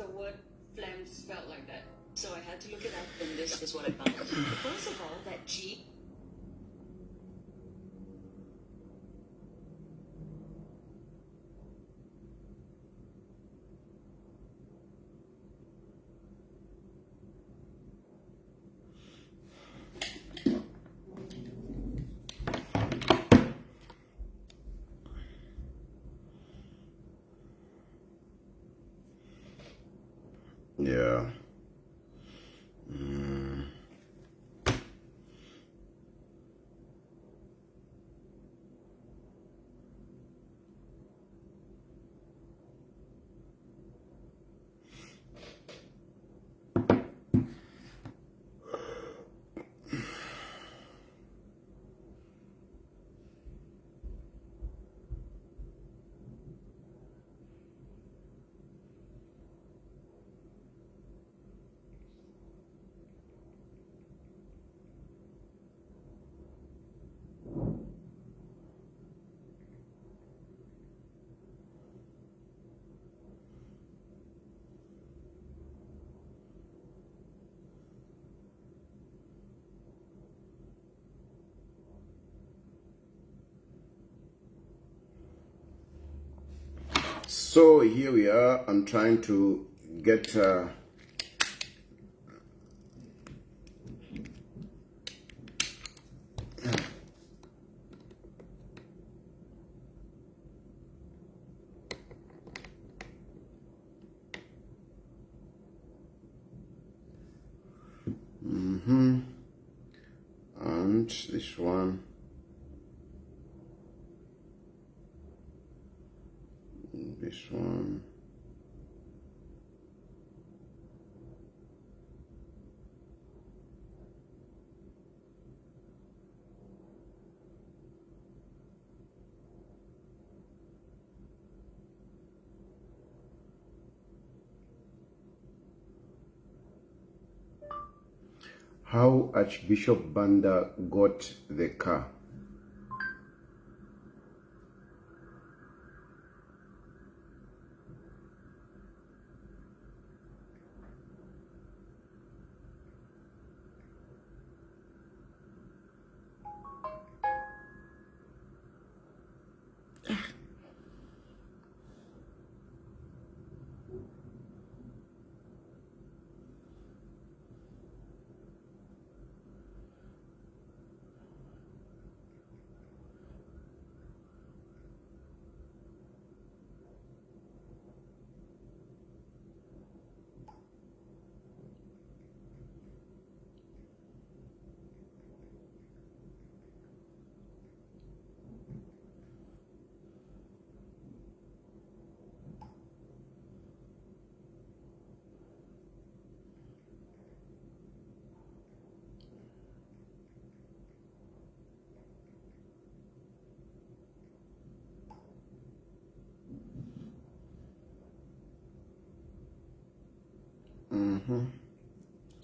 the word phlegm spelled like that. So I had to look it up, and this is what I found. First of all, that G. Yeah. So here we are. I'm trying to get and this one, this one. How Archbishop Banda got the car.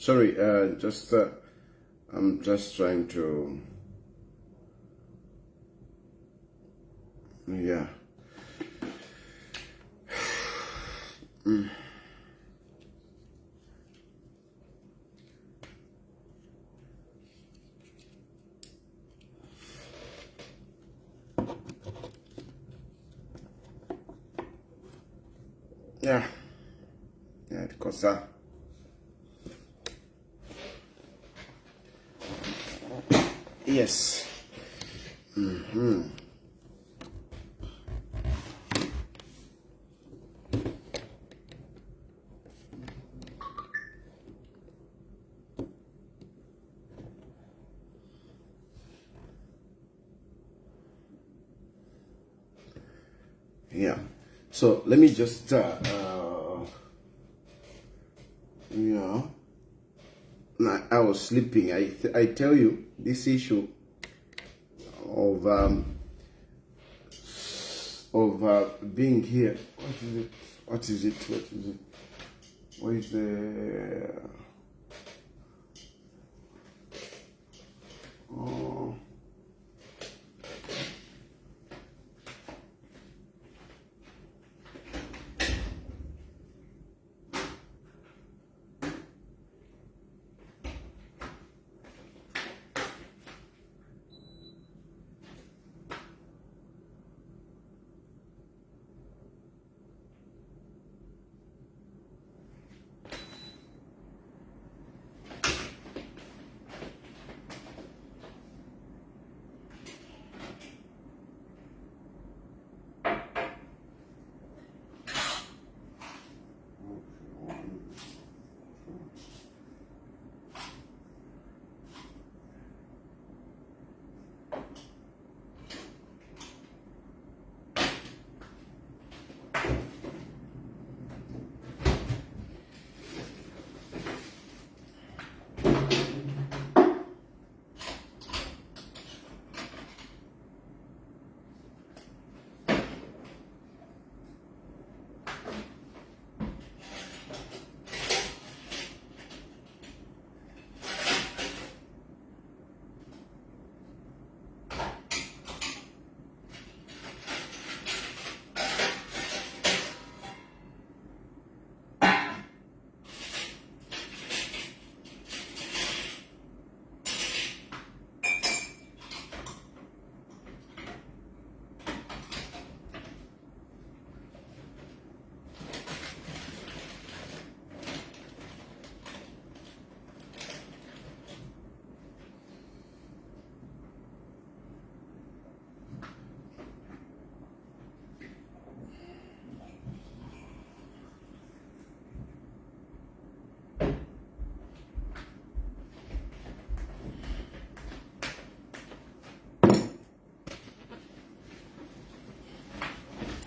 Sorry, I'm just trying to, yeah. Yeah, because yes. Yeah. So let me just yeah. I was sleeping. I tell you, this issue of being here. What is it? What is the? Oh.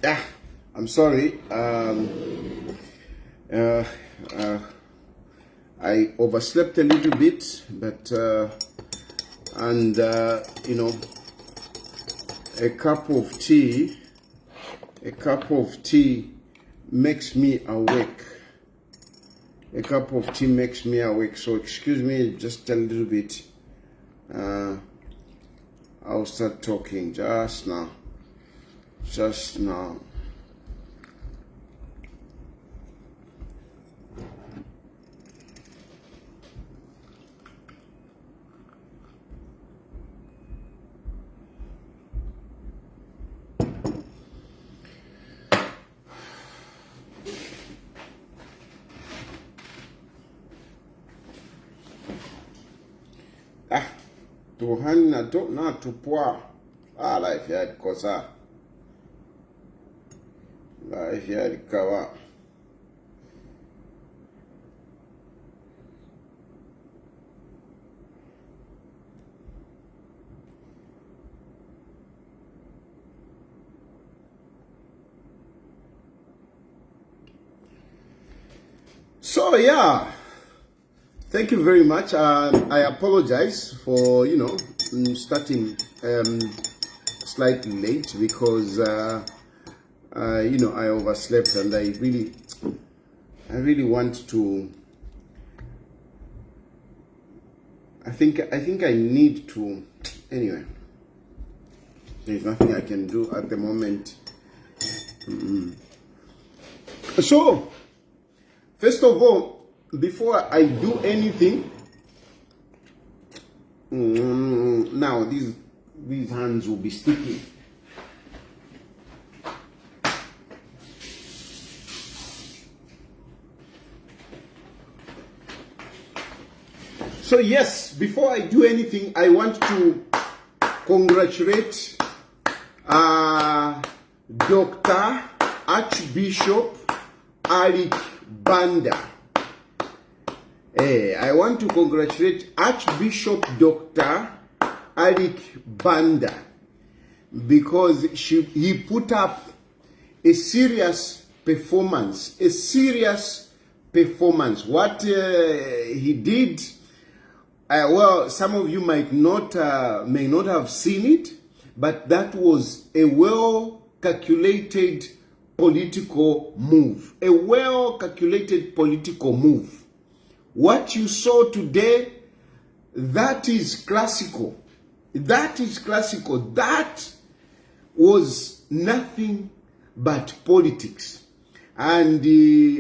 Yeah, I'm sorry. I overslept a little bit, but you know, a cup of tea makes me awake. A cup of tea makes me awake. So excuse me just a little bit. I'll start talking just now. Just now. Tuhan na tupwa. Life yard kosa. Life yard kawa. So yeah, thank you very much. I apologize for starting slightly late because I overslept and I really want to. I think I need to. Anyway, there's nothing I can do at the moment. So. First of all, before I do anything, now these hands will be sticky. So yes, before I do anything, I want to congratulate Dr. Archbishop Alick Banda. I want to congratulate Archbishop Dr. Alick Banda because he put up a serious performance. What he did, well, some of you may not have seen it, but that was a well-calculated political move. A well-calculated political move. What you saw today, that is classical. That is classical. That was nothing but politics. And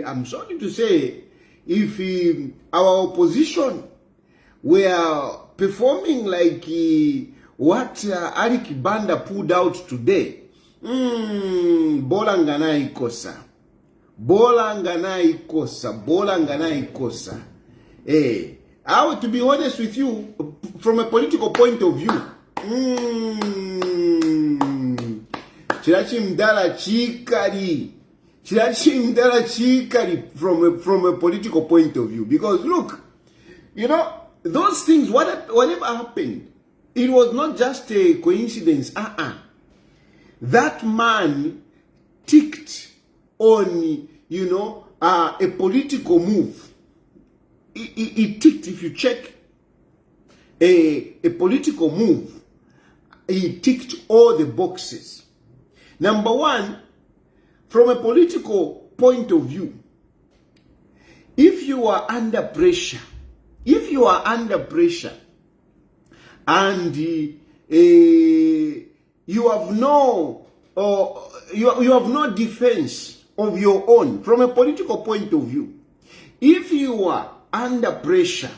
I'm sorry to say, if our opposition were performing like what Alick Banda pulled out today, bola ngana ikosa. To be honest with you, from a political point of view, chirachimdala chikari from a political point of view. Because look, those things, whatever happened, it was not just a coincidence. That man ticked on, a political move. He ticked, if you check a political move, he ticked all the boxes. Number one, from a political point of view, if you are under pressure, and you have no defense of your own from a political point of view. If you are under pressure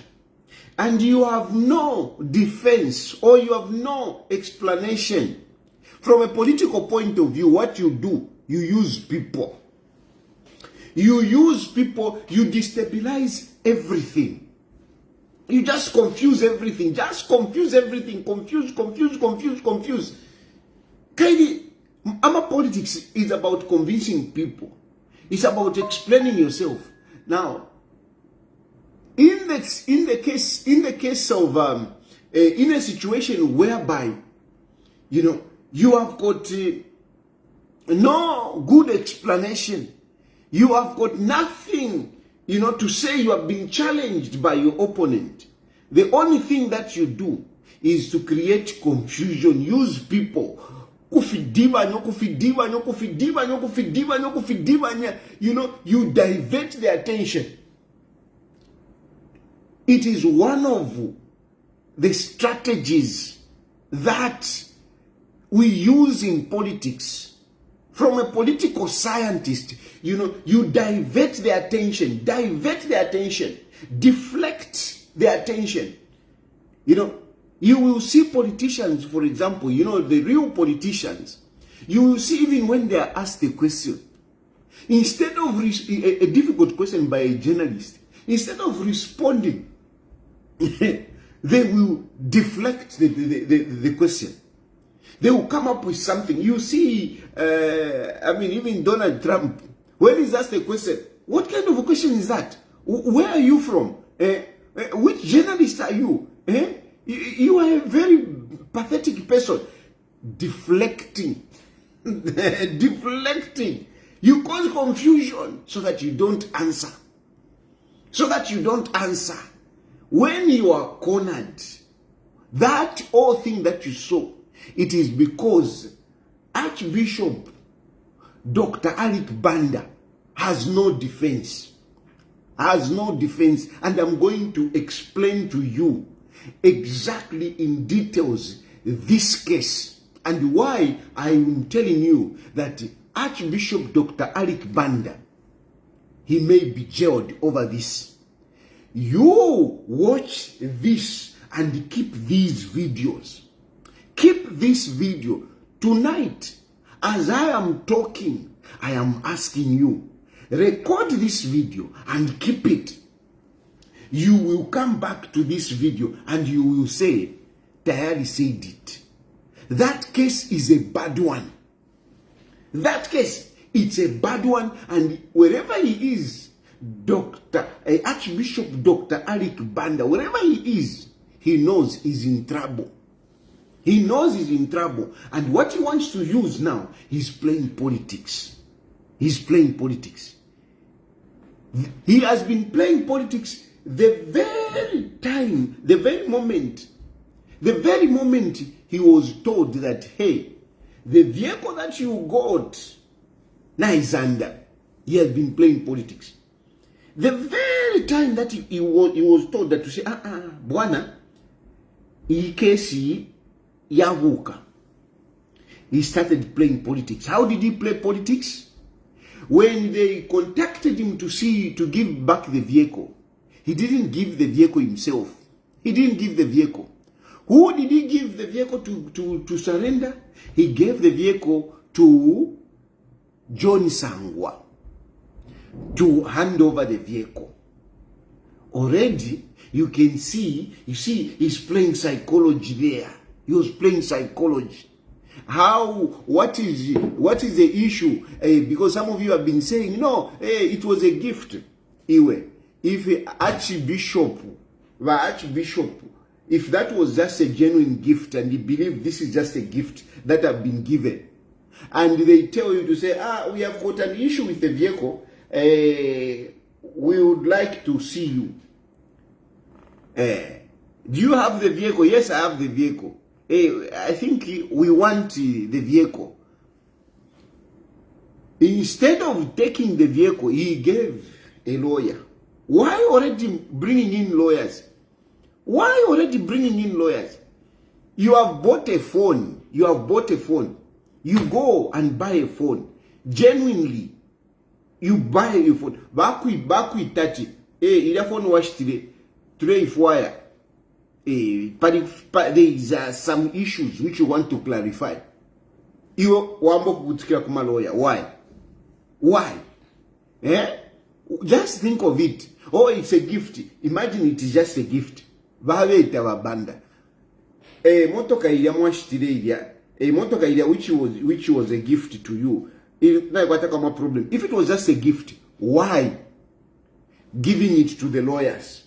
and you have no defense or you have no explanation from a political point of view, what you do, you use people. You destabilize everything. You just confuse everything. Confuse. Kaidi, our politics is about convincing people. It's about explaining yourself. Now, in the case of in a situation whereby you have got no good explanation. You have got nothing, to say you have been challenged by your opponent. The only thing that you do is to create confusion, use people. You divert their attention. It is one of the strategies that we use in politics. From a political scientist, you divert their attention, deflect their attention. You will see politicians, for example, the real politicians, you will see even when they are asked a question, instead of a difficult question by a journalist, instead of responding, they will deflect the question. They will come up with something. You see, even Donald Trump, when he's asked a question, what kind of a question is that? Where are you from? Which journalist are you? You are a very pathetic person. Deflecting. Deflecting. You cause confusion so that you don't answer. When you are cornered, that whole thing that you saw, it is because Archbishop Dr. Alick Banda has no defense. And I'm going to explain to you exactly in details this case and why I'm telling you that Archbishop Dr. Alick Banda, he may be jailed over this. You watch this and keep these videos. Keep this video. Tonight, as I am talking, I am asking you, record this video and keep it. You will come back to this video and you will say, Tayari said it. That case is a bad one. It's a bad one, and wherever he is, Archbishop Dr. Alick Banda, wherever he is, he knows he's in trouble. And what he wants to use now, he's playing politics. He has been playing politics the very moment he was told that, hey, the vehicle that you got now is under. He has been playing politics. The very time that he was told that, to say, bwana, hii kesi yavuka, he started playing politics. How did he play politics? When they contacted him to give back the vehicle, he didn't give the vehicle himself. Who did he give the vehicle to surrender? He gave the vehicle to John Sangwa to hand over the vehicle. Already, you see, he's playing psychology there. He was playing psychology. What is the issue? Because some of you have been saying, no, it was a gift. If Archbishop, if that was just a genuine gift and you believe this is just a gift that have been given, and they tell you to say, we have got an issue with the vehicle, we would like to see you. Do you have the vehicle? Yes, I have the vehicle. I think we want the vehicle. Instead of taking the vehicle, he gave a lawyer. Why already bringing in lawyers? You have bought a phone. You go and buy a phone. Genuinely, you buy a phone. Bakui touch it. Phone wash today if wire. But there is some issues which you want to clarify. You want to come lawyer. Why? Just think of it. Oh, it's a gift. Imagine it is just a gift. Banda. Motoka ilia mwashitire ilia. Motoka ilia which was a gift to you. Problem. If it was just a gift, why giving it to the lawyers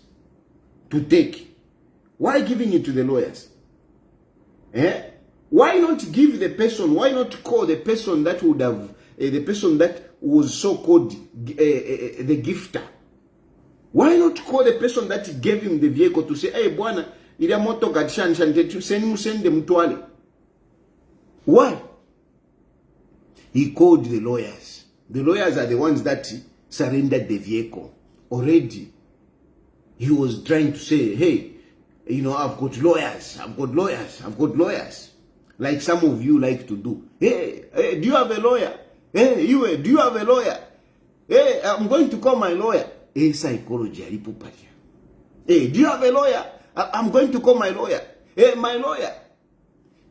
to take? Why giving it to the lawyers? Why not give the person, why not call the person that would have, the person that was so-called the gifter? Why not call the person that gave him the vehicle to say, hey, bwana, ila moto gatishanishanite, sende mtuale. Why? He called the lawyers. The lawyers are the ones that surrendered the vehicle. Already, he was trying to say, hey, you know, I've got lawyers. Like some of you like to do. Hey, do you have a lawyer? Hey, do you have a lawyer? Hey, I'm going to call my lawyer. Hey, psychology, hey, do you have a lawyer? I'm going to call my lawyer. Hey, my lawyer.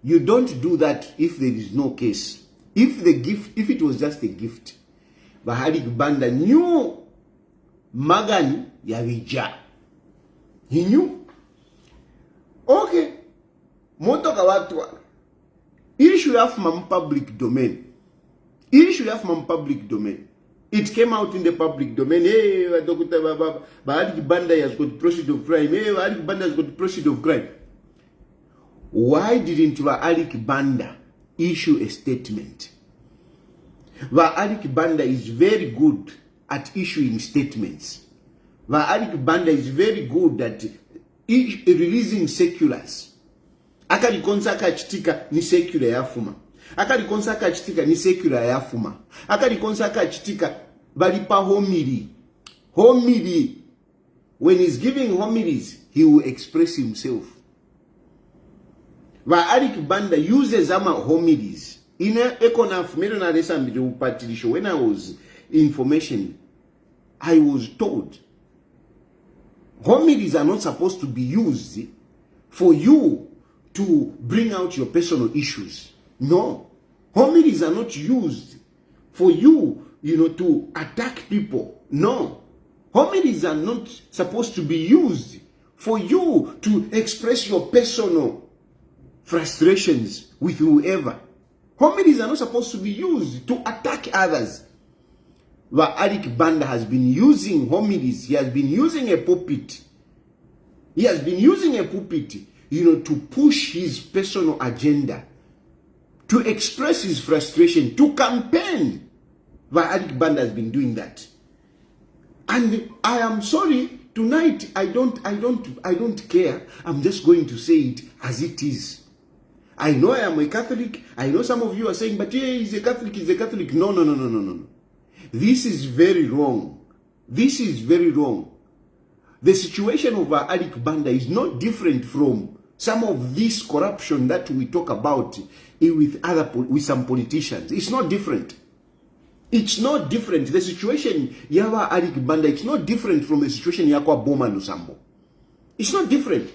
You don't do that if there is no case. If it was just a gift. But Alick Banda knew Magani Yavija. He knew. Okay. Motoka watu. It should have my public domain. It came out in the public domain. Hey, Alick Banda has got proceed of crime. Hey, Alick Banda has got proceed of crime. Why didn't Alick Banda issue a statement? Alick Banda is very good at issuing statements. Alick Banda is very good at releasing circulars. Akalikonsa akachitika ni circular yafuma. Akalikonsa akachitika ni circular yafuma. Akalikonsa akachitika balipa homily. Homily. When he's giving homilies, he will express himself. Alick Banda uses ama homilies. In a econaf medona resambiro patilisho. When I was information, I was told homilies are not supposed to be used for you to bring out your personal issues. No. Homilies are not used for you, to attack people. No. Homilies are not supposed to be used for you to express your personal frustrations with whoever. Homilies are not supposed to be used to attack others. But Alick Banda has been using homilies. He has been using a pulpit. To push his personal agenda, to express his frustration, to campaign. But Alick Banda has been doing that. And I am sorry, tonight I don't care. I'm just going to say it as it is. I know I am a Catholic. I know some of you are saying, but yeah, he's a Catholic. No. This is very wrong. The situation of Alick Banda is not different from some of this corruption that we talk about with some politicians. It's not different. The situation Yawa Alick Banda, it's not different from the situation Yakwa Boma Nusambo. It's not different.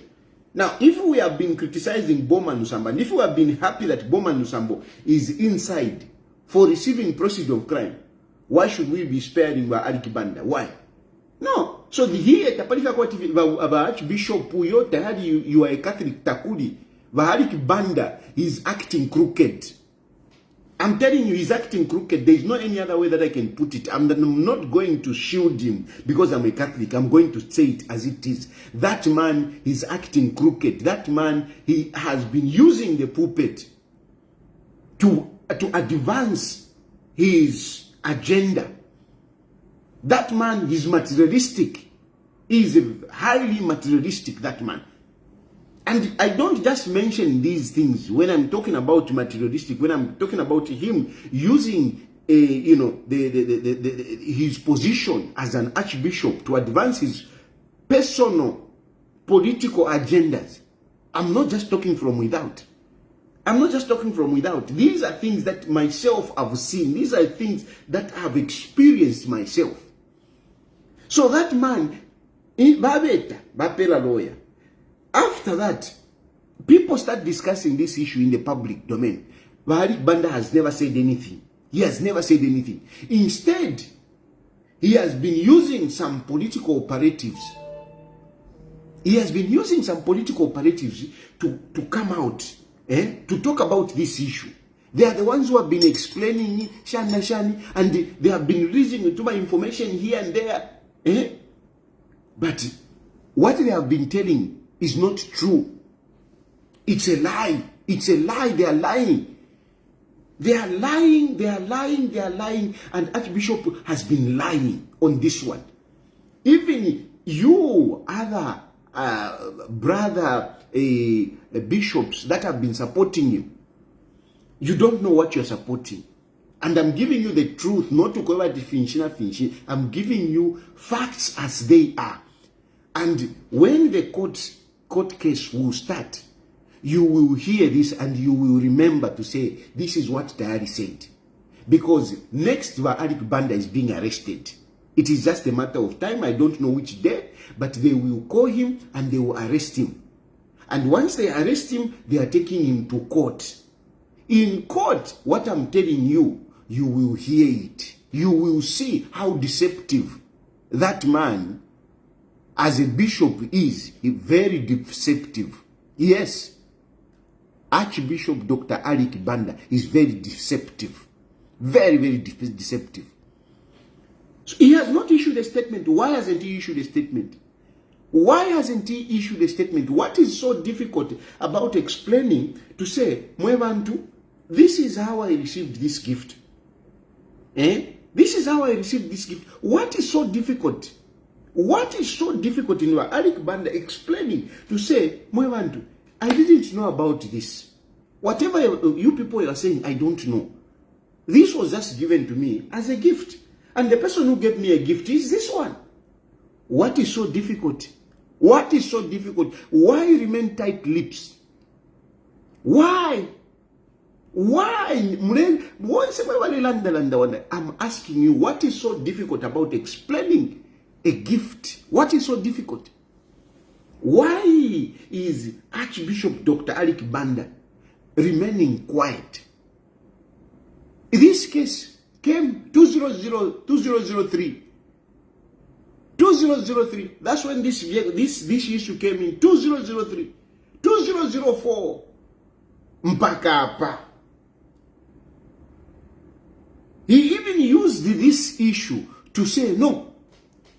Now, if we have been criticizing Boma Nusambo, and if we have been happy that Boma Nusambo is inside for receiving proceeds of crime, why should we be sparing Alick Banda? Why? No. So here, Archbishop Puyo, you are a Catholic Takudi. Alick Banda is acting crooked. I'm telling you, he's acting crooked. There is no any other way that I can put it. I'm not going to shield him because I'm a Catholic. I'm going to say it as it is. That man is acting crooked. That man, he has been using the pulpit to advance his agenda. That man is materialistic. He is highly materialistic, that man. And I don't just mention these things when I'm talking about materialistic, when I'm talking about him using his position as an archbishop to advance his personal political agendas. I'm not just talking from without. These are things that myself have seen. These are things that I have experienced myself. So that man, Bapela lawyer, after that, people start discussing this issue in the public domain. Alick Banda has never said anything. He has never said anything. Instead, he has been using some political operatives. To come out, to talk about this issue. They are the ones who have been explaining Shani, and they have been releasing to my information here and there. But what they have been telling is not true. It's a lie. It's a lie. They are lying. They are lying. They are lying. They are lying. And Archbishop has been lying on this one. Even you, other brother bishops that have been supporting him, you don't know what you're supporting. And I'm giving you the truth, not to cover the finchina. I'm giving you facts as they are. And when the court case will start, you will hear this and you will remember to say, this is what Diary said. Because next, Alick Banda is being arrested. It is just a matter of time. I don't know which day, but they will call him and they will arrest him. And once they arrest him, they are taking him to court. In court, what I'm telling you, you will hear it. You will see how deceptive that man as a bishop is. Very deceptive. Yes, Archbishop Dr. Alick Banda is very deceptive. Very, very deceptive. So he has not issued a statement. Why hasn't he issued a statement? Why hasn't he issued a statement? What is so difficult about explaining to say, Mwebantu, this is how I received this gift. This is how I received this gift. What is so difficult? What is so difficult in Alick Banda explaining to say, Mwebantu, I didn't know about this. Whatever you people are saying, I don't know. This was just given to me as a gift. And the person who gave me a gift is this one. What is so difficult? What is so difficult? Why remain tight lips? Why? Why? I'm asking you, what is so difficult about explaining a gift? What is so difficult? Why is Archbishop Dr. Alick Banda remaining quiet? This case came 2003. 2003. That's when this issue came in. 2003. 2004. Mpakapa. He even used this issue to say, no,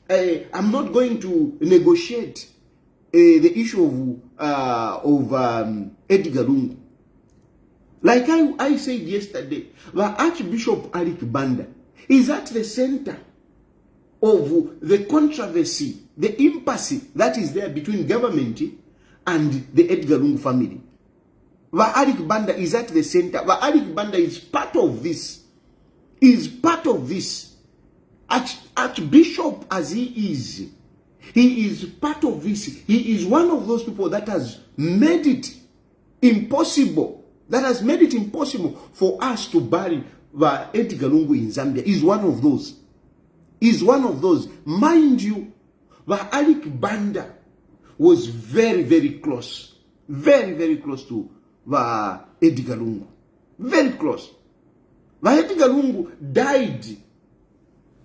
I'm not going to negotiate the issue of Edgar Lungu. Like I said yesterday, the Archbishop Alick Banda is at the center of the controversy, the impasse that is there between government and the Edgar Lungu family. The Alick Banda is at the center. The Alick Banda is part of this. Is part of this. Archbishop as he is part of this. He is one of those people that has made it impossible. That has made it impossible for us to bury the Edgar Lungu in Zambia. Is one of those. Is one of those. Mind you, the Alick Banda was very, very close. Very, very close to the Edgar Lungu. Very close. The Edgar Lungu died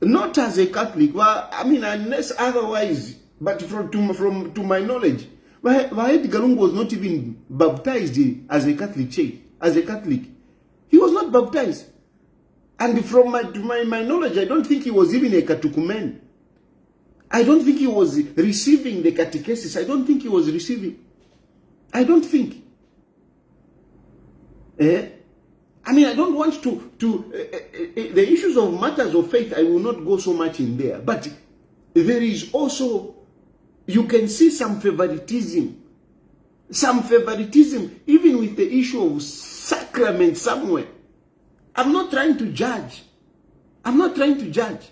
not as a Catholic. Well, I mean, unless otherwise, but to my knowledge, Edgar Lungu was not even baptized as a Catholic church. As a Catholic, he was not baptized. And from my knowledge, I don't think he was even a catechumen. I don't think he was receiving the catechesis. I don't think he was receiving. I don't think. I mean, I don't want to the issues of matters of faith, I will not go so much in there. But there is also, you can see some favoritism. Some favoritism, even with the issue of sacrament somewhere. I'm not trying to judge. I'm not trying to judge.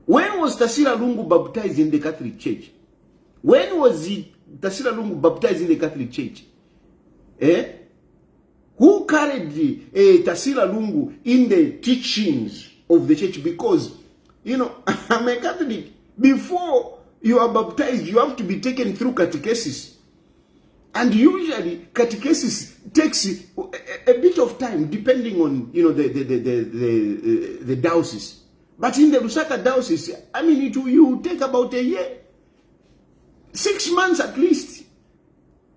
When was Tasila Lungu baptized in the Catholic Church? When was Tasila Lungu baptized in the Catholic Church? Who carried Tasila Lungu in the teachings of the church? Because, you know, I'm a Catholic. Before you are baptized, you have to be taken through catechesis. And usually, catechesis takes a bit of time, depending on, you know, the diocese. But in the Lusaka diocese, I mean, you take about a year, 6 months at least.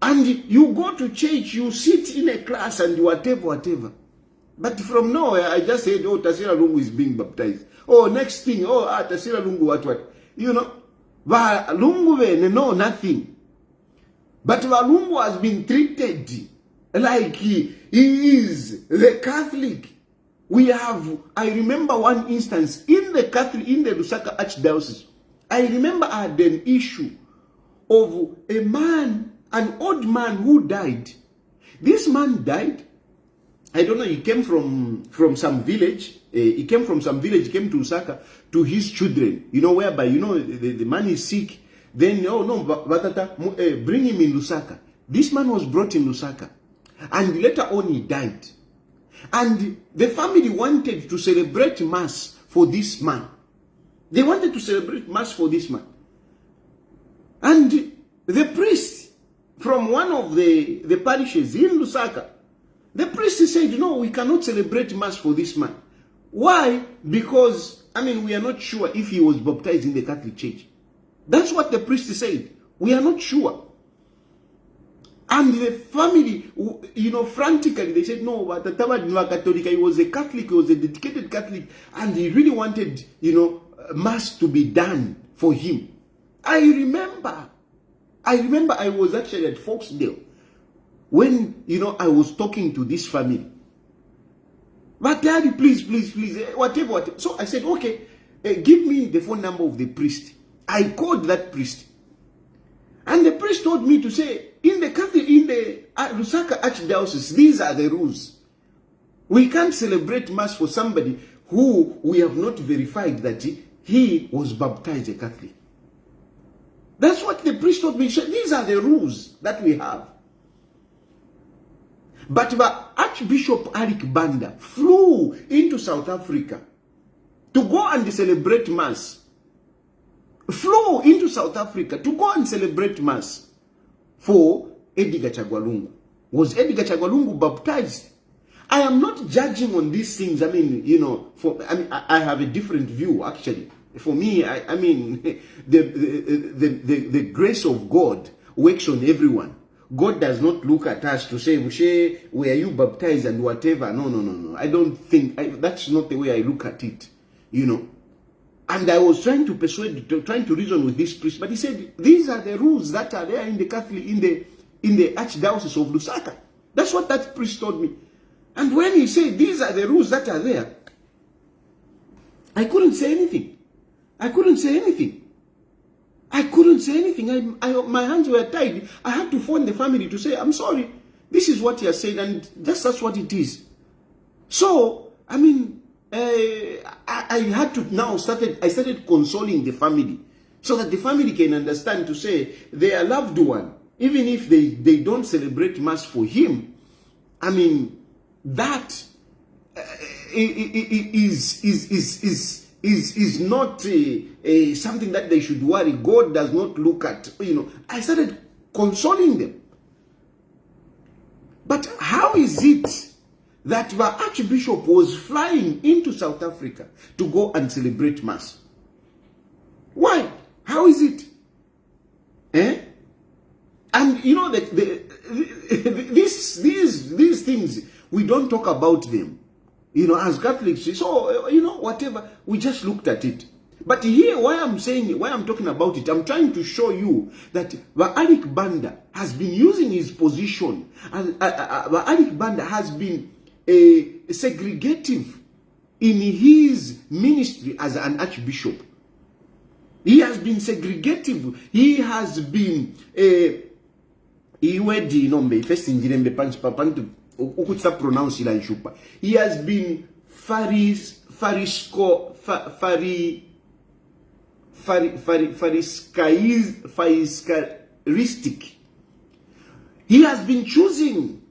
And you go to church, you sit in a class and whatever. But from nowhere, I just said, oh, Tasila Lungu is being baptized. Oh, next thing, oh, Tasila Lungu, what. You know, Lungu, no, nothing. But Walungu has been treated like he is the Catholic. I remember one instance in the Lusaka Archdiocese. I remember I had an issue of a man, an old man who died. This man died. I don't know, he came from some village. He came from some village, he came to Lusaka to his children. You know, whereby, you know, the man is sick. Then, oh no, Batata, bring him in Lusaka. This man was brought in Lusaka. And later on he died. And the family wanted to celebrate Mass for this man. They wanted to celebrate Mass for this man. And the priest from one of the parishes in Lusaka, the priest said, no, we cannot celebrate Mass for this man. Why? Because, I mean, we are not sure if he was baptized in the Catholic Church. That's what the priest said. We are not sure. And the family, you know, frantically, they said, no, but he was a Catholic, he was a dedicated Catholic, and he really wanted, you know, Mass to be done for him. I remember I was actually at Foxdale when, you know, I was talking to this family. But Daddy, please, whatever. So I said, okay, give me the phone number of the priest. I called that priest. And the priest told me to say, in the Lusaka Archdiocese, these are the rules. We can't celebrate Mass for somebody who we have not verified that he was baptized a Catholic. That's what the priest told me. So these are the rules that we have. But the Archbishop Alick Banda flew into South Africa to go and celebrate Mass. Flew into South Africa to go and celebrate Mass for Edgar Chagwalungu. Was Edgar Chagwalungu baptized? I am not judging on these things. I mean, you know, I have a different view actually. For me, I mean, the grace of God works on everyone. God does not look at us to say, Moshe, were you baptized and whatever. No. I don't think, that's not the way I look at it, you know. And I was trying to trying to reason with this priest, but he said, these are the rules that are there in the Catholic, in the Archdiocese of Lusaka. That's what that priest told me. And when he said, these are the rules that are there, I couldn't say anything. My hands were tied. I had to phone the family to say, I'm sorry, this is what he has said, and that's what it is. So, I mean, I had to now I started consoling the family so that the family can understand to say their loved one, even if they don't celebrate Mass for him, I mean, that is not something that they should worry. God does not look at, you know. I started consoling them. But how is it that the Archbishop was flying into South Africa to go and celebrate Mass? Why? How is it? And you know that these things, we don't talk about them, you know, as Catholics. So, you know, whatever, we just looked at it. But here, why I'm talking about it, I'm trying to show you that Alick Banda has been using his position, and Alick Banda has been segregative in his ministry as an archbishop. He has been segregative. He has been he has been phariscaristic. He has been choosing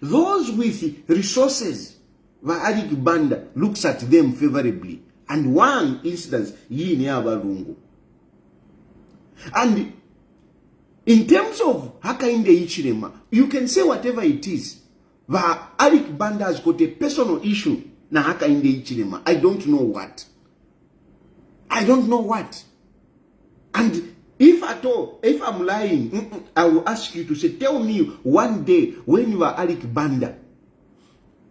those with resources. Alick Banda looks at them favorably. And one instance, and in terms of Hakainde Hichilema, you can say whatever it is. But Alick Banda has got a personal issue na Hakainde Hichilema. I don't know what. And if at all, if I'm lying, I will ask you to say, tell me one day when you are Alick Banda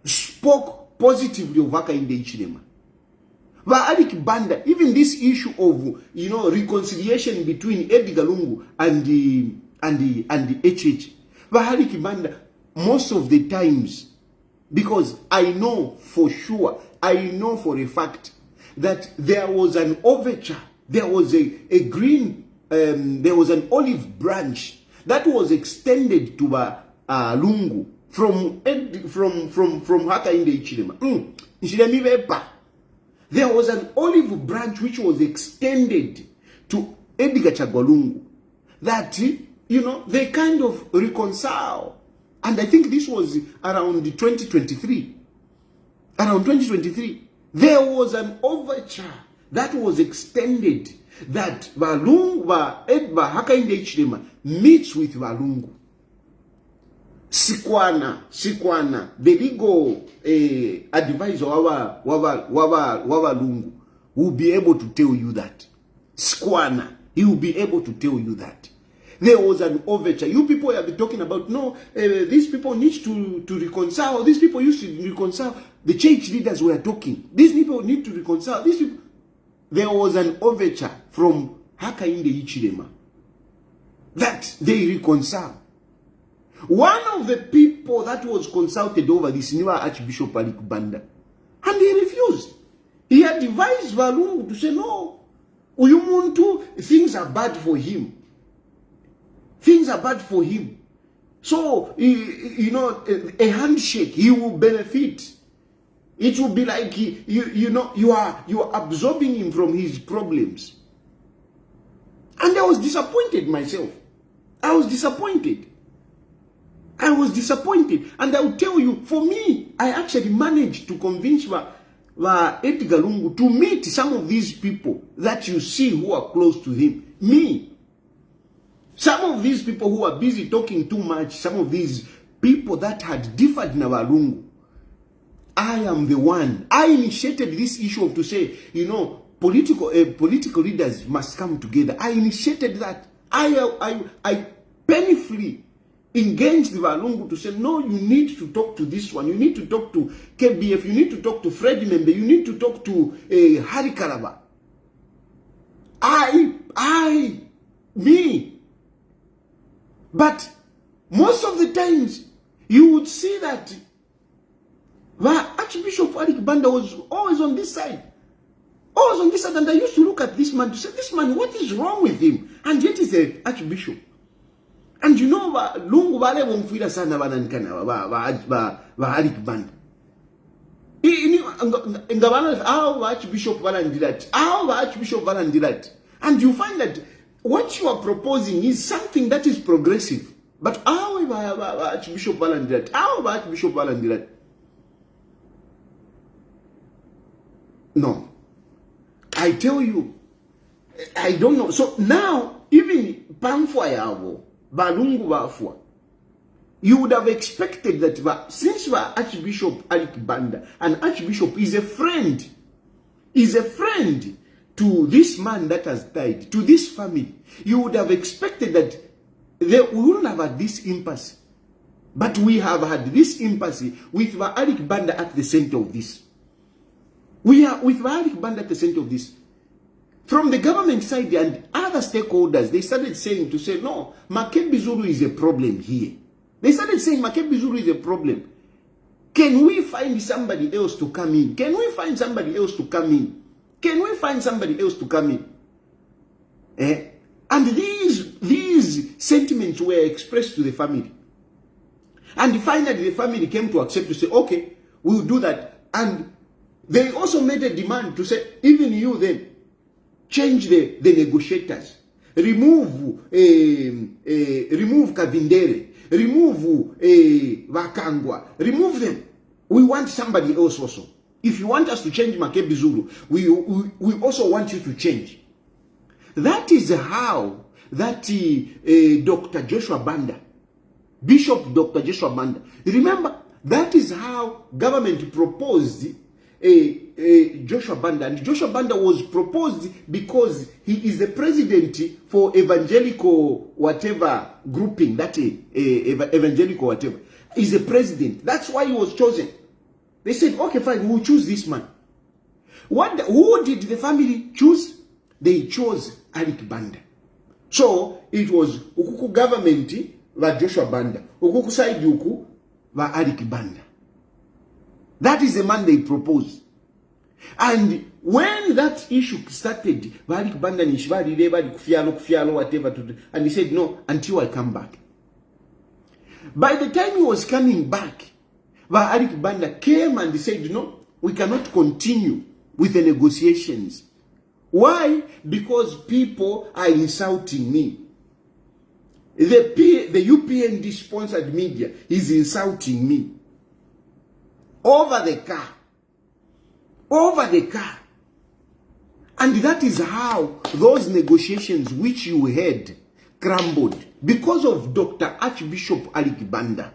spoke positively of Hakainde Hichilema. Alick Banda, even this issue of, reconciliation between Edgar Lungu and the HH. Alick Banda, most of the times, because I know for sure, I know for a fact that there was an overture, there was a green, there was an olive branch that was extended to Lungu from Hakainde Ichilema. There was an olive branch which was extended to Edgar Chagwalungu that, they kind of reconcile. And I think this was around 2023. Around 2023. There was an overture that was extended that Hakainde Ichilema meets with Walungu. Sikwana, the legal advisor of Lungu will be able to tell you that. Sikwana, he will be able to tell you that. There was an overture. You people have been talking about, these people need to reconcile. These people used to reconcile. The church leaders were talking. These people need to reconcile. These people. There was an overture from Hakainde Ichilema that they reconcile. One of the people that was consulted over this new Archbishop Alick Banda, and he refused. He advised Walungu to say, no, Uyumuntu, things are bad for him. Things are bad for him. So, a handshake, he will benefit. It will be like, you are absorbing him from his problems. And I was disappointed myself. I was disappointed. And I will tell you, for me, I actually managed to convince Edgar Lungu to meet some of these people that you see who are close to him. Me. Some of these people who are busy talking too much, some of these people that had differed in our Lungu. I am the one. I initiated this issue of to say, political leaders must come together. I initiated that. I painfully engaged the Walungu to say, no, you need to talk to this one. You need to talk to KBF. You need to talk to Freddie Membe. You need to talk to Hari Karaba. Me. But most of the times, you would see that Archbishop Alick Banda was always on this side. Always on this side. And I used to look at this man to say, this man, what is wrong with him? And yet he's an Archbishop. And Lungu wale wamfuira sana wananikana Alick Banda. Ngabana Archbishop Valandirat. And you find that what you are proposing is something that is progressive. But Archbishop Valandirat. No. I tell you, I don't know. So now, even Pamfwayavo, Balungu Wafwa, you would have expected that since Archbishop Alick Banda, and Archbishop is a friend to this man that has died, to this family, you would have expected that we wouldn't have had this impasse. But we have had this impasse with Alick Banda at the center of this. We are with Alick Banda at the center of this. From the government side and other stakeholders, they started saying, no, Makembe Zulu is a problem here. They started saying Makembe Zulu is a problem. Can we find somebody else to come in? Can we find somebody else to come in? Can we find somebody else to come in? And these sentiments were expressed to the family. And finally the family came to accept to say, okay, we'll do that. And they also made a demand to say, even you then, change the negotiators. Remove Kavindere. Remove Vakangwa. Remove them. We want somebody else also. If you want us to change Makembe Zulu, we also want you to change. That is how that Dr. Joshua Banda, Bishop Dr. Joshua Banda, remember, that is how government proposed Joshua Banda. And Joshua Banda was proposed because he is the president for evangelical whatever grouping, that evangelical whatever. He's a president. That's why he was chosen. They said, okay, fine, we'll choose this man. Who did the family choose? They chose Alick Banda. So it was ukuku government va Joshua Banda, ukuku side uku va Alick Banda. That is the man they proposed. And when that issue started, Alick Banda nishvari leba kufialo whatever to do, and he said no until I come back. By the time he was coming back, Alick Banda came and said no, we cannot continue with the negotiations. Why? Because people are insulting me. The UPND sponsored media is insulting me. Over the car. Over the car. And that is how those negotiations which you heard crumbled. Because of Dr. Archbishop Alick Banda.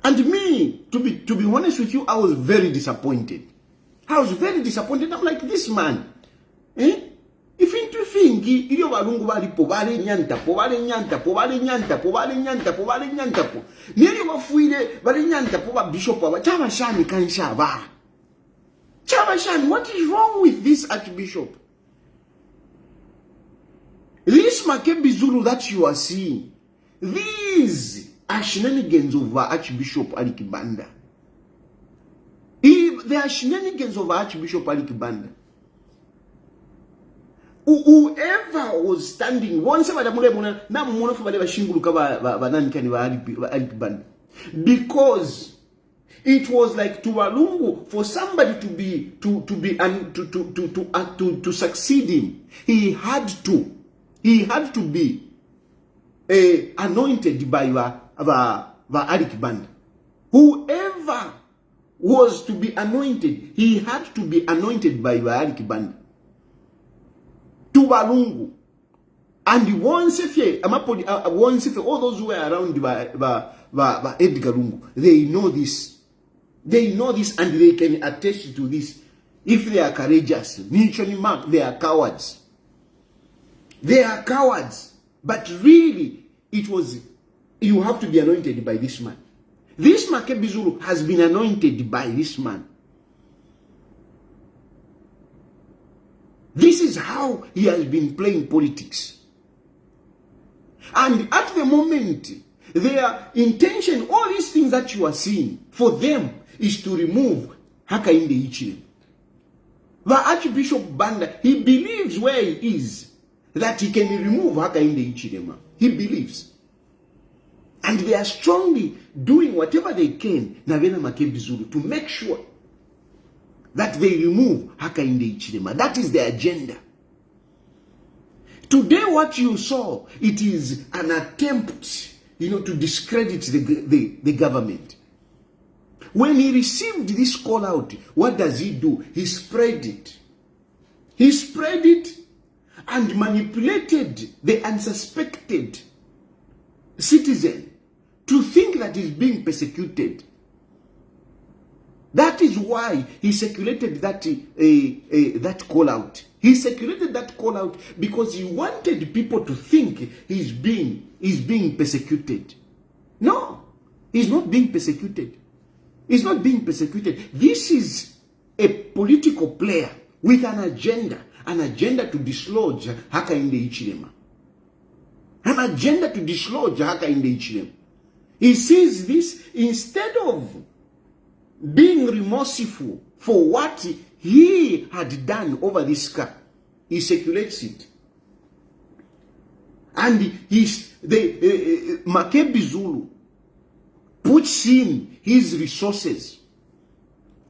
And me, to be honest with you, I was very disappointed. I was very disappointed. I'm like, this man, if into fingi, ilio balungu bali povale nyanta, Neri wafuile, bali nyanta, pova bishop, chava shani kanshava. Chava shani, what is wrong with this archbishop? This Makebi Zulu that you are seeing, these are shenanigans of Archbishop Alick Banda. They are shenanigans of Archbishop Alick Banda. Whoever was standing, because it was like to Walungu, for somebody to succeed him, he had to be anointed by Alick Banda. Whoever was to be anointed, he had to be anointed by Alick Banda. To Walungu. And once if all those who were around Edgar Lungu, they know this. They know this and they can attest to this. If they are courageous, mutually marked, they are cowards. They are cowards. But really, you have to be anointed by this man. This Makebi Zulu has been anointed by this man. This is how he has been playing politics. And at the moment, their intention, all these things that you are seeing, for them, is to remove Hakainde Hichilema. The Archbishop Banda, he believes where he is, that he can remove Hakainde Hichilema. He believes. And they are strongly doing whatever they can, Navena Makebi Zulu, to make sure that they remove Hakainde Hichilema. That is the agenda. Today what you saw, it is an attempt, to discredit the government. When he received this call out, what does he do? He spread it. He spread it and manipulated the unsuspected citizen to think that he's being persecuted. That is why he circulated that call out. He circulated that call out because he wanted people to think he's being persecuted. No, he's not being persecuted. He's not being persecuted. This is a political player with an agenda to dislodge Hakainde Hichilema. An agenda to dislodge Hakainde Hichilema. He sees this, instead of being remorseful for what he had done over this car, he circulates it. And Makebi Zulu puts in his resources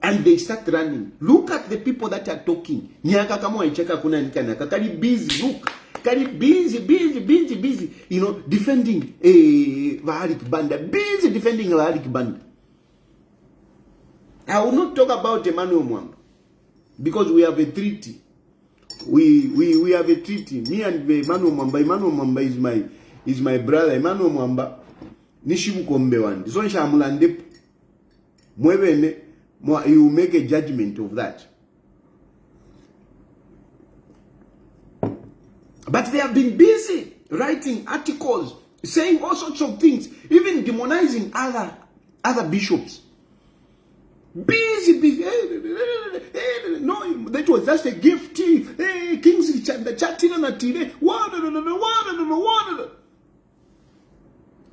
and they start running. Look at the people that are talking. Nyaka kama waicheka kuna nikana. Kari busy, look. Kari busy. Defending Alick Banda. Busy defending Alick Banda. I will not talk about Emmanuel Mwamba because we have a treaty. We have a treaty. Me and Emmanuel Mwamba. Emmanuel Mwamba is my brother. Emmanuel Mwamba nishibu kombewandi. So nshamulande mwebene you make a judgment of that. But they have been busy writing articles, saying all sorts of things, even demonizing other bishops. Busy, busy. No, that was just a gift. Hey, Kingsley chatting on a TV.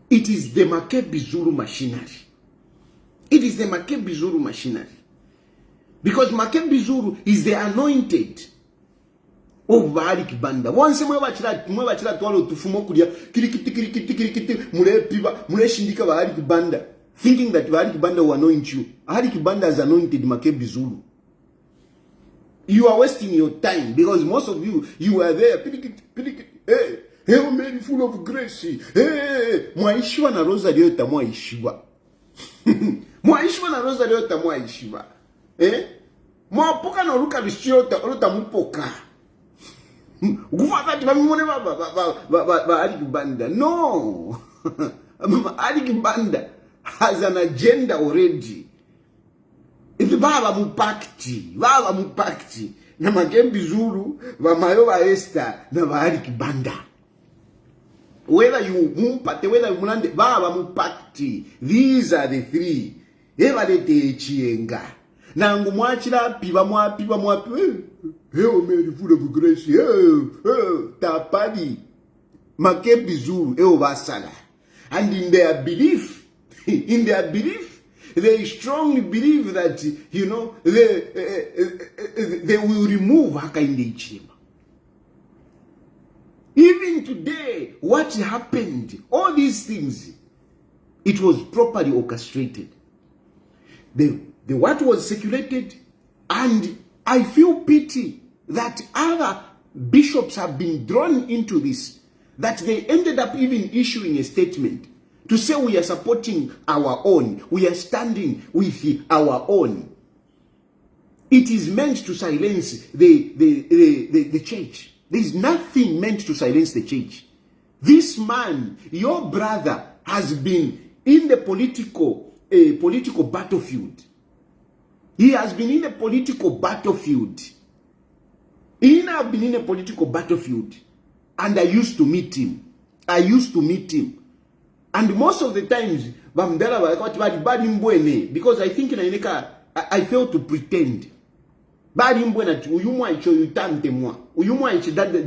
It is the Makebi Zulu machinery. It is the Makebi Zulu machinery. Because Makebi Zulu is the anointed of Alick Banda. Once mwe bachira twalo tufumo kulia kirikiti mule shindika ba Alick Banda, thinking that Alick Banda will anoint you. Alick Banda has anointed Makebi Zulu. You are wasting your time because most of you are there. Hey, hey, man, full of grace. Hey, mwaishiwa na rosa liota mwaishiwa. Mwaishiwa na rosa liota mwaishiwa. Mwapoka na luka lishiyota oluta mupoka. Ukufakati bamimone ba Alick Banda. No. Alick Banda has an agenda already. If baba mupakti na Makebi Zulu bamayo ba Esther na ba Alick Banda. Whether you mumpate, whether you mulande baba mupakti, these are the three. Eva de chienga. Nangu mwachira piba mwapi. Hey, man, full of grace. Hey, tapadi. Makebi Zulu, basala. And in their belief, they strongly believe that, they will remove Hakainde Hichilema. Even today, what happened, all these things, it was properly orchestrated. The what was circulated, and I feel pity that other bishops have been drawn into this, that they ended up even issuing a statement to say we are supporting our own, we are standing with our own. It is meant to silence the church. There is nothing meant to silence the church. This man, your brother, has been in the political battlefield. He has been in a political battlefield. He have been in a political battlefield. And I used to meet him. And most of the times, because I think I failed to pretend. That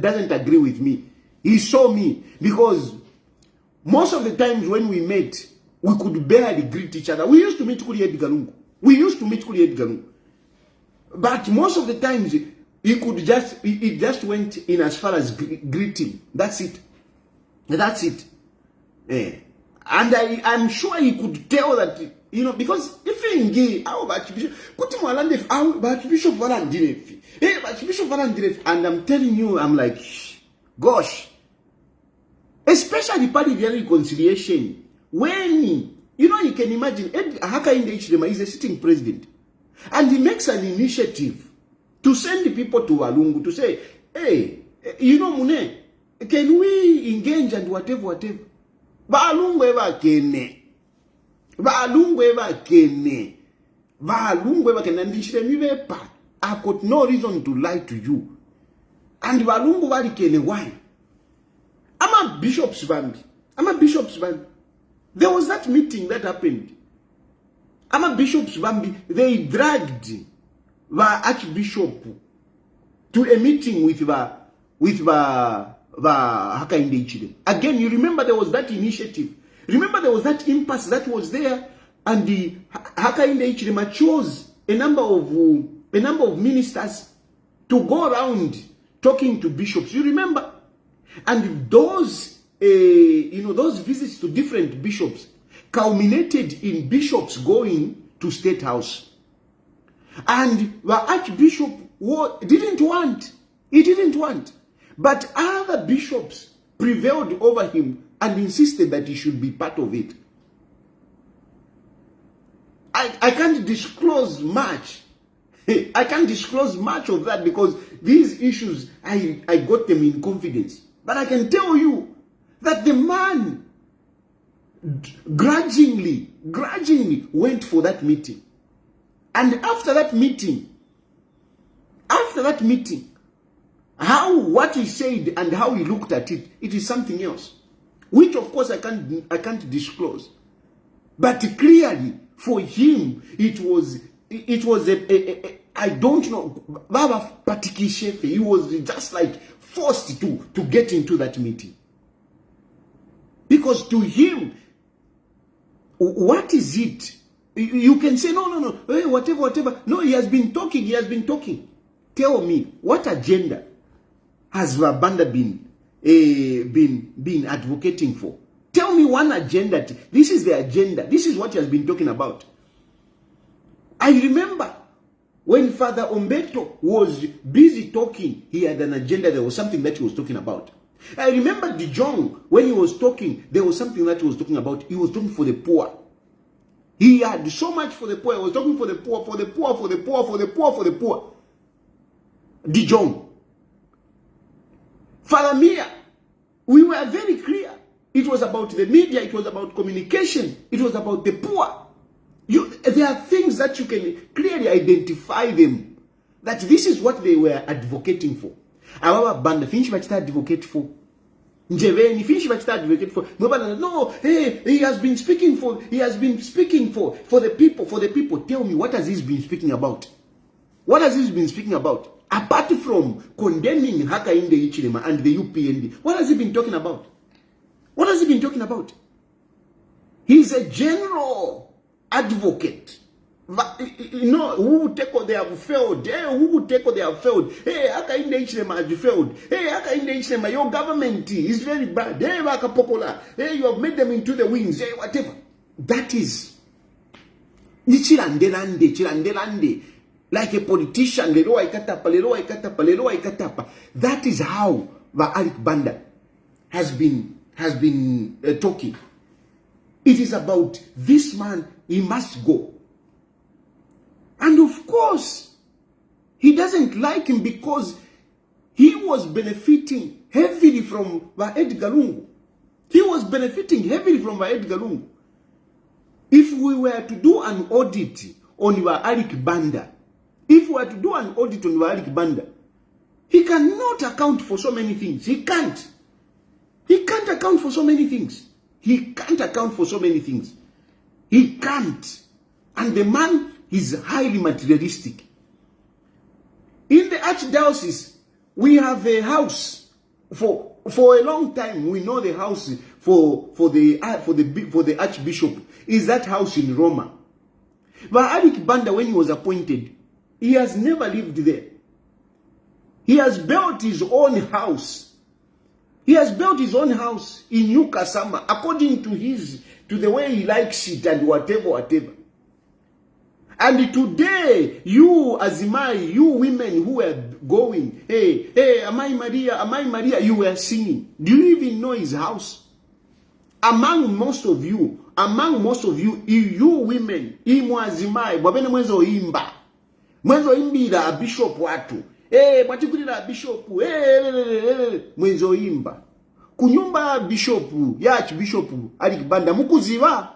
doesn't agree with me. He saw me because most of the times when we met, we could barely greet each other. We used to meet Kuli Edgarungu. But most of the times, it just went in as far as greeting. That's it. And I'm sure he could tell that, because if in gay, and I'm telling you, I'm like, gosh, especially party reconciliation, when, you can imagine, Hakainde Hichilema is a sitting president, and he makes an initiative to send the people to Walungu to say, hey, Mune, can we engage and whatever? Valungu eva kene. I've got no reason to lie to you. And Valungu vari kene, why? I'm a bishop's band. There was that meeting that happened. I'm a bishop's band. They dragged the archbishop to a meeting with the Hakainde Hichilema. Again, you remember there was that initiative. Remember there was that impasse that was there, and the Hakainde Hichilema chose a number of ministers to go around talking to bishops. You remember? And those those visits to different bishops culminated in bishops going to State House. And the archbishop didn't want. He didn't want. But other bishops prevailed over him and insisted that he should be part of it. I can't disclose much. I can't disclose much of that because these issues, I got them in confidence. But I can tell you that the man grudgingly went for that meeting. And after that meeting, what he said and how he looked at it, it is something else, which of course I can't disclose. But clearly, for him, it was it was I don't know, Baba Patikishefe, he was just like forced to get into that meeting. Because to him, what is it? You can say, no, hey, whatever. No, he has been talking. Tell me, what agenda has Banda been advocating for? Tell me one agenda. This is the agenda. This is what he has been talking about. I remember when Father Ombeto was busy talking, he had an agenda. There was something that he was talking about. I remember Dijong, when he was talking, there was something that he was talking about. He was talking for the poor. He had so much for the poor. He was talking for the poor, for the poor, for the poor, for the poor, for the poor. Dijong. Father Mia, we were very clear. It was about the media. It was about communication. It was about the poor. There are things that you can clearly identify them. That this is what they were advocating for. Our Banda, finish what they advocate for. Njeveni, finish what they advocate for. No, hey, he has been speaking for the people, Tell me, what has he been speaking about? What has he been speaking about? Apart from condemning Hakainde Hichilema and the UPND, what has he been talking about? What has he been talking about? He's a general advocate. You know, who take what they have failed? Who take what they have failed? Hey, Hakainde Hichilema has failed. Hey, Hakainde Hichilema, your government is very bad. Hey, Waka Popola. Hey, you have made them into the wings. Hey, whatever. That is Chilandelande. Like a politician, that is how the Alick Banda has been talking. It is about this man, he must go. And of course, he doesn't like him because he was benefiting heavily from Edgar Lungu. He was benefiting heavily from Edgar Lungu. If we were to do an audit on Alick Banda, he cannot account for so many things. He can't account for so many things. He can't. And the man is highly materialistic. In the Archdiocese, we have a house for a long time. We know the house for the Archbishop is that house in Roma. But Alick Banda, when he was appointed, he has never lived there. He has built his own house. He has built his own house in New Kasama according to the way he likes it and whatever. And today, you Azimai, you women who are going, hey, Amai Maria, you were singing. Do you even know his house? Among most of you, you women, Imu Azimai, Babene Mwenzo Imba. Mwenzo imbira bishop watu. Mwachikulira bishop. Mwenzo imba. Kunyumba bishop, ya archbishop Alick Banda mukuziva.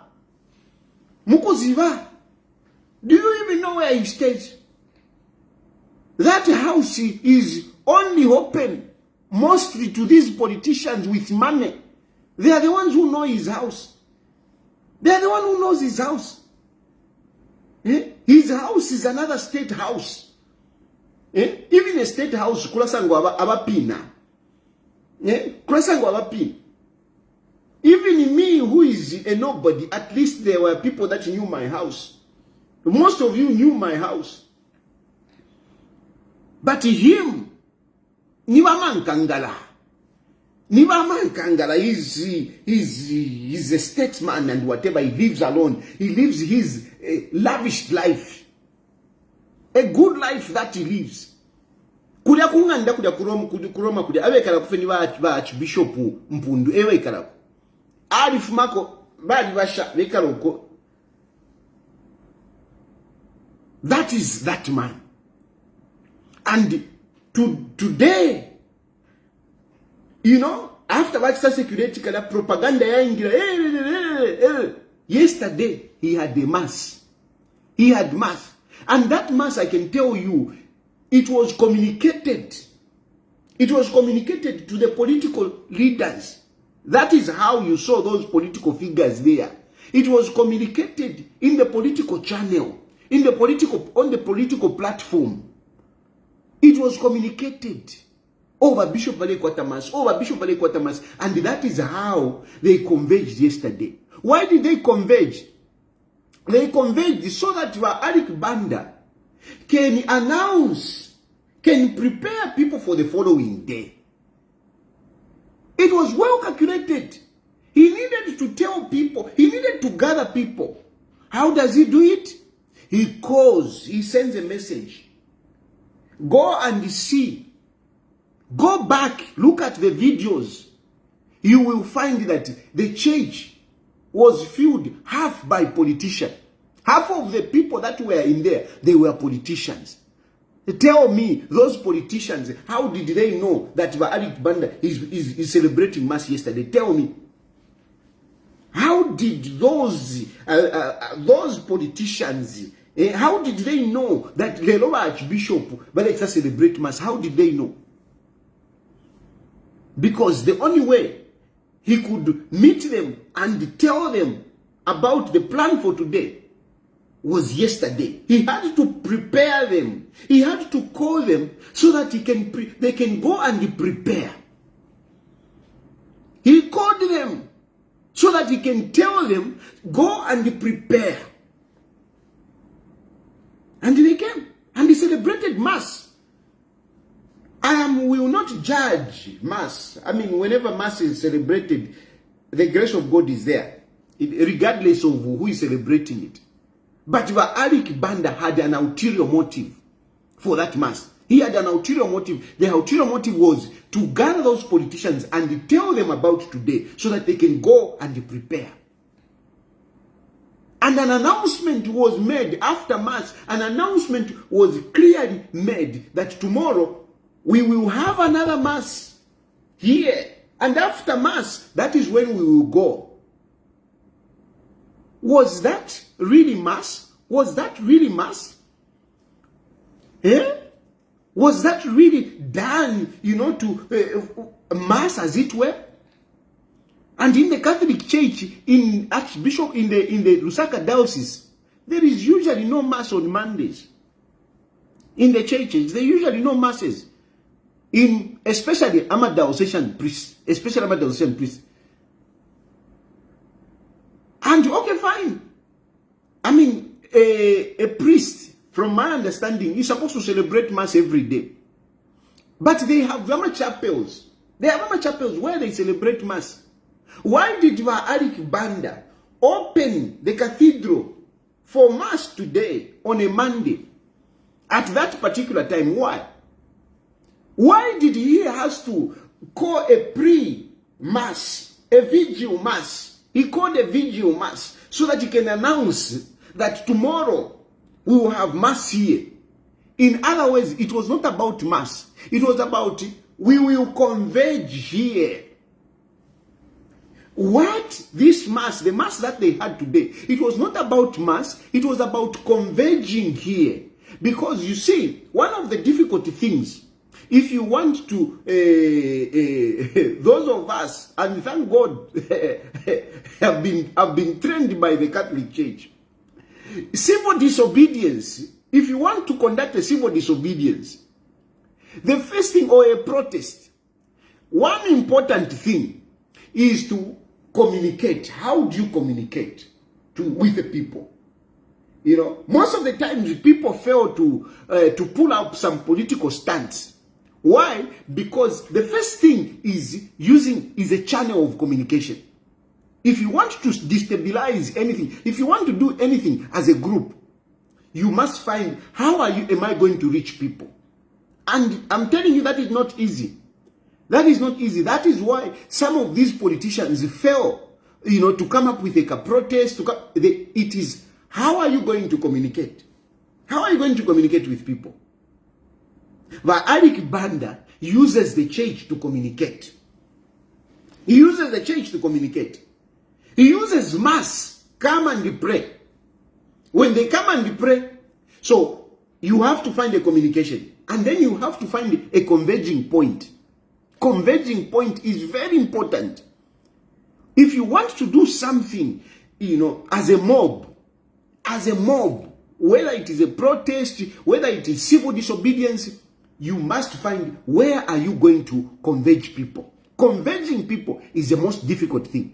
Do you even know where he stays? That house is only open mostly to these politicians with money. They are the ones who know his house. They are the one who knows his house. His house is another state house. Even a state house, kulasango abapina. Kulasango abapina. Even me, who is a nobody, at least there were people that knew my house. Most of you knew my house. But him, Niwaman Kangala. He's a statesman and whatever. He lives alone. He lives his lavish life. A good life that he lives. Kudia kunganda kudia kuroma kudia awe kala kufeni ba archbishop mpundu ewe kala. Arif mako badi basha wekaloko. That is that man. And today, you know, after what security propaganda yesterday he had the mass. He had mass. And that mass, I can tell you, it was communicated. It was communicated to the political leaders. That is how you saw those political figures there. It was communicated in the political channel. in the on the political platform. It was communicated over Bishop Alick Banda, and that is how they converged yesterday. Why did they converge? They converged so that Alick Banda can announce, can prepare people for the following day. It was well calculated. He needed to tell people, he needed to gather people. How does he do it? He calls, he sends a message. Go and see. Go back, look at the videos. You will find that the church was filled half by politicians. Half of the people that were in there, they were politicians. Tell me, those politicians, how did they know that Alick Banda is celebrating Mass yesterday? Tell me. How did those politicians, how did they know that the Lord Archbishop Banda celebrate Mass? How did they know? Because the only way he could meet them and tell them about the plan for today was yesterday. He had to prepare them. He had to call them so that they can go and prepare. He called them so that he can tell them, go and prepare. And they came and they celebrated Mass. We will not judge Mass. I mean, whenever Mass is celebrated, the grace of God is there, regardless of who is celebrating it. But Alick Banda had an ulterior motive for that Mass. He had an ulterior motive. The ulterior motive was to gather those politicians and tell them about today so that they can go and prepare. And an announcement was made after Mass. An announcement was clearly made that tomorrow we will have another Mass here. And after Mass, that is when we will go. Was that really Mass? Was that really Mass? Eh? Was that really done, to Mass as it were? And in the Catholic Church, in Archbishop, in the Lusaka Diocese, there is usually no Mass on Mondays. In the churches, there usually no Masses. Especially Diocesan priests. And okay, fine. I mean, a priest, from my understanding, is supposed to celebrate Mass every day. But they have Mama chapels. They have Mama chapels where they celebrate Mass. Why did Alick Banda open the cathedral for Mass today on a Monday at that particular time? Why? Why did he have to call a pre-Mass, a vigil Mass? He called a vigil Mass so that he can announce that tomorrow we will have Mass here. In other words, it was not about Mass. It was about we will converge here. What this Mass, the Mass that they had today, it was not about Mass. It was about converging here. Because you see, one of the difficult things, if you want to, those of us, and thank God, have been trained by the Catholic Church. Civil disobedience, if you want to conduct a civil disobedience, the first thing, or a protest, one important thing is to communicate. How do you communicate with the people? Most of the times people fail to pull up some political stance. Why? Because the first thing is a channel of communication. If you want to destabilize anything, if you want to do anything as a group, you must find how am I going to reach people? And I'm telling you, that is not easy. That is not easy. That is why some of these politicians fail, to come up with a protest. It is, how are you going to communicate? How are you going to communicate with people? But Alick Banda uses the church to communicate. He uses the church to communicate. He uses Mass. Come and pray. When they come and pray, so you have to find a communication. And then you have to find a converging point. Converging point is very important. If you want to do something, as a mob, whether it is a protest, whether it is civil disobedience, you must find where are you going to converge people. Converging people is the most difficult thing.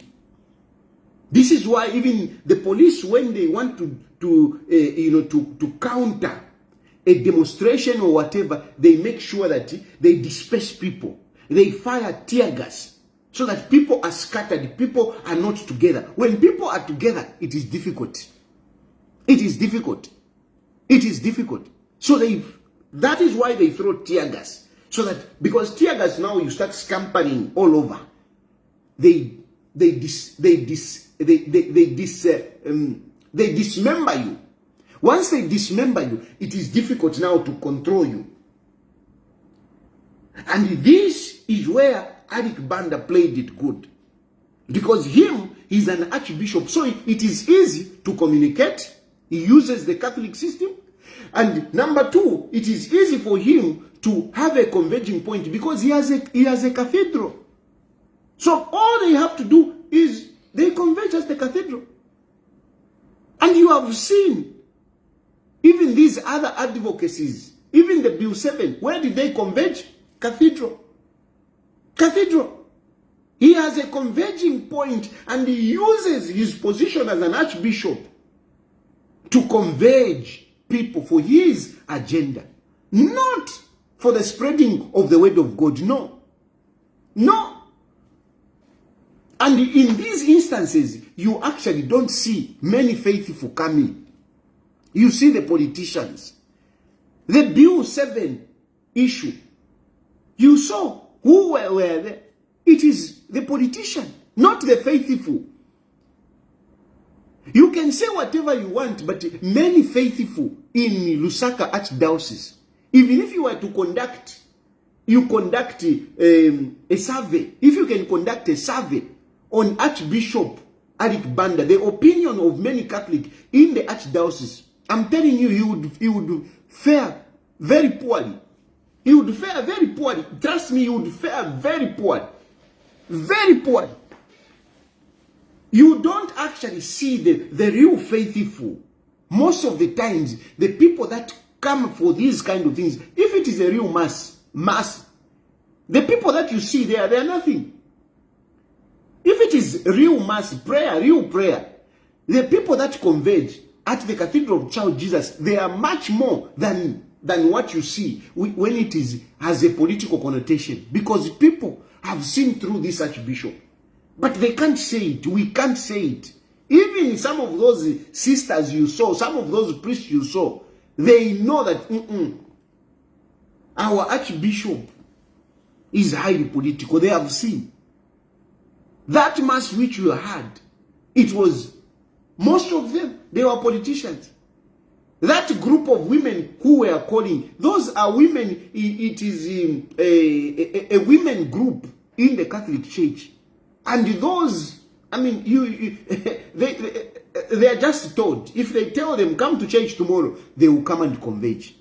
This is why even the police, when they want to counter a demonstration or whatever, they make sure that they disperse people. They fire tear gas so that people are scattered, people are not together. When people are together, it is difficult. It is difficult. It is difficult. So that is why they throw tear gas. So that, because tear gas now you start scampering all over. They dismember you. Once they dismember you, it is difficult now to control you. And this is where Alick Banda played it good. Because he's an archbishop, so it is easy to communicate. He uses the Catholic system. And number two, it is easy for him to have a converging point because he has a cathedral. So all they have to do is they converge as the cathedral. And you have seen even these other advocacies, even the Bill 7, where did they converge? Cathedral. Cathedral. He has a converging point and he uses his position as an archbishop to converge people for his agenda. Not for the spreading of the word of God. No. No. And in these instances, you actually don't see many faithful coming. You see the politicians. The Bill 7 issue. You saw who were there. It is the politician, not the faithful. You can say whatever you want, but many faithful in Lusaka Archdiocese, even if you were to conduct a survey, if you can conduct a survey on Archbishop Alick Banda, the opinion of many Catholics in the Archdiocese, I'm telling you, he would fare very poorly. He would fare very poorly. Trust me, he would fare very poorly. Very poorly. You don't actually see the real faithful. Most of the times, the people that come for these kind of things, if it is a real mass, the people that you see there, they are nothing. If it is real mass, real prayer, the people that converge at the Cathedral of Child Jesus, they are much more than what you see when it has a political connotation. Because people have seen through this archbishop. But they can't say it. We can't say it. Even some of those sisters you saw, some of those priests you saw, they know that our archbishop is highly political. They have seen. That mass which you had, it was, most of them, they were politicians. That group of women who were calling, those are women, it is a women group in the Catholic Church. And those, I mean, they are just told, if they tell them, come to church tomorrow, they will come and converge.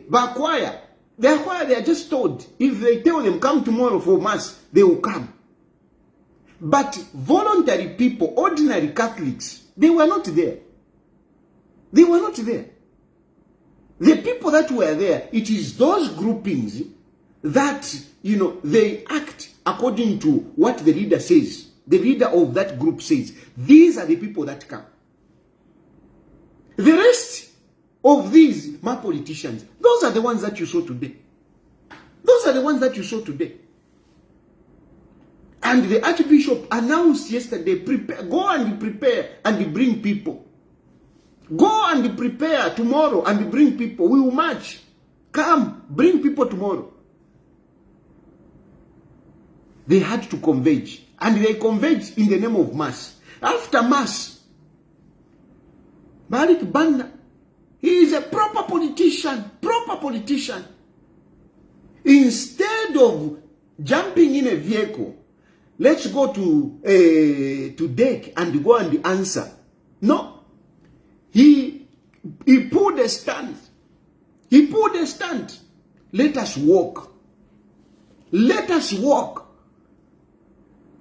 But choir, they are just told, if they tell them, come tomorrow for mass, they will come. But voluntary people, ordinary Catholics, they were not there. They were not there. The people that were there, it is those groupings that, they act according to what the leader says. The leader of that group says. These are the people that come. The rest of these, my politicians, those are the ones that you saw today. Those are the ones that you saw today. And the Archbishop announced yesterday, go and prepare and bring people. Go and prepare tomorrow and bring people. We will march. Come, bring people tomorrow. They had to converge. And they converged in the name of mass. After mass, Alick Banda, he is a proper politician. Proper politician. Instead of jumping in a vehicle, let's go to deck and go and answer. No. He pulled a stand. He pulled a stand. Let us walk. Let us walk.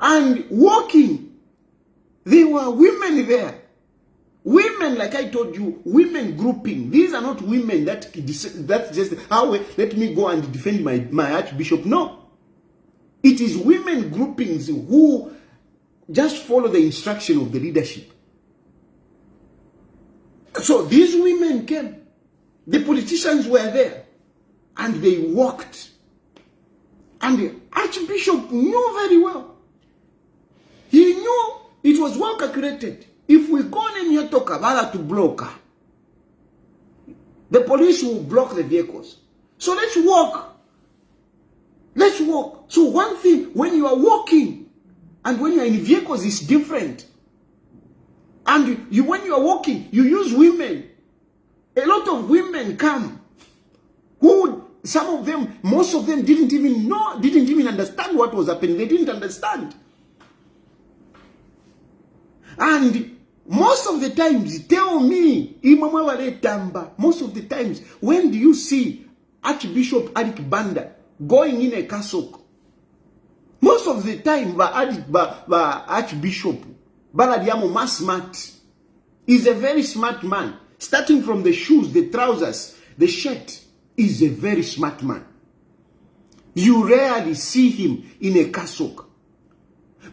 And walking, there were women there Women, like I told you, women grouping. These are not women that's just how let me go and defend my archbishop. No. It is women groupings who just follow the instruction of the leadership. So these women came. The politicians were there. And they walked. And the archbishop knew very well. He knew it was well calculated. If we go in here to Kabbalah to block, the police will block the vehicles. So let's walk. Let's walk. So one thing, when you are walking and when you are in vehicles, is different. And when you are walking, you use women. A lot of women come who, some of them, most of them didn't even know, didn't even understand what was happening. They didn't understand. And most of the times, tell me, most of the times, when do you see Archbishop Alick Banda going in a cassock? Most of the time, the Archbishop Baladiamo smart is a very smart man. Starting from the shoes, the trousers, the shirt, is a very smart man. You rarely see him in a cassock.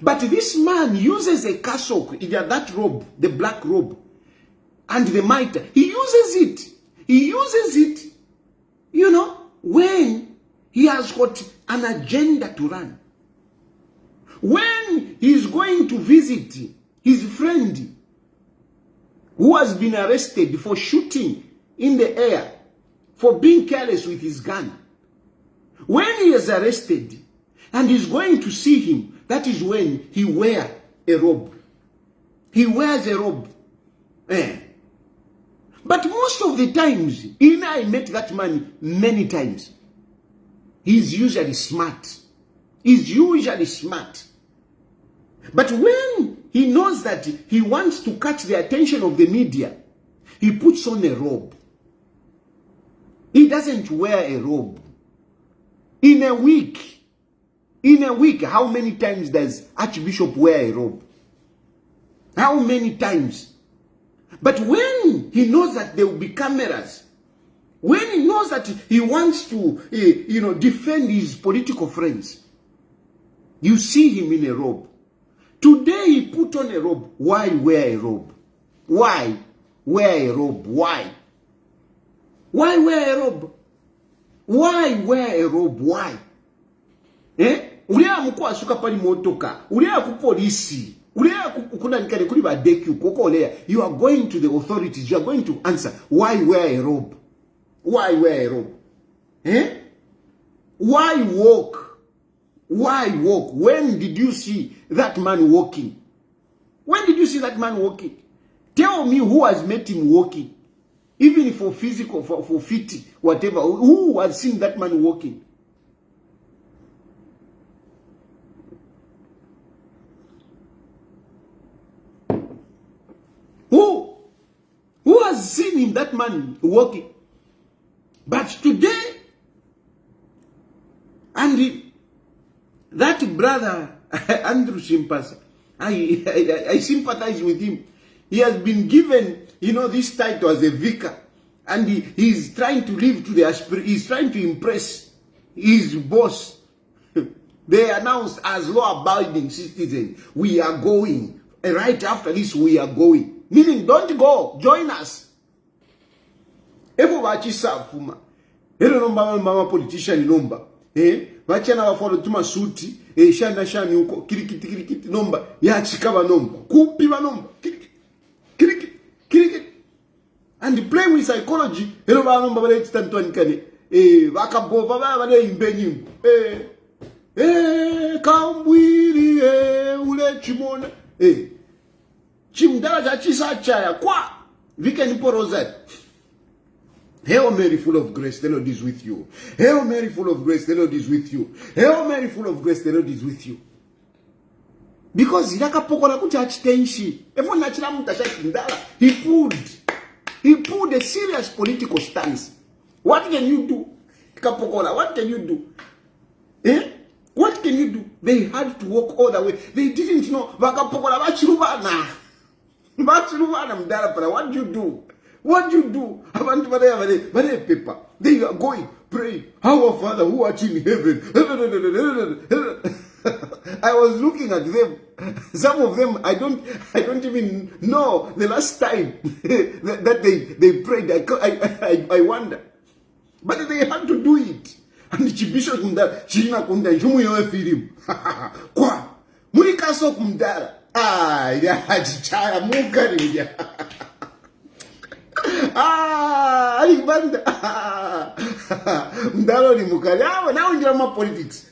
But this man uses a cassock, that robe, the black robe, and the mitre. He uses it. He uses it, when he has got an agenda to run. When he is going to visit his friend who has been arrested for shooting in the air, for being careless with his gun. When he is arrested and he's going to see him, that is when he wears a robe. He wears a robe. But most of the times, I met that man many times. He's usually smart. He's usually smart. But when he knows that he wants to catch the attention of the media, he puts on a robe. He doesn't wear a robe. In a week, how many times does Archbishop wear a robe? How many times? But when he knows that there will be cameras, when he knows that he wants to, defend his political friends, you see him in a robe. Today he put on a robe. Why wear a robe? Why wear a robe? Why? Why wear a robe? Why wear a robe? Why? Ulia mkwa suka pali motoka. Ulia kupolisi. Ulia kuna nikane kuli badeki ukoko lea. You are going to the authorities. You are going to answer. Why wear a robe? Why wear a robe? Why walk? Why walk? When did you see that man walking? When did you see that man walking? Tell me who has met him walking. Even for physical, for fit, whatever. Who has seen that man walking? Who has seen him, that man walking? But today, and that brother, Andrew Shimpasa, I sympathize with him. He has been given, this title as a vicar. And he's trying to live to the spirit. He's trying to impress his boss. They announced as law-abiding citizens, we are going. And right after this, we are going. Meaning, don't go. Join us. Efo bachi safuma. Ero nomba mama politician nomba. Bachi na wafolo tuma suti. Shana uko. Kirikiti nomba. Ya chikaba nomba. Kupi ba nomba. Kirikiti. And play with psychology. Ero ba nomba bale chitantuani kane. Wakabova ba bale imbenyimbo. Kambwili. Ule chimona. Chimdala cha chisa chaya kwa weekend porozat. Hail Mary, full of grace, the Lord is with you. Hail Mary, full of grace, the Lord is with you. Hail Mary, full of grace, the Lord is with you. Because yakapokola kuchachi tenshi. Efo nachila mutasha chimdala. He pulled a serious political stance. What can you do? Kapokola, what can you do? What can you do? They had to walk all the way. They didn't know. Wakapokola bachirubana. Bachiluvana mdala para, what do you do? What do you do? Abantu bare paper. They are going, pray. Our Father who art in heaven. I was looking at them. Some of them, I don't even know the last time that they prayed. I wonder. But they had to do it. And chibisho kumdala, china kunda, jumu yoe film. Kwa, muli kaso kumdala. Ya, chichara, mukari ya. Alick Banda. Mdalo ni mukari. Now in drama politics.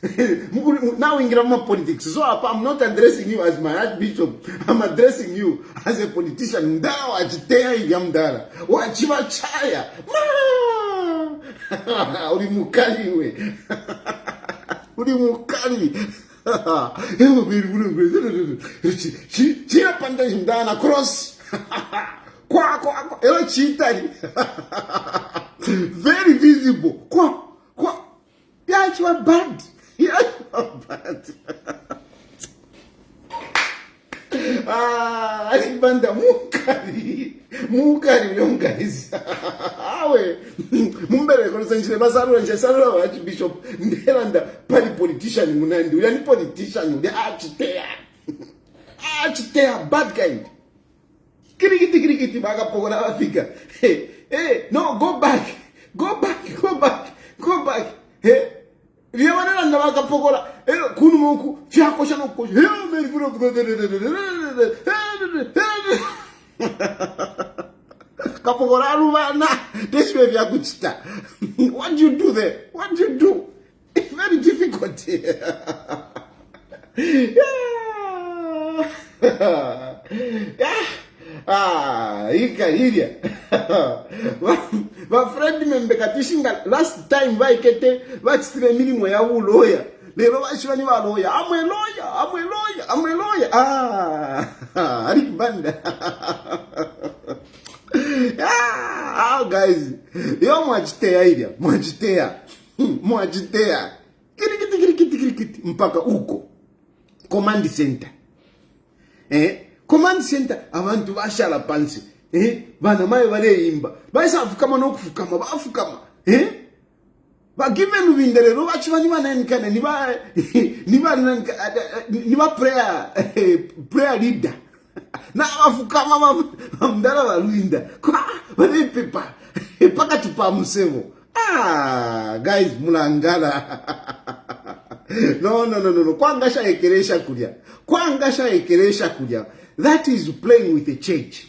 Now in drama politics. So I'm not addressing you as my archbishop. I'm addressing you as a politician. Mdalo achitea ya mdala. Wachiva chaya. Uli mukari we. Uli mukari. China panda mdala cross. Kwa, ela chitari. Very visible. Kwa. Yeah, you are bad. Yeah, you are bad. Alick Banda, mukari, young guys. Awe, mumbere konsenjile basarura wa archbishop. Ndelanda pali politician munandi. Uli politician, uli achitea, bad kind. Kirikiti baga pogora Africa. Hey, no, go back. Hey, Riawana na baga pogora. Kunu moku, fiako shano ko. Kapogora ruvana. This way vya kuchita. What do you do there? What do you do? It's very difficult. Iria. My friend membekatishinga last time vaikete vachitire milimo ya uloya. Lero vachivani va lawyer. I'm a lawyer. Alick Banda. Guys. Yo mwachitea iria. Mwachitea. Kirikiti. Mpaka uko. Command center. Command center abantu bashala pansi bana maye bareyimba baisa afukama no kufukama bafukama ba given ubinderero bachibani bananikana niba prayer leader na afukama mdala baluinda bale pepa pakati pa musevo guys mulangala. No. Kwangasha ekeresha kulia. That is playing with the church.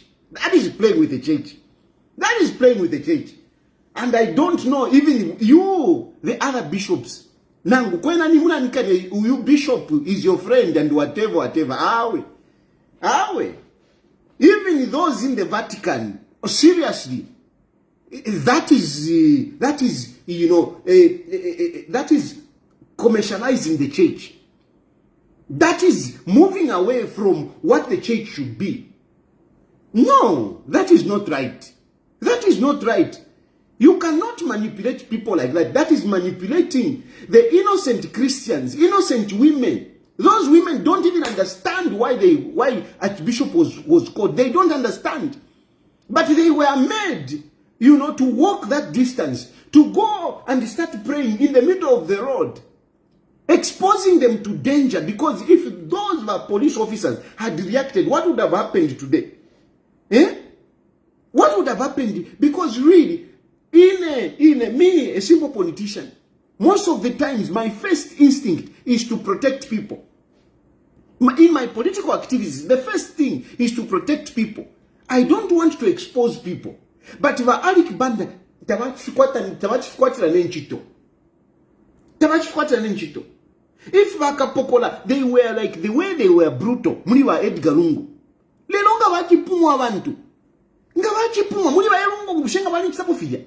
And I don't know, even you, the other bishops. Nangu, kwena ni muna nikane, you bishop is your friend and whatever. Awe. Even those in the Vatican, seriously, that is commercializing the church. That is moving away from what the church should be. No, that is not right. You cannot manipulate people like that. That is manipulating the innocent Christians, innocent women. Those women don't even understand why Archbishop was called. They don't understand. But they were made, to walk that distance, to go and start praying in the middle of the road, exposing them to danger. Because if those police officers had reacted, what would have happened today? What would have happened? Because really, me, a simple politician, most of the times my first instinct is to protect people. In my political activities, the first thing is to protect people. I don't want to expose people. But if Alick Banda, if Vakapokola, they were like the way they were brutal, Muniwa Edgar Lungu. Lelonga wakipumu abantu. Nga wakipumu, Muniwa Elungu Mushenga Wani Sapofia.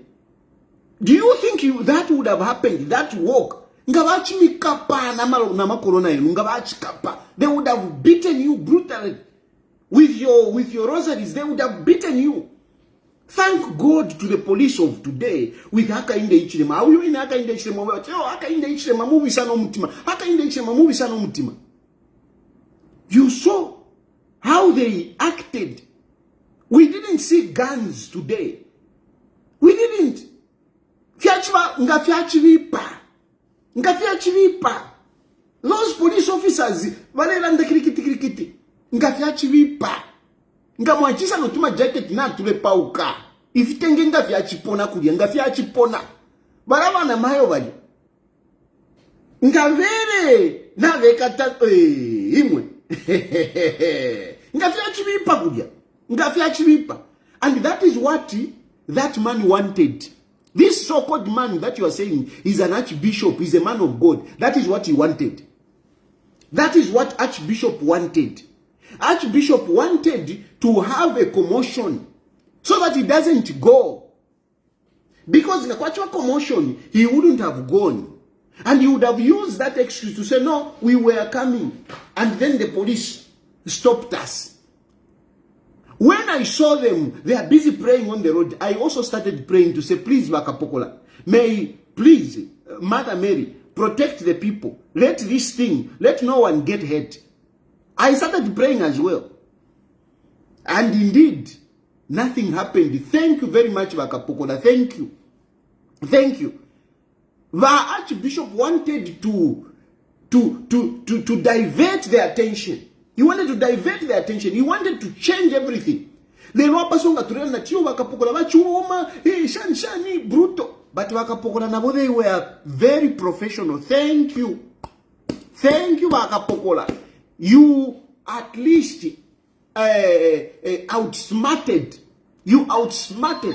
Do you think that would have happened, that walk? Nga wachimikapa nama corona yenu, nga wachikapa. They would have beaten you brutally. With your rosaries, they would have beaten you. Thank God to the police of today with haka inde ichirema. How you in haka inde ichirema? Haka inde ichirema mubi sano mutima. Haka inde ichirema mubi sano mutima. You saw how they acted We didn't see guns today. We didn't. Ngafiachivipa. Those police officers, valelanda kirikiti. Ngafiachivipa. Ngamwachisa notuma jacket na tulepauka. Ifitenge ngafiachipona kudia. Ngafiachipona. Baraba na mayo bali. Ngavere. Na vekata. Imwe. Ngafiachivipa kudia. Ngafiachivipa. And that is what that man wanted. This so-called man that you are saying is an archbishop, is a man of God. That is what he wanted. That is what Archbishop wanted. Archbishop wanted to have a commotion so that he doesn't go. Because in a commotion, he wouldn't have gone. And he would have used that excuse to say, no, we were coming. And then the police stopped us. When I saw them, they are busy praying on the road. I also started praying to say, please, Bakapokola, may, please, Mother Mary, protect the people. Let this thing, let no one get hurt. I started praying as well. And indeed, nothing happened. Thank you very much, Bakapokola. Thank you. Thank you. The Archbishop wanted to divert their attention. He wanted to divert their attention. He wanted to change everything. They were passing at Turena Tio Wakapokola Chuma, Shani, Bruto. But Wakapokola Nabo, they were very professional. Thank you. Thank you, Wakapokola. You at least outsmarted. You outsmarted.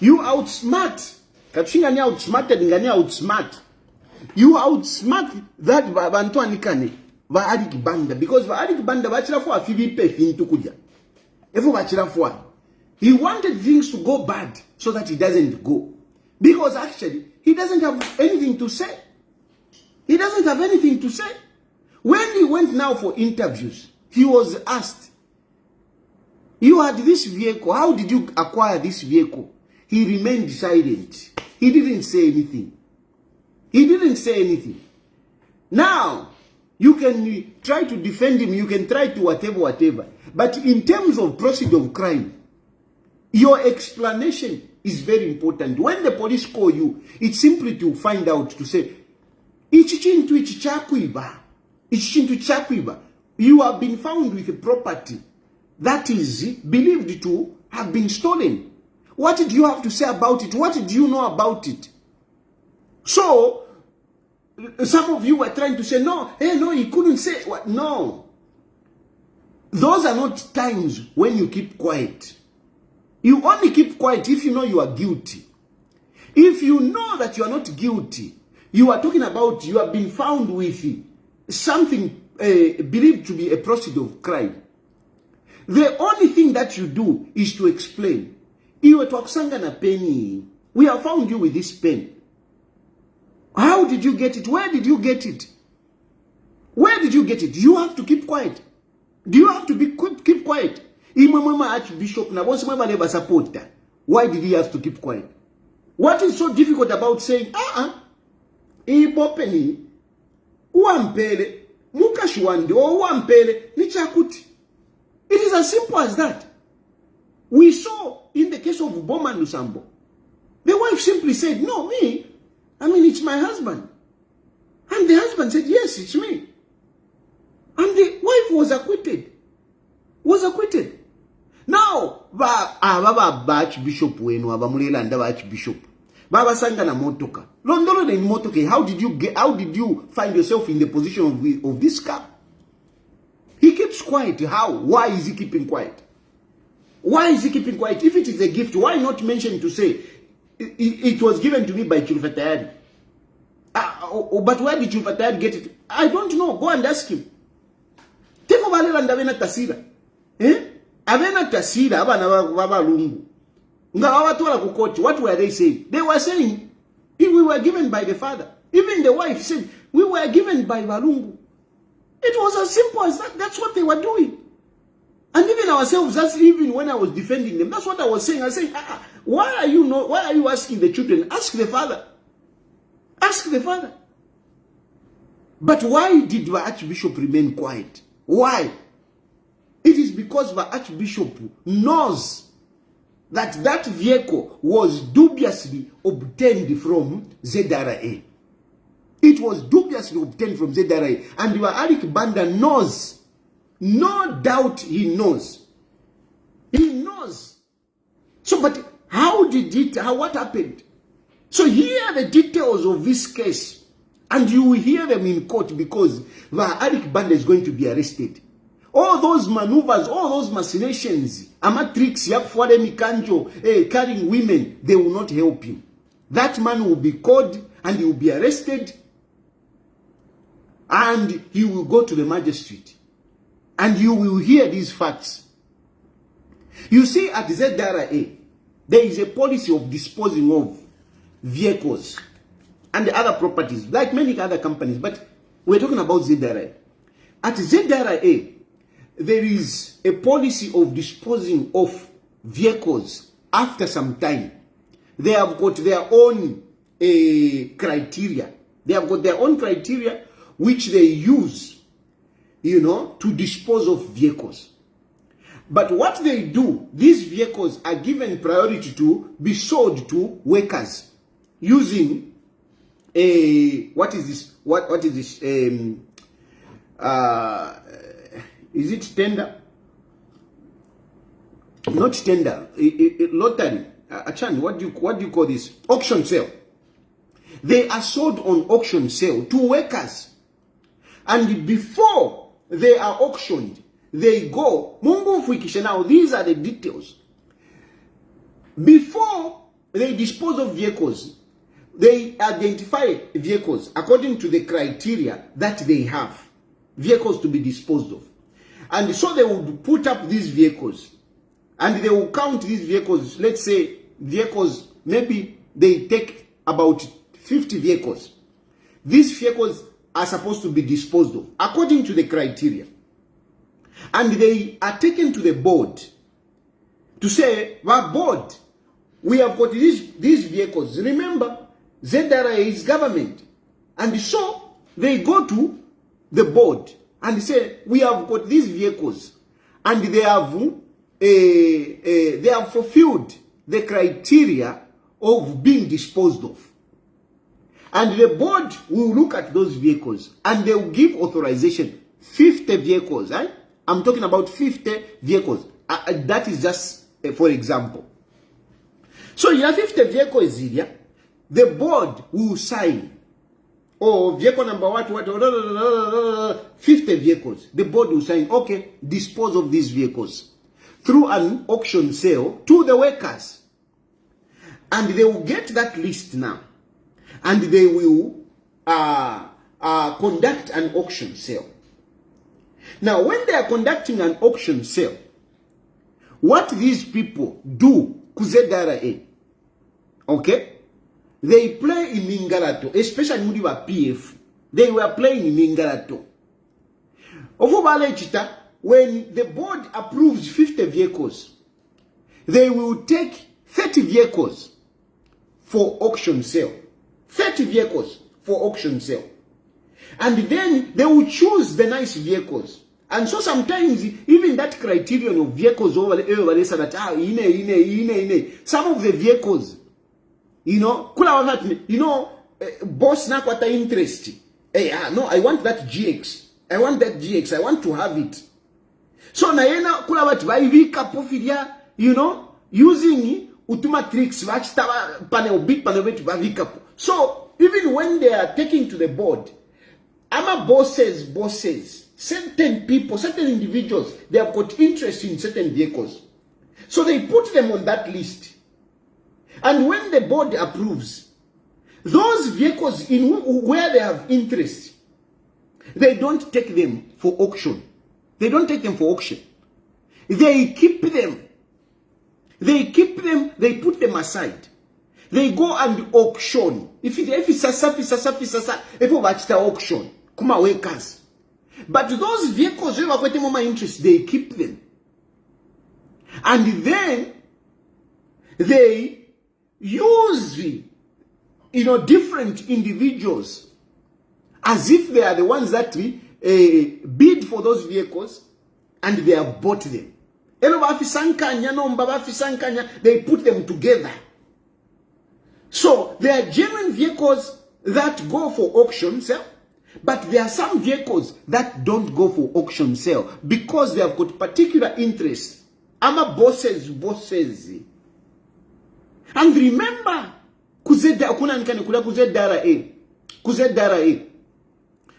You outsmart. Katsingani outsmarted, ngani outsmart. You outsmart that bantu anikane va Alick Banda, because va Alick Banda bachira for Philippe fintu kuja. Efo bachira for. He wanted things to go bad so that he doesn't go. Because actually he doesn't have anything to say. He doesn't have anything to say. When he went now for interviews, he was asked, you had this vehicle, how did you acquire this vehicle? He remained silent. He didn't say anything. He didn't say anything. Now, you can try to defend him, you can try to whatever. But in terms of procedure of crime, your explanation is very important. When the police call you, it's simply to find out, to say, you have been found with a property that is believed to have been stolen. What did you have to say about it? What did you know about it? So, some of you were trying to say, no, no, he couldn't say what. No. Those are not times when you keep quiet. You only keep quiet if you know you are guilty. If you know that you are not guilty, you are talking about you have been found with something believed to be a procedure of crime. The only thing that you do is to explain. We have found you with this pen. How did you get it? Where did you get it? Where did you get it? You have to keep quiet. Do you have to keep quiet? Archbishop, why did he have to keep quiet? What is so difficult about saying, it is as simple as that. We saw in the case of Boma Lusambo, the wife simply said, no, me, it's my husband. And the husband said, yes, it's me. And the wife was acquitted. Now, Archbishop Archbishop. Baba Sanga na motoka. Londolo de motoka. How did you find yourself in the position of this car? He keeps quiet. How? Why is he keeping quiet? Why is he keeping quiet? If it is a gift, why not mention to say, it was given to me by Chulfatayari? But where did Chulfatayari get it? I don't know. Go and ask him. Tefo balela ndavena tasira. Avena tasira, abana lungu. What were they saying? They were saying, if we were given by the father. Even the wife said, we were given by Valungu. It was as simple as that. That's what they were doing. And even ourselves, that's even when I was defending them. That's what I was saying. I was saying, why are you asking the children? Ask the father. Ask the father. But why did the Archbishop remain quiet? Why? It is because the Archbishop knows that that vehicle was dubiously obtained from ZRA. It was dubiously obtained from ZRA. And the Alick Banda knows. No doubt he knows. He knows. So, but how did it, what happened? So here are the details of this case. And you will hear them in court because the Alick Banda is going to be arrested. All those maneuvers, all those machinations, amatrix, carrying women, they will not help him. That man will be caught and he will be arrested and he will go to the magistrate. And you will hear these facts. You see, at ZRA, there is a policy of disposing of vehicles and other properties, like many other companies, but we're talking about ZRA. At ZRA, there is a policy of disposing of vehicles after some time. They have got their own criteria. They have got their own criteria which they use, to dispose of vehicles. But what they do, these vehicles are given priority to be sold to workers using what is this? What is this? Is it tender? Not tender. Lottery. Achan, what do you call this? Auction sale. They are sold on auction sale to workers. And before they are auctioned, they go. Now, these are the details. Before they dispose of vehicles, they identify vehicles according to the criteria that they have. Vehicles to be disposed of. And so they would put up these vehicles. And they will count these vehicles. Let's say vehicles, maybe they take about 50 vehicles. These vehicles are supposed to be disposed of according to the criteria. And they are taken to the board to say, well, board, we have got these vehicles. Remember, ZRA is government. And so they go to the board and say, we have got these vehicles. And they have fulfilled the criteria of being disposed of. And the board will look at those vehicles and they will give authorization. 50 vehicles. I'm talking about 50 vehicles. That is just for example. So you have 50 vehicles here. The board will sign. Oh, vehicle number what, 50 vehicles. The board will sign, okay, dispose of these vehicles through an auction sale to the workers. And they will get that list now. And they will conduct an auction sale. Now, when they are conducting an auction sale, what these people do, KZRA, okay? They play in Mingalato, especially when they were PF. They were playing in Mingalato. When the board approves 50 vehicles, they will take 30 vehicles for auction sale. 30 vehicles for auction sale. And then they will choose the nice vehicles. And so sometimes, even that criterion of vehicles over that, some of the vehicles, boss na kwata interest. No, I want that GX. I want that GX. I want to have it. So na yena kula watu vaivika pofilia, using utuma tricks vachitava panel big panel wetu vavika. So even when they are taking to the board, ama bosses, certain people, certain individuals, they have got interest in certain vehicles. So they put them on that list. And when the board approves, those vehicles where they have interest, they don't take them for auction. They don't take them for auction. They keep them. They keep them, they put them aside. They go and auction. If it's auction, kuma workers. But those vehicles, who have got more interest, they keep them. And then they use different individuals as if they are the ones that bid for those vehicles and they have bought them. They put them together. So there are genuine vehicles that go for auction sale, but there are some vehicles that don't go for auction sale because they have got particular interests. Ama bosses. And remember, kuzedara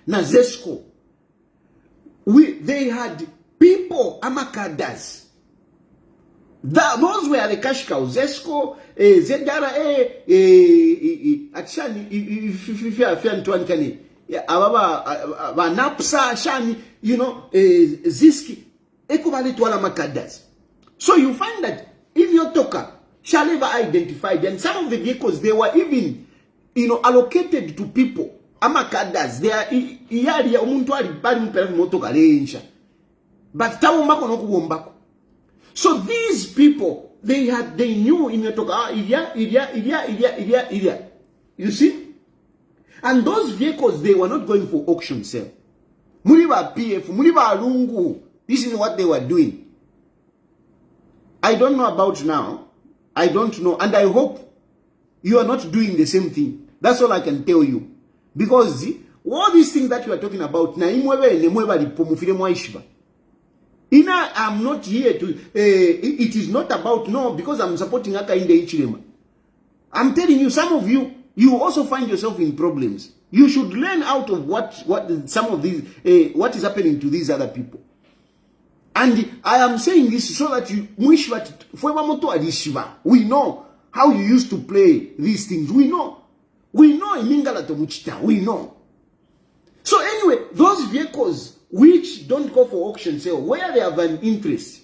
na Zesco, they had people, amakadas. Those were the cash cows. Zesco, Zedara, Achani, Napsa, Shani, Ziski, Ekobali Tuala Makadas. So you find that in your toka, Shaleva identified, and some of the vehicles, they were even, allocated to people. Amakadas, they are Iari, Umuntuari, Bari Motoka, but Tawambako no Kuwombako. So these people, they knew in Yotoka, Iria. You see? And those vehicles, they were not going for auction sale. Muriba PF, Muriba Lungu. This is what they were doing. I don't know about now. I don't know. And I hope you are not doing the same thing. That's all I can tell you. Because all these things that you are talking about, I'm not here to, it is not about, no, because I'm supporting Aka in the Ichirema. I'm telling you, some of you, you also find yourself in problems. You should learn out of what some of these, what is happening to these other people. And I am saying this so that we know how you used to play these things. We know. We know. So anyway, those vehicles which don't go for auction sale, where they have an interest,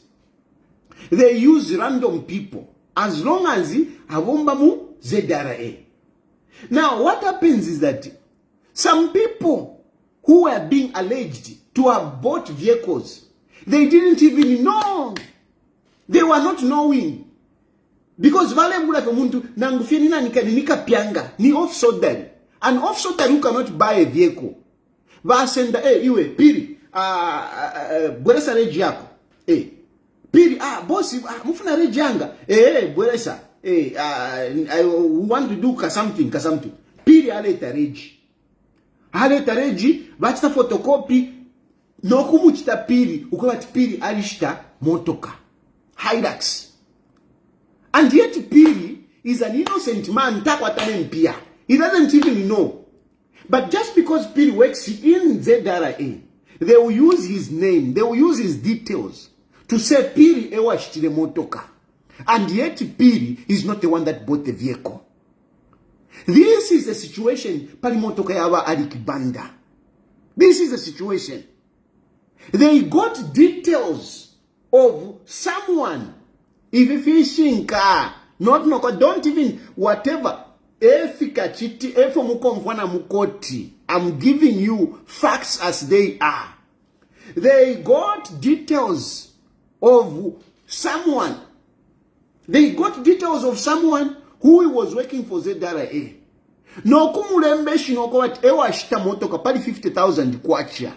they use random people as long as avombamu zedara. Now what happens is that some people who were being alleged to have bought vehicles, they didn't even know. They were not knowing. Because vale mula femuntu nangufia nina nika pianga ni off-soldary. An off-soldary who cannot buy a vehicle. Vasenda iwe piri bweresa reji yako. Piri boss mufuna reji yanga. Bweresa I want to do something. Piri aleta reji. Aleta reji bachita photocopy no kumuchita piri ukobati piri alishita motoka. Hilux. And yet Piri is an innocent man. He doesn't even know. But just because Piri works in Zedara, they will use his name, they will use his details to say Piri ewashitire motoka. And yet Piri is not the one that bought the vehicle. This is the situation pali motoka yawa Alick Banda. This is the situation. They got details of someone. If you fishing car, not no, don't even whatever. I'm giving you facts as they are. They got details of someone. They got details of someone who was working for Zedara. No kumulembeshi no kwa ewa shita motoka pali 50,000 kwacha.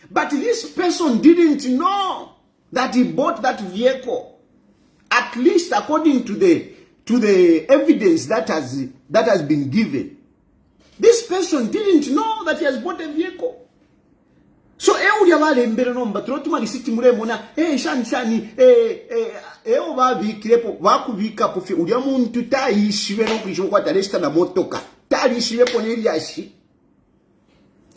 But this person didn't know that he bought that vehicle, at least according to the evidence that has been given. This person didn't know that he has bought a vehicle. So wale mbere nomba trotuma lisiti muremona shani ba vikirepo vakuvika pofi uli muntu tayishiwe no kwishoka talesta na motoka talishiwe poneli yashi.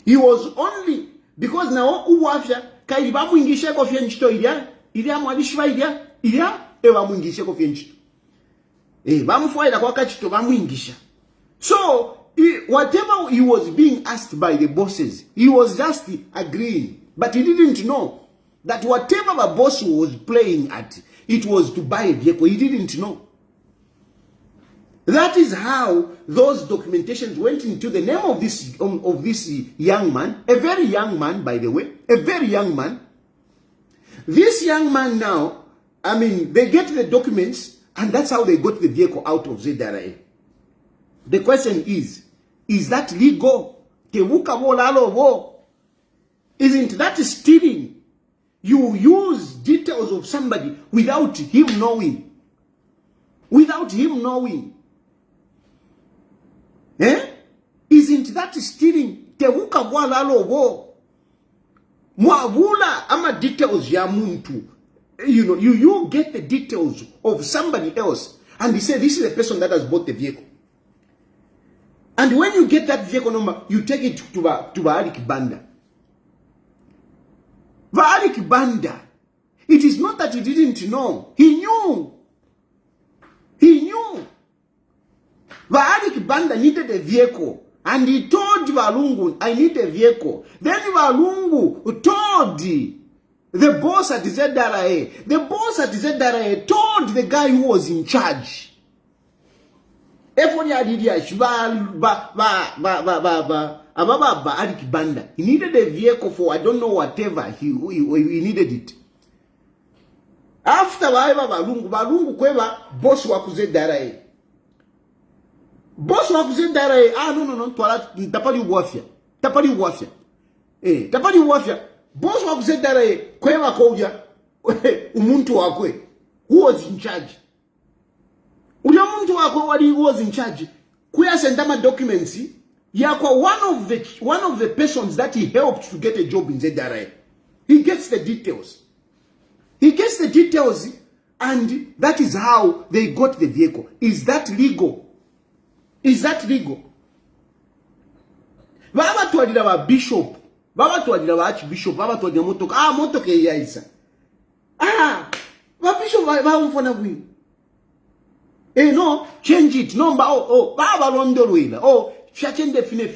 He was only because now uwafya kaili bamuingisha kofia nchito ilia mwalishiwa ilia bamuingisha kofia nchito. Bamufuaila kwa kachito bamuingisha. So whatever he was being asked by the bosses, he was just agreeing. But he didn't know that whatever the boss was playing at, it was to buy a vehicle. He didn't know. That is how those documentations went into the name of this young man, a very young man, by the way, a very young man. This young man now, I mean, they get the documents, and that's how they got the vehicle out of Zedara. The question is that legal? tebuka bolalobo. Isn't that stealing? You use details of somebody without him knowing. Without him knowing. Isn't that stealing? Tebuka bolalobo. Mwavula ama details ya muntu. You get the details of somebody else and they say this is the person that has bought the vehicle. And when you get that vehicle number, you take it to Alick Banda. Alick Banda, it is not that he didn't know. He knew. He knew. Alick Banda needed a vehicle. And he told Valungu, I need a vehicle. Then Valungu told the boss at ZRA. The boss at ZRA told the guy who was in charge. Alick Banda. He needed a vehicle for I don't know whatever. He needed it. After Valungu kweba boss wa ZRA. Boss wa ZRA. No. Tapali wafia. Tapali wafia. Boss wa ZRA kweba koja umuntu wakwe. Who was in charge? Ulia muntu wakwe who was in charge. Kuya sendama documents. Yakwa one of the persons that he helped to get a job in ZRA. He gets the details. And that is how they got the vehicle. Is that legal? Baba tuadila wa bishop. Baba tuadila wa archbishop. Baba tuadila motoka. Motoka ya isa. Wa bishop wa umfona vini. No, change it. No, baba rondo ruila. Shachende fine.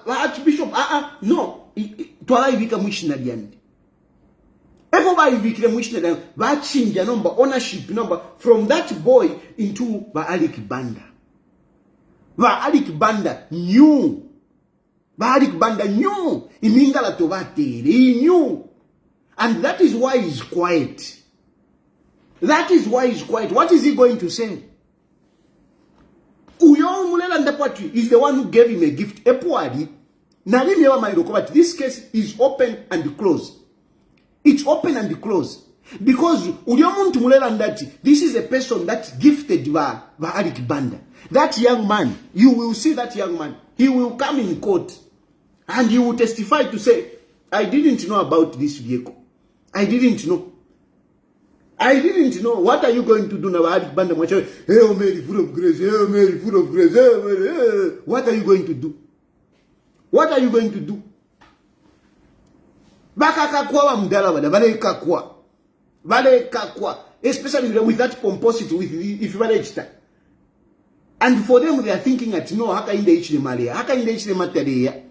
Archbishop, no. Tuala ivika mwishinari yandi. Efo ba ivikile mwishinari yandi. Ba chinja number, ownership number, from that boy into ba Alick Banda. Ba Alick Banda knew. Imingala tovatere. He knew. And that is why he's quiet. What is he going to say? Uyo mulela ndapwati is the one who gave him a gift. Epuadi. Nalimi yawa mairoko. This case is open and closed. It's open and closed. Because uyo muntu mulela ndati, this is a person that gifted va Alick Banda. That young man, you will see that young man. He will come in court. And he will testify to say, I didn't know about this vehicle. I didn't know. What are you going to do now? Alick Banda, Hail Mary, full of grace. Hail Mary, full of grace. Hail Mary. What are you going to do? Especially with that composite, if you register. And for them, they are thinking that, no, haka in the Maria. Haka in the Materia.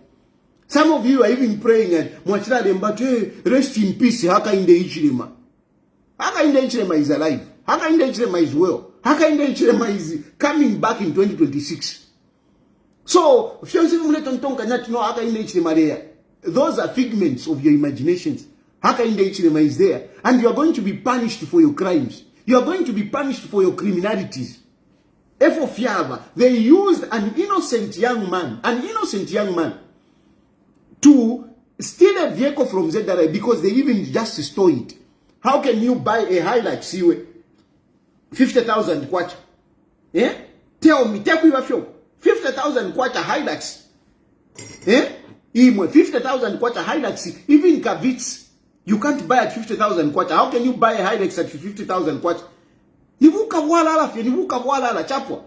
Some of you are even praying and rest in peace. Haka in the Ichirima. Haka in the Ichirima is alive. Haka in the Ichirima is well. Haka in the Ichirima is coming back in 2026. So, if you cannot know Haka in the Ichirima, those are figments of your imaginations. Haka in the Ichirima is there. And you are going to be punished for your crimes. You are going to be punished for your criminalities. They used an innocent young man to steal a vehicle from ZRA because they even just stole it. How can you buy a Hilux 50,000 kwacha? Tell me, take me 50,000 kwacha Hilux. 50,000 kwacha Hilux, even Kavits, you can't buy at 50,000 kwacha. How can you buy a Hilux at 50,000 kwacha? Nivuka wala chapwa.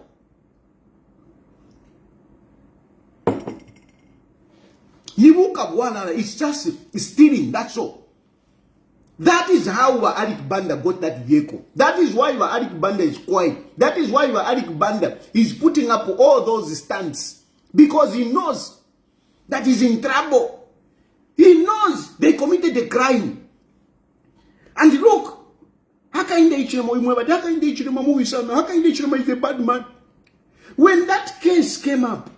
It's just stealing, that's all. That is how Alick Banda got that vehicle. That is why Alick Banda is quiet. That is why Alick Banda is putting up all those stunts. Because he knows that he's in trouble. He knows they committed a crime. And look, Haka in the Ichirema is a bad man. When that case came up,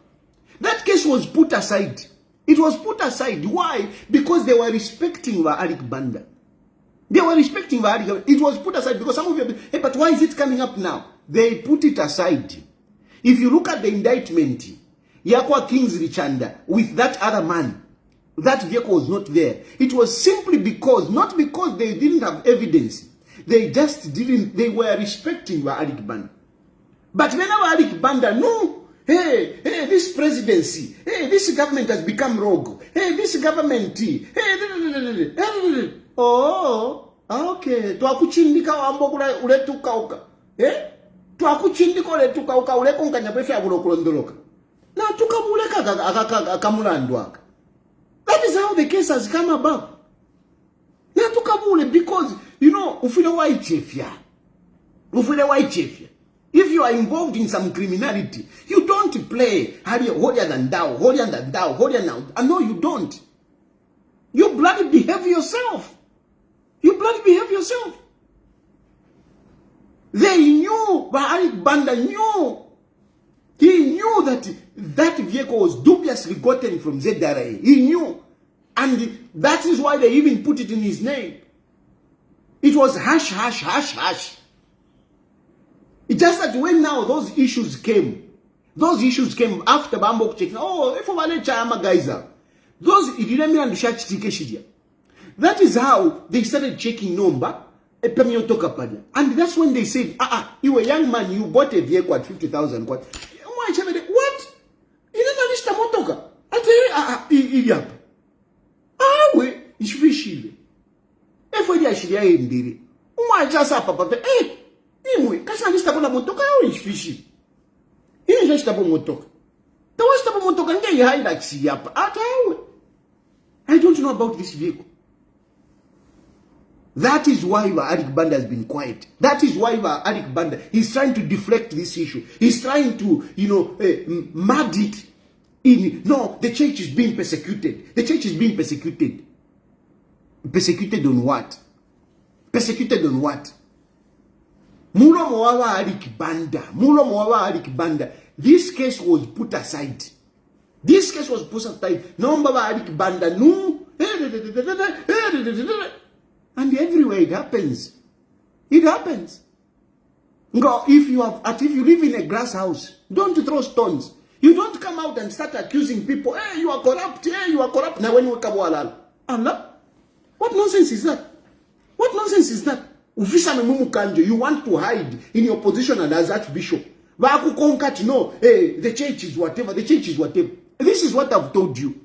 that case was put aside. It was put aside. Why? Because they were respecting Alick Banda. It was put aside because some of you, hey, but why is it coming up now? They put it aside. If you look at the indictment, Yakwa Kingsley Chanda with that other man. That vehicle was not there. It was simply because, not because they didn't have evidence. They just didn't, they were respecting Alick Banda. But whenever Alick Banda, no, hey, this presidency, hey, this government has become rogue. Hey, this government, oh, okay. Twakuchindika wambo uletukauka. Twakuchindika uletukauka ulekonkanya befya bulokulondoloka. Na tukabuleka akamulandwaka. That is how the case has come about. Na tukabule because, you know, ufile white chef ya. Ufile white chef ya. If you are involved in some criminality, you don't play holier than thou, holier than thou, holier than thou. No, you don't. You bloody behave yourself. You bloody behave yourself. They knew, but Alick Banda knew. He knew that that vehicle was dubiously gotten from ZRA. He knew. And that is why they even put it in his name. It was hush, hush, hush, hush. It's just that when now those issues came after Bambok checking, oh, if I let Chama guys out. Those, that is how they started checking number. And that's when they said, you a young man, you bought a vehicle at 50,000. What? You didn't understand motoka. I tell you, we ishvishile. Efodi ashiria endiri. Just papa, imwe, kasa nista bona motoka au ishvishile. Ini just abo motoka. The worst abo motoka nge haida kisiapa. Atawe. I don't know about this vehicle. That is why Alick Banda has been quiet. That is why Alick Banda is trying to deflect this issue. He's trying to, mud it in. No, the church is being persecuted. The church is being persecuted. Persecuted on what? Persecuted on what? Mulo mwawa Alick Banda. Mulo mwawa Alick Banda. This case was put aside. This case was put aside. No mbaba Alick Banda. No. And everywhere it happens. It happens. If you live in a glass house, don't throw stones. You don't come out and start accusing people. Hey, you are corrupt. Hey, you are corrupt. Now when you come Allah, what nonsense is that? What nonsense is that? You want to hide in your position as Archbishop. No, hey, the church is whatever. The church is whatever. This is what I've told you.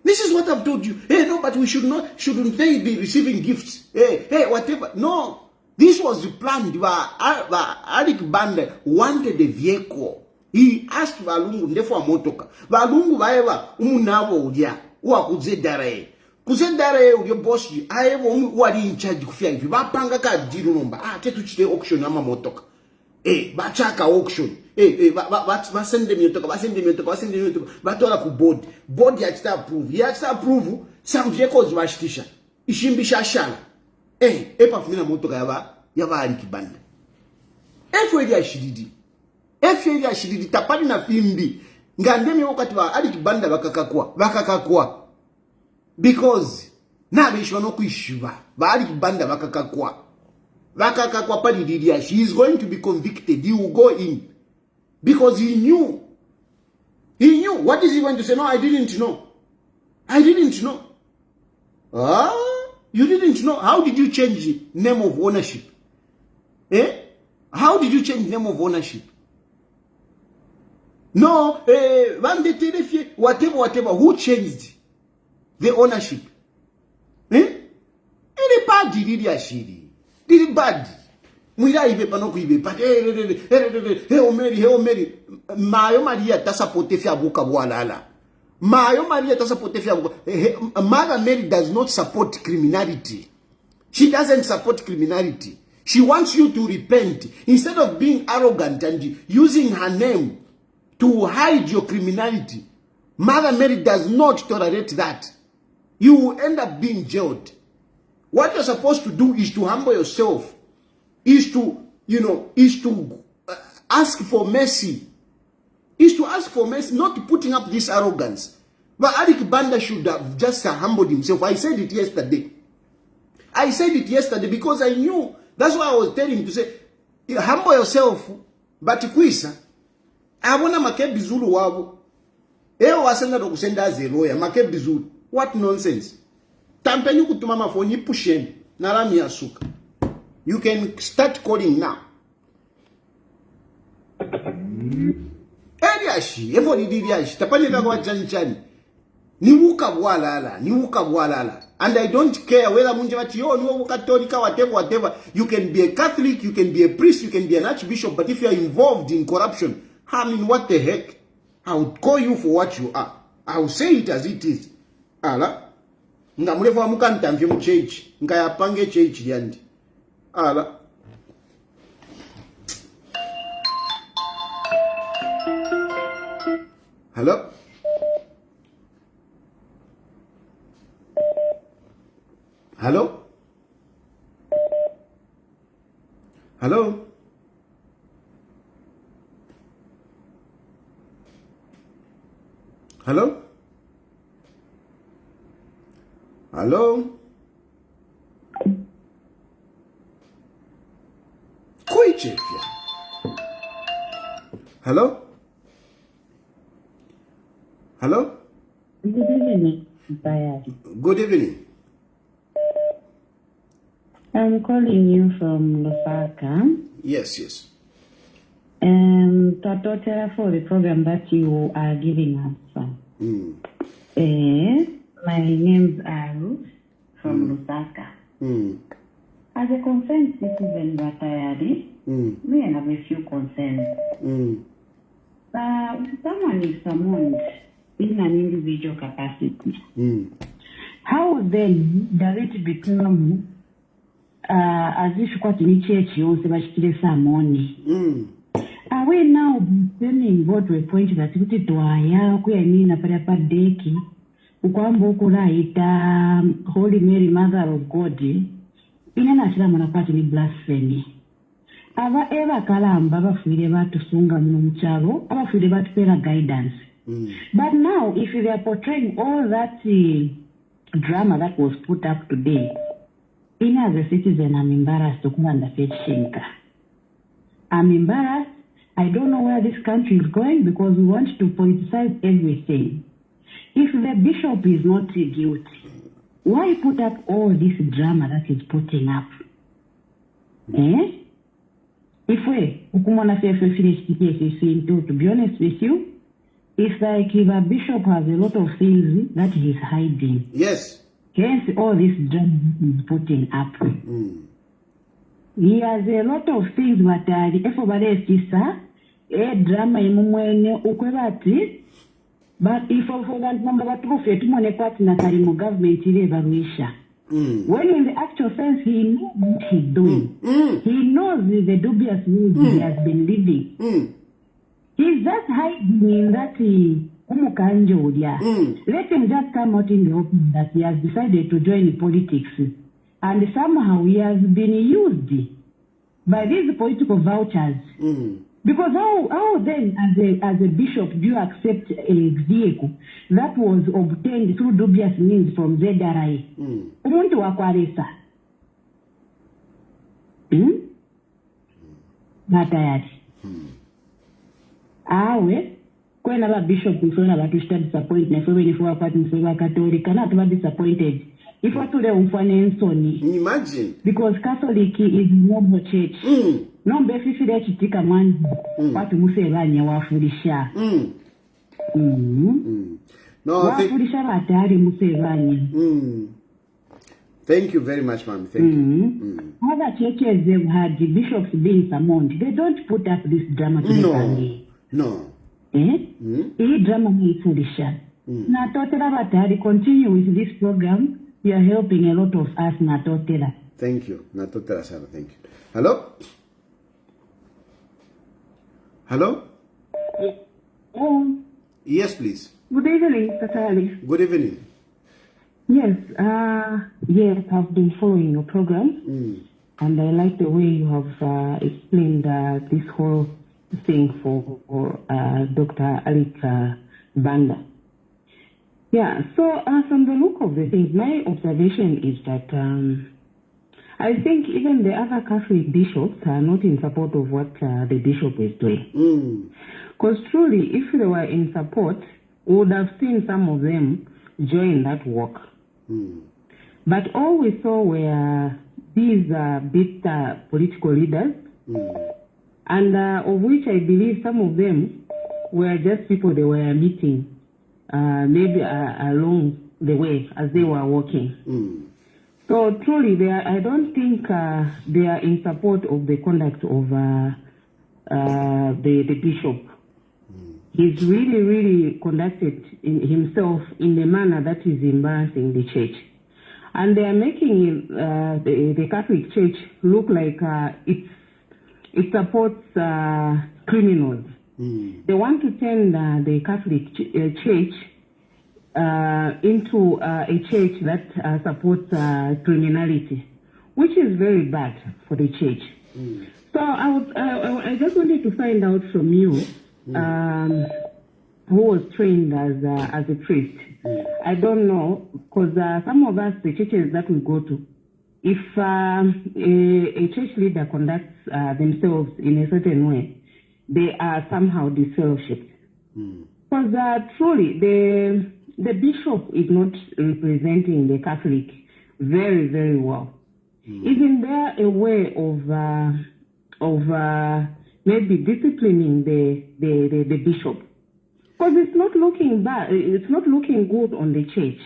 This is what I've told you. Hey, no, but shouldn't they be receiving gifts? Hey, whatever. No. This was planned by Alick Banda wanted a vehicle. He asked Valungu ndefo motoka. Valungu baeva umunavo udia. Uwa kuzedare. Kuzedare udio bosi. Aevo wali in charge kufia hivi. Bapanga ka jiru nomba. Tetu chite auction ama motoka. Bachaka auction. Basende myotoka, batola ku board. Board yachita approve. Yachita approve, some vehicles washitisha. Ishimbisha shala. Pafumina motoka yaba Alick Banda. Efwedi ashididi tapali na fimbi. Ngandemi wakati wa Alick Banda bakakakwa. Because na bishwa no kuishiba. Alick Banda bakakakwa. Bakakakwa pali didia. She is going to be convicted. He will go in. Because he knew. He knew. What is he going to say? No, I didn't know. I didn't know. You didn't know. How did you change name of ownership? How did you change name of ownership? No, whatever. Who changed the ownership? Any bad did it bad. Mwira ibe panoko ibe but Omeri Mayo Maria tasapote fia buka bwalala. Mayo Maria tasapote fia buka. Mother Mary does not support criminality. She doesn't support criminality. She wants you to repent instead of being arrogant and using her name to hide your criminality. Mother Mary does not tolerate that. You will end up being jailed. What you're supposed to do is to humble yourself. Is to ask for mercy. Is to ask for mercy, not putting up this arrogance. But Alick Banda should have just humbled himself. I said it yesterday. Because I knew. That's why I was telling him to say, humble yourself. But Kwisa, abona makebizulu wabo wasenda dokusenda as a lawyer makebizulu. What nonsense. Tampeni kutuma mafoni ipusheni nalami yasuka. You can start calling now. Eriashi evoli diriashi tapani kwa chani niwuka bwalala and I don't care whether munje bati yo niwo katolika whatever. You can be a Catholic, you can be a priest, you can be an archbishop, but if you are involved in corruption, I mean, what the heck? I would call you for what you are. I will say it as it is. Ala ngamulefa mukanta mvye mu church ngayapange church yandi. Ala hello? Hello? Hello? Hello? Hello? Kuichefia. Hello? Hello? Good evening, Bayard. Good evening. I'm calling you from Lusaka. Yes, yes. Totally for the program that you are giving us. My name's Ruth from Lusaka. As a concerned citizen, Batayadi, we have a few concerns. Someone is summoned in an individual capacity. How then does it become as if what in church you also much money? Are we now turning about to a point that we to aya kuyanina para deki ukwambo kulaita Holy Mary Mother of God inana chila mwanapati ni blasphemy. Aba eva kalamba abafuire batusunga mu mchalo abafuire batupera guidance. But now if they are portraying all that drama that was put up today, in as a citizen I'm embarrassed to come under Shinka. I'm embarrassed. I don't know where this country is going because we want to politicize everything. If the bishop is not guilty, why put up all this drama that is putting up? If we, to be honest with you, it's like if a bishop has a lot of things that he is hiding. Yes. Hence all this drama is putting up. He has a lot of things, but everybody is drama imumwene ukwebati. But if for that number that tumone part na karimu government ile evaluation. When in the actual sense he knows what he's doing. He knows the dubious ways he has been living. He's just hiding in that let him just come out in the open that he has decided to join politics. And somehow he has been used by these political vouchers. Because how then as a bishop do you accept a vehicle that was obtained through dubious means from ZRI? Umuntu wakwaresa. Batayari. Awe kwena ba bishop kusona batushita disappointed na fewe nifuwa wakati msewa katolika na tuba disappointed. If what today umfanensoni. Imagine. Because Catholic is noble church. No befifi de chitika mwanzi. Watu musevanya wafurisha. No, wafurisha batari musevanya. Thank you very much, ma'am. Thank you. Other churches they've had the bishops being summoned. They don't put up this drama to the family. No. Hii drama haifurisha. Na totela batari continue with this program. You are helping a lot of us na totela. Thank you. Na totela sana. Thank you. Hello? Hello? Yes, please. Good evening, Tatali. Good evening. Yes, yes, I've been following your program, and I like the way you have explained this whole thing for Dr. Alick Banda. Yeah, so from the look of the things, my observation is that I think even the other Catholic bishops are not in support of what the bishop is doing. Because truly, if they were in support, we would have seen some of them join that work. But all we saw were these big political leaders, and of which I believe some of them were just people they were meeting, maybe along the way as they were walking. So truly, I don't think they are in support of the conduct of the bishop. He's really, really conducted himself in a manner that is embarrassing the church. And they are making the Catholic Church look like it supports criminals. They want to turn the Catholic Church into a church that supports criminality, which is very bad for the church. So I just wanted to find out from you, who was trained as a priest. I don't know, because some of us, the churches that we go to, if a church leader conducts themselves in a certain way, they are somehow disfellowshipped. Because truly, the bishop is not representing the Catholic very, very well. Isn't there a way of maybe disciplining the bishop? Because it's not looking bad, it's not looking good on the church,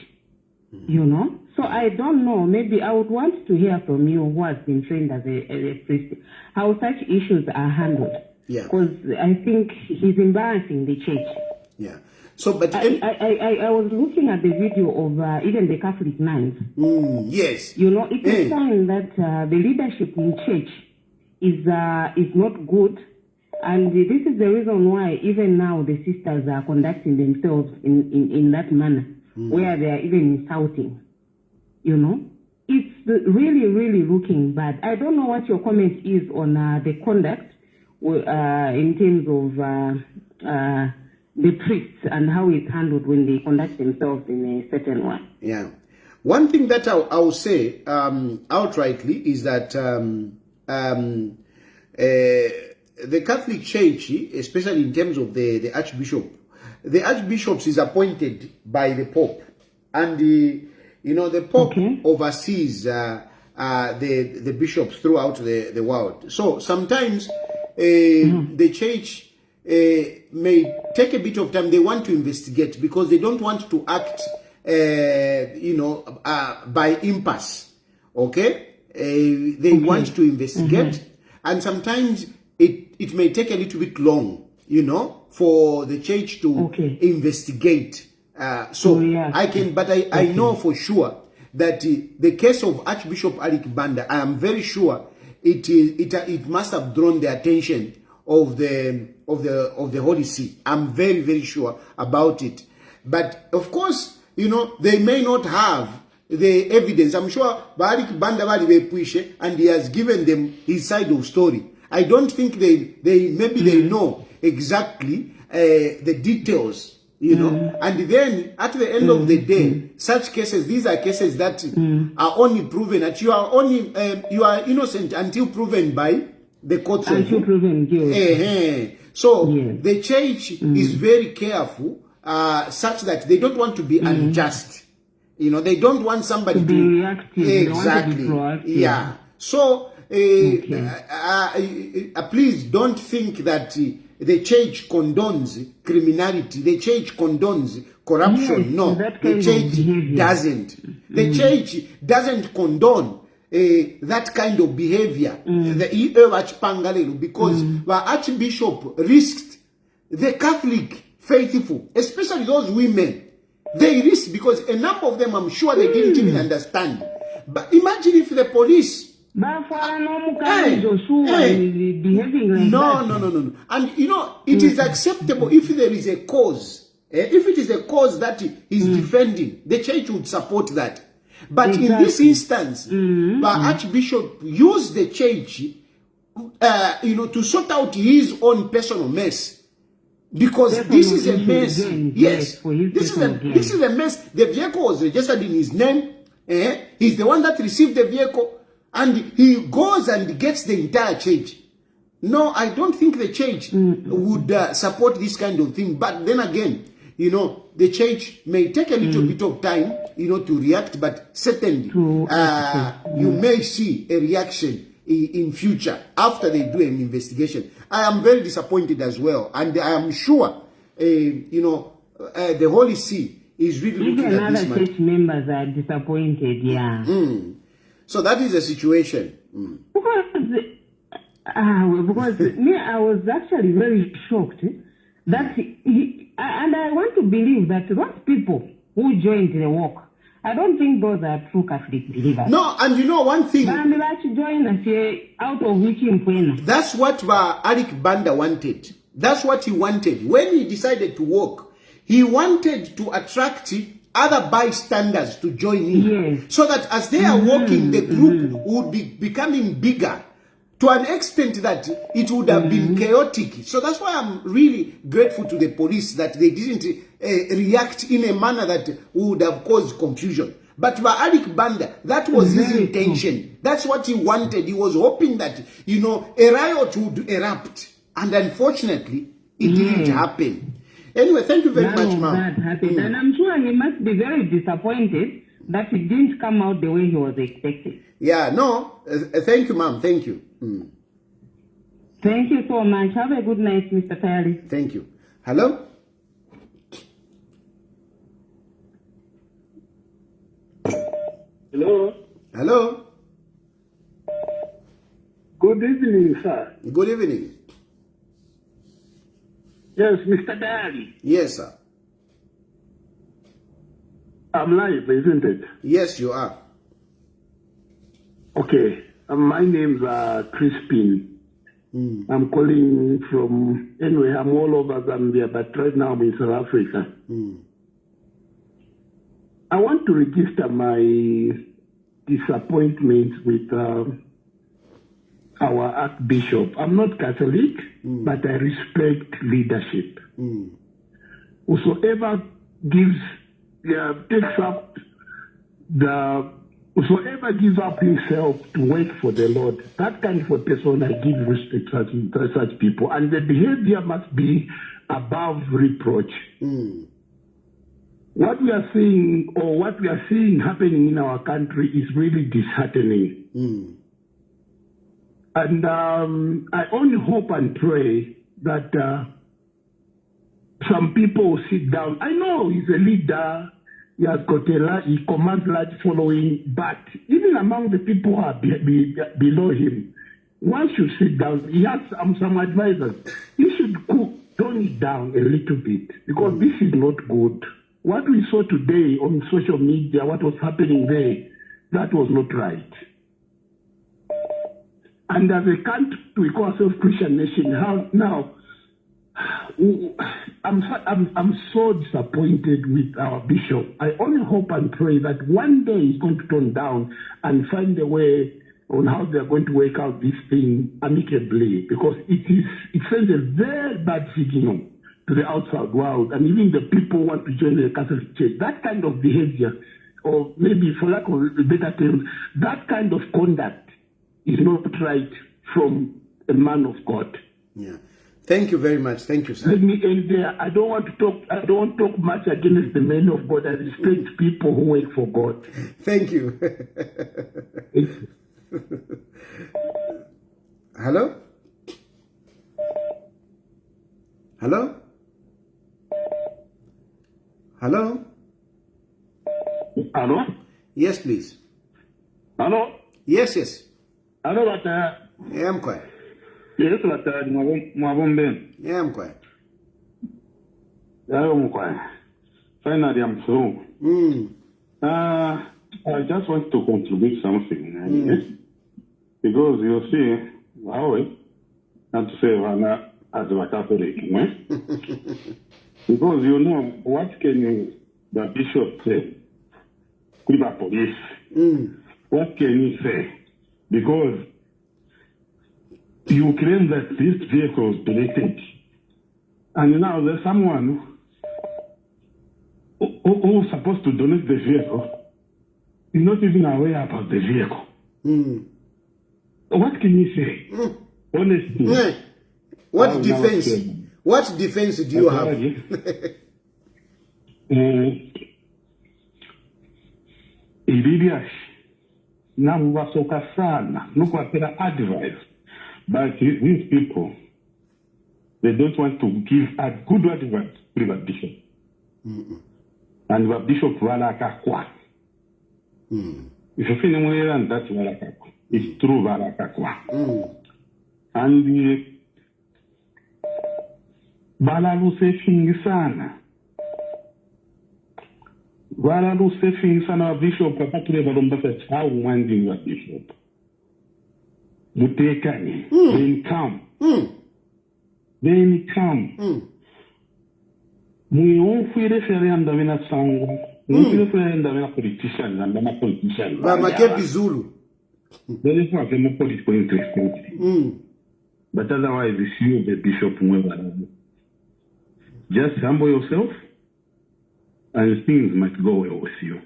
you know? So I don't know, maybe I would want to hear from you, who has been trained as a priest, how such issues are handled. Because I think he's embarrassing the church. So, but I was looking at the video of even the Catholic nuns. Yes. You know, it's a sign that the leadership in church is not good. And this is the reason why even now the sisters are conducting themselves in that manner, where they are even insulting. You know, it's really, really looking bad. I don't know what your comment is on the conduct in terms of the priests and how it's handled when they conduct themselves in a certain way. One thing that I'll say outrightly is that the Catholic Church, especially in terms of the Archbishop is appointed by the Pope, and the Pope oversees the bishops throughout the world. So sometimes the Church may take a bit of time. They want to investigate because they don't want to act, by impasse. They want to investigate, and sometimes it may take a little bit long, for the church to investigate. I know for sure that the case of Archbishop Alick Banda, I am very sure it must have drawn the attention of the Holy See. I'm very, very sure about it. But of course, they may not have the evidence. I'm sure Alick Banda and he has given them his side of story. I don't think they know exactly the details, and then at the end of the day, such cases, these are cases that are only proven that you are innocent until proven by the courts. Until proven guilty. So the church is very careful, such that they don't want to be unjust. They don't want somebody to be reactive. Exactly. So please don't think that the church condones criminality. The church condones corruption. No, the church doesn't. The church doesn't condone that kind of behavior. Because the Archbishop risked the Catholic faithful, especially those women. They risked because a number of them, I'm sure, they didn't even understand. But imagine if the police behaving like No. And it is acceptable if there is a cause. If it is a cause that is defending, the church would support that. But in this instance, the Archbishop used the church, to sort out his own personal mess. Because this is a mess. This is a mess. The vehicle was registered in his name. He's the one that received the vehicle. and he goes and gets the entire church. No, I don't think the church would support this kind of thing. But then again, you know, the church may take a little bit of time, you know, to react, but certainly you may see a reaction in future after they do an investigation. I am very disappointed as well, and I am sure, you know, the Holy See is really looking at this matter. Even other church members are disappointed, yeah. So that is the situation. Because me, I was actually very shocked that and I want to believe that those people who joined the walk, I don't think those are true Catholic believers. No, and you know one thing. Out of which that's what Alick Banda wanted. That's what he wanted. When he decided to walk, he wanted to attract other bystanders to join in. Yes. So that as they are walking, the group would be becoming bigger to an extent that it would have been chaotic. So that's why I'm really grateful to the police that they didn't react in a manner that would have caused confusion. But by Alick Banda, that was his intention. That's what he wanted. He was hoping that, you know, a riot would erupt. And unfortunately, it didn't happen. Anyway, thank you very much, ma'am. That happened. And I'm sure he must be very disappointed that it didn't come out the way he was expecting. Yeah, no. Thank you, ma'am. Thank you. Thank you so much. Have a good night, Mr. Terry. Thank you. Hello? Hello. Hello? Good evening, sir. Good evening. Yes, Mr. Daddy. Yes, sir. I'm live, isn't it? Yes, you are. Okay. My name's Crispin. I'm calling from, anyway, I'm all over Zambia, but right now I'm in South Africa. I want to register my disappointment with our Archbishop. I'm not Catholic, but I respect leadership. Whosoever takes up whosoever gives up himself to work for the Lord, that kind of a person, I give respect to such people. And the behavior must be above reproach. What we are seeing, or what we are seeing happening in our country, is really disheartening. And I only hope and pray that some people will sit down. I know he's a leader. He has got he commands large following, but even among the people who are below him, one should sit down. He has some advisors. He should tone it down a little bit, because this is not good. What we saw today on social media, what was happening there, that was not right. And as a country, we call ourselves Christian nation. Now, I'm so disappointed with our bishop. I only hope and pray that one day he's going to turn down and find a way on how they're going to work out this thing amicably, because it sends a very bad signal to the outside world, and even the people who want to join the Catholic Church. That kind of behavior, or maybe for lack of a better term, that kind of conduct is not right from a man of God. Yeah. Thank you very much. Thank you, sir. Let me end there. I don't want to talk much against the men of God. I respect people who work for God. Thank you. Hello? Hello? Hello? Hello? Yes, please. Hello? Yes, yes. Hello, Bata. Yeah, I'm quiet. Yes, Bata. Mwabombe. Yeah, I'm quiet. Yeah, I'm quiet. Finally, I'm through. I just want to contribute something. Because you see, how not to say as a Catholic, because you know, what can the bishop say? With the police. What can he say? Because you claim that this vehicle is donated, and now there's someone who's supposed to donate the vehicle is not even aware about the vehicle. What can you say? Honestly. What defense? What defense do you have? Ilias namubasoka sana nukwapera advice, but these people, they don't want to give a good advice to the bishop. And the bishop Valakakwa. If you feel more that's Valakakwa. It's true Valakakwa. And the Balaluse Fingisana. Balaluse Fingisana bishop, Papatule Badombasa, how winding the bishop. Mutekani. Then come. Then come. Muiunfu referenda vina sangu. Muiunfu referenda vina politicians and vina politicians. Makepi Zulu. There is not a political interest. But otherwise, it's you, the bishop. Just humble yourself, and things might go well with you.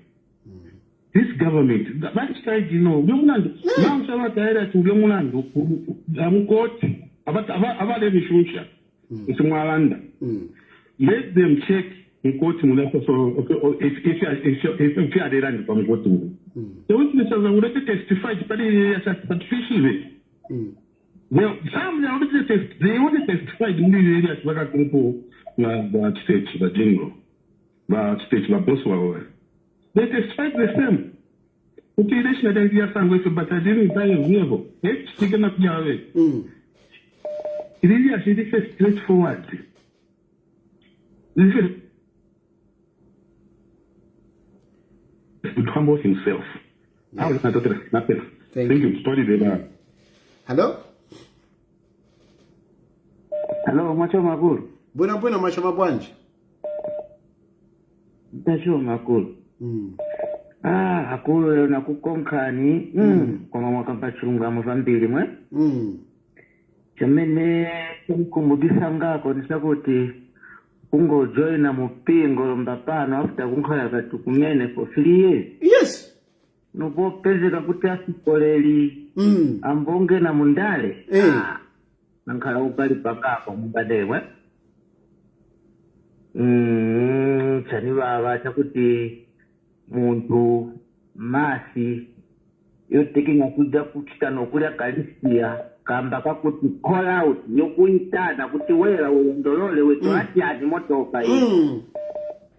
This government, that side, you know, I'm sorry to Yomunando, I'm got about every future. It's Malanda. Let them check in court if you are the land from court. The witnesses are already testified, but fishy. Well, some they already testified in the areas where I can go, but state, the jingle, but state, but Boswell. They testified the same. Okay, they should have some way, but I didn't die of vehicle. It's taken up your way. It is straightforward. This is to humble himself. Thank you. Hello? Hello, Macho Makul. Buena Macho Mabwanji. Macho Makul. Akulu na kukonkani. Kwa mwaka mpachunga mbili mwe. Chamene kumkumbukisa ngako nisakuti kungo join na mupingo mbapano after kunkhala katukumene for 3 years. Yes. Nubo pezeka kuti asikoleli ambonge na mundale. Nankhala ukali pakako mubadewe. Chani baba chakuti muntu masi yotekinga kuja kuchita nokulya kalisia kamba kakuti call out yokuitana kuti wera uyondolole wetu ati motoka hii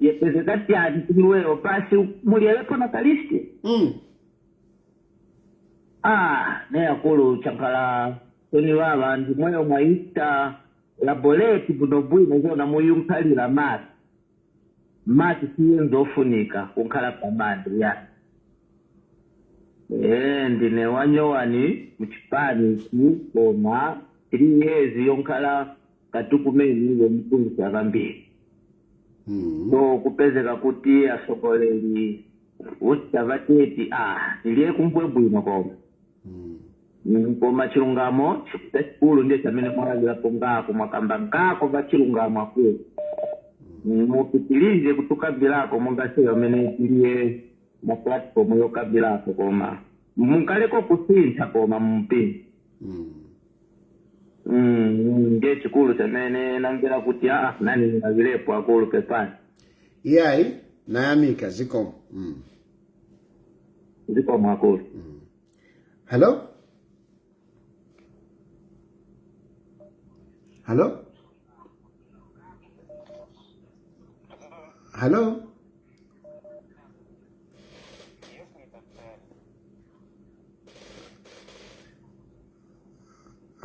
yepezekati ati wewe pasi mulielepo na kalisti ne akulu chankala toni baba ndi moyo mwaita laboleti bunobui nezona muyumkalira mati siyenzo ofunika kunkhala pamandi ya ndine wanyowani muchipani koma 3 years yonkhala katukumeni yomukunzi akambiri so kupezeka kuti asokoleli usitavateti tiliye kumpwe bwino koma chilungamo chikulu ndiye chamene mwalagira ngako mwakamba ngako vachilungamo akulu mupitilize kutukabilako mungaseyo amene tiliye na platform yokabilako koma munkaleko kusintha koma mumpini ndiye chikulu chamene namvera kuti nani ndinavilepo akulu pepani iyayi nayamika zikomo zikomo akulu hello hello hello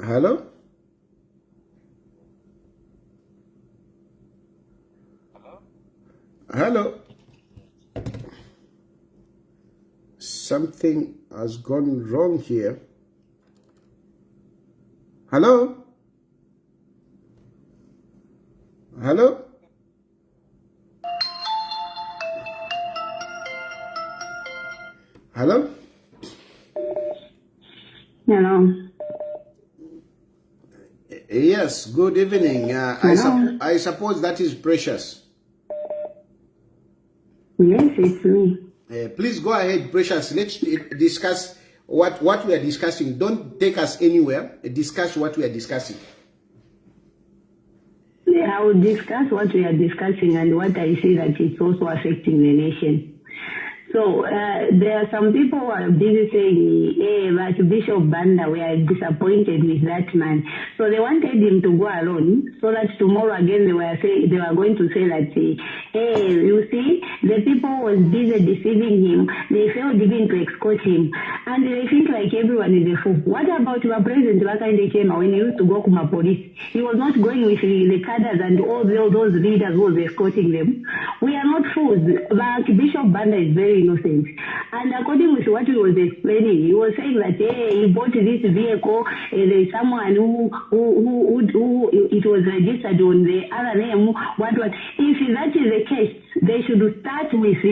hello hello something has gone wrong here. Hello hello hello Hello. Yes, good evening. I suppose that is Precious. Yes, it's me. Please go ahead, Precious. Let's discuss what we are discussing. Don't take us anywhere. Discuss what we are discussing. I will discuss what we are discussing and what I see that it's also affecting the nation. So there are some people who are busy saying, hey, but Bishop Banda, we are disappointed with that man. So they wanted him to go alone so that tomorrow again they were going to say that, hey, you see, the people was busy deceiving him. They failed even to escort him. And they think like everyone is a fool. What about your president Wakande Chema when he used to go to my police? He was not going with the cadres and all those leaders who was escorting them. We are not fools. Like Bishop Banda is very innocent. And according with what he was explaining, he was saying that, hey, he bought this vehicle, there's someone who it was registered on the other name, what. If that is the case, they should start with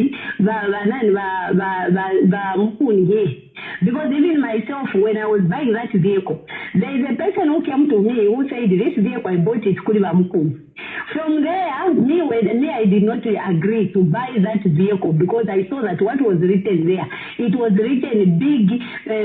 because even myself, when I was buying that vehicle, there is a person who came to me who said, this vehicle I bought it Mukuni. From there, I did not agree to buy that vehicle because I saw that what was written there, it was written big 5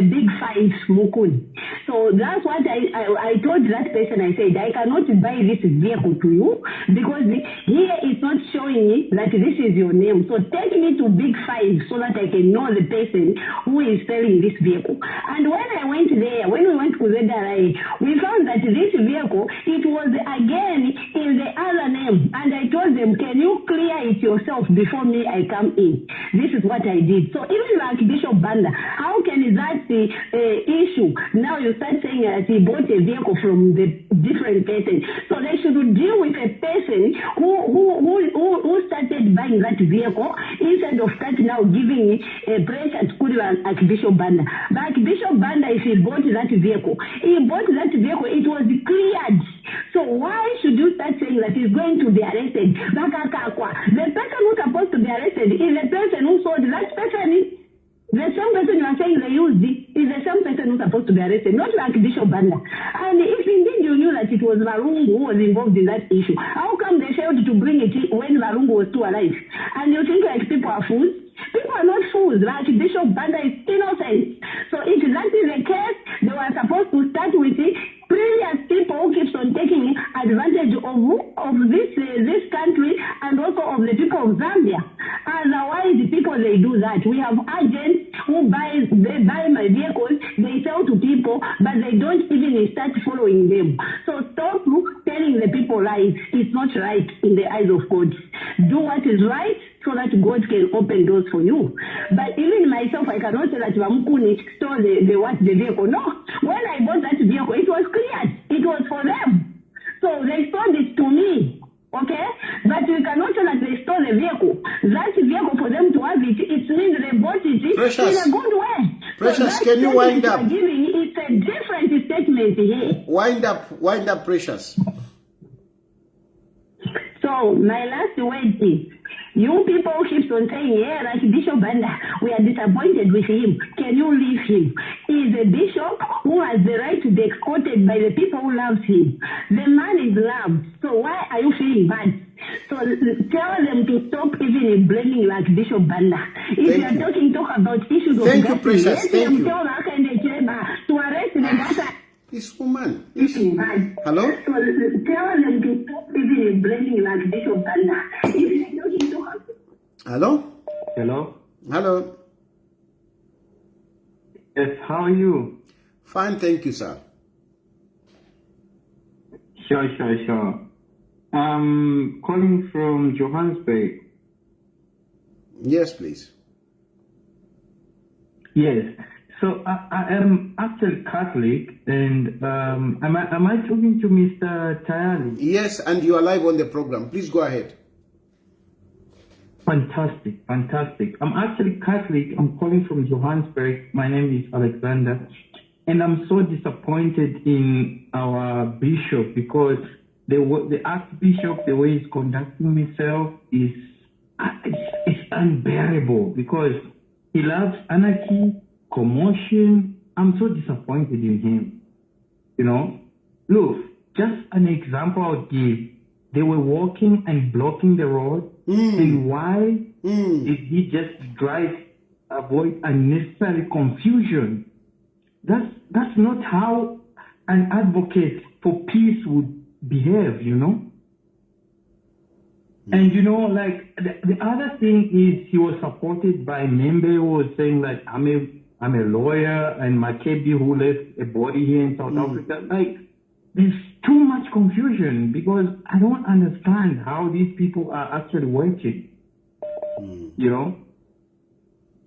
Mukuni. So that's what I told that person. I said, I cannot buy this vehicle to you because here it's not showing me that this is your name. So take me to big 5 so that I can know the person who is selling this vehicle. And when I went there, when we went to ZRI, we found that this vehicle, it was again in the other name. And I told them, can you clear it yourself before me I come in? This is what I did. So even like Bishop Banda, how can that issue? Now you start saying that he bought a vehicle from the different person. So they should deal with a person who started buying that vehicle instead of now giving a pressure to Archbishop Banda. But Bishop Banda, if he bought that vehicle, it was cleared. So why should you start saying that he's going to be arrested? The person who's supposed to be arrested is the person who sold that person. The same person you are saying they used is the same person who's supposed to be arrested, not like Bishop Banda. And if indeed you knew that it was Varungu who was involved in that issue, how come they failed to bring it when Varungu was still alive? And you think like people are fools? People are not fools. Like Bishop Banda is innocent. So if that is the case, they were supposed to start with it. Previous people who keeps on taking advantage of this country and also of the people of Zambia. Otherwise, the people they do that. We have agents who buy my vehicles, they sell to people, but they don't even start following them. So stop telling the people lies. It's not right in the eyes of God. Do what is right so that God can open doors for you. But even myself, I cannot say that Vamukuni stole the vehicle. No. When I bought that vehicle, it was cleared. It was for them. So they sold it to me. Okay? But we cannot say that they stole the vehicle. That vehicle, for them to have it, it means they bought it Precious. in a good way. Precious, so can you wind up? It's a different statement here. Wind up, Precious. So my last word is, you people keep on saying, yeah, like Bishop Banda, we are disappointed with him. Can you leave him? He is a bishop who has the right to be escorted by the people who love him. The man is loved. So why are you feeling bad? So tell them to stop even blaming like Bishop Banda. If you are talk about issues of Thank you, Precious. Thank you. Tell to arrest them. This woman. Hello? So tell them to stop even blaming like Bishop Banda. Hello? Hello? Hello? Yes, how are you? Fine, thank you, sir. Sure. Calling from Johannesburg. Yes, please. Yes. So I am actually Catholic, and am I talking to Mr. Tayali? Yes, and you are live on the program. Please go ahead. Fantastic. I'm actually Catholic. I'm calling from Johannesburg. My name is Alick Banda, and I'm so disappointed in our bishop because the Archbishop, the way he's conducting himself is unbearable because he loves anarchy, commotion. I'm so disappointed in him. You know, look, just an example I'll give. They were walking and blocking the road. And why did he just avoid unnecessary confusion? that's not how an advocate for peace would behave, you know. And you know, like the other thing is, he was supported by Membe, who was saying like, I'm a lawyer, and Makebi, who left a body here in South Africa. Like, there's too much confusion because I don't understand how these people are actually working. You know,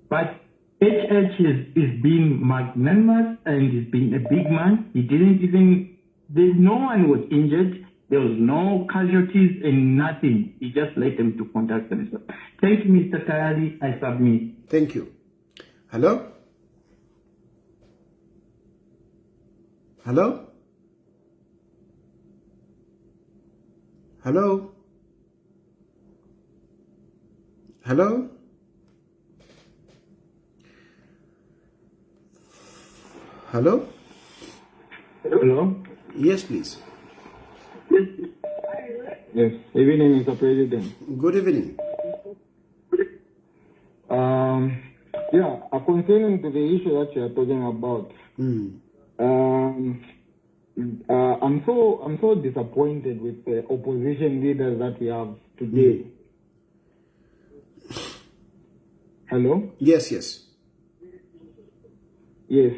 but HH is being magnanimous and he's being a big man. He didn't even, no one was injured. There was no casualties and nothing. He just let them to conduct themselves. Thank you, Mr. Kayali. I submit. Thank you. Hello? Hello? Hello? Hello? Hello? Hello? Yes, please. Yes. Evening, Mr. President. Good evening. Concerning to the issue that you are talking about, I'm so disappointed with the opposition leaders that we have today. Hello? Yes, yes. Yes.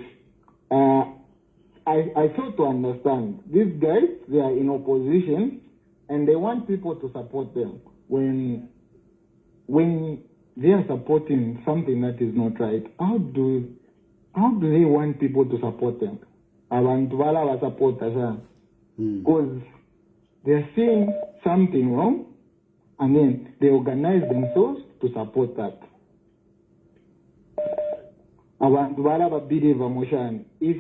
I fail to understand. These guys, they are in opposition and they want people to support them when they are supporting something that is not right. How do they want people to support them? Because they're seeing something wrong and then they organize themselves to support that. If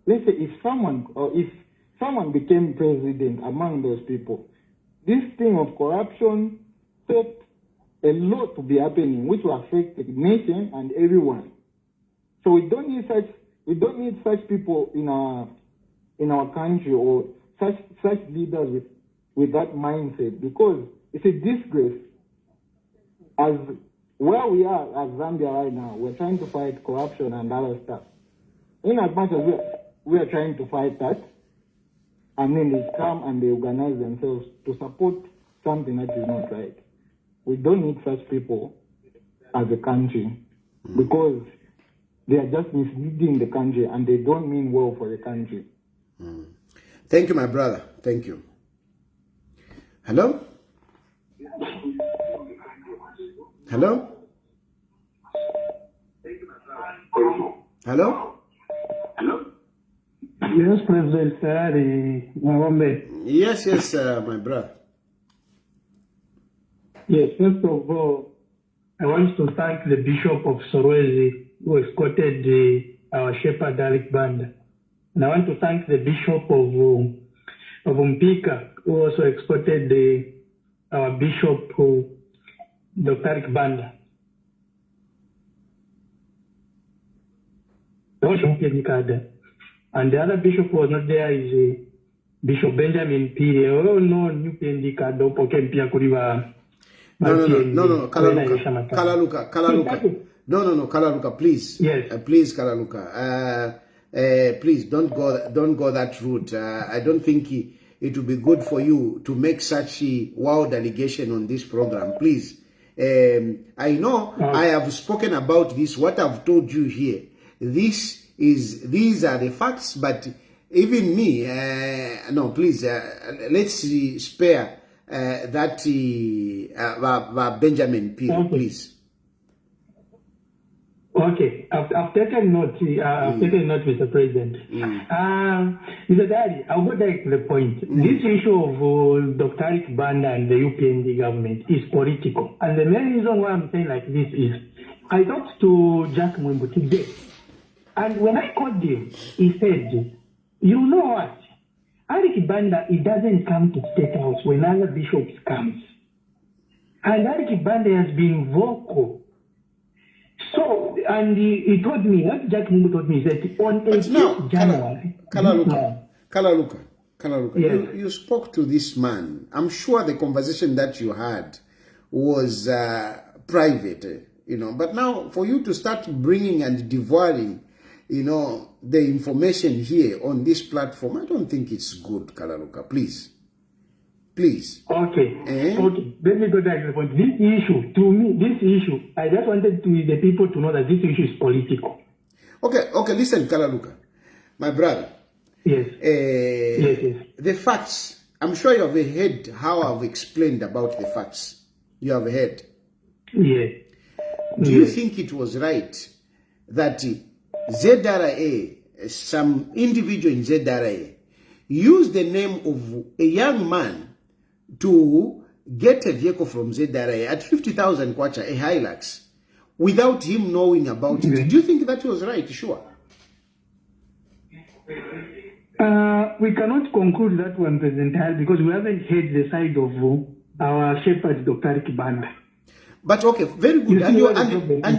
let's say if someone became president among those people, this thing of corruption set a lot to be happening, which will affect the nation and everyone. So we don't need such people in our country, or such leaders with that mindset, because it's a disgrace. As where we are as Zambia right now, we're trying to fight corruption and other stuff. In as much as we are trying to fight that, and then they come and they organize themselves to support something that is not right. We don't need such people as a country, because they are just misleading the country and they don't mean well for the country. Thank you, my brother. Thank you. Hello? Hello? Hello? Yes, President Ferrari, Yes, my brother. Yes, first of all, I want to thank the Bishop of Sorwezi, who escorted our shepherd Alick Banda. And I want to thank the Bishop of Mpika, who also escorted our Bishop, Dr. Alick Banda. And the other bishop who was not there is Bishop Benjamin Piri. Oh no, you can do No, Kalaluka, please. Yes. Please, Kalaluka. Please don't go that route. I don't think it would be good for you to make such a wild allegation on this program. Please. I know I have spoken about this. What I've told you here, these are the facts. But even me, no, please. Let's spare that Benjamin Peel, please. Okay, I've taken note. Mr. President. Mr. Daddy, I'll go direct to the point. This issue of Dr. Alick Banda and the UPND government is political, and the main reason why I'm saying like this is, I talked to Jack Mwimbu today, and when I called him, he said, "You know what? Alick Banda, he doesn't come to State House when other bishops comes, and Alick Banda has been vocal." So, and he told me, what Jack Mungu told me, is that on 18th January, Kalaluka, yes. You spoke to this man. I'm sure the conversation that you had was private, but now for you to start bringing and devouring the information here on this platform, I don't think it's good, Kalaluka. Please. Okay. Okay. Let me go back to the point. This issue, I just wanted the people to know that this issue is political. Okay, listen, Kalaluka. My brother. Yes. Yes. The facts. I'm sure you have heard how I've explained about the facts. You have heard. Yeah. Do you think it was right that ZRA, some individual in ZRA, used the name of a young man to get a vehicle from ZRA at 50,000 kwacha, a Hilux, without him knowing about it? Do you think that was right? Sure. We cannot conclude that one, President Hall, because we haven't heard the side of our shepherd, Dr. Alick Banda. But okay, very good. And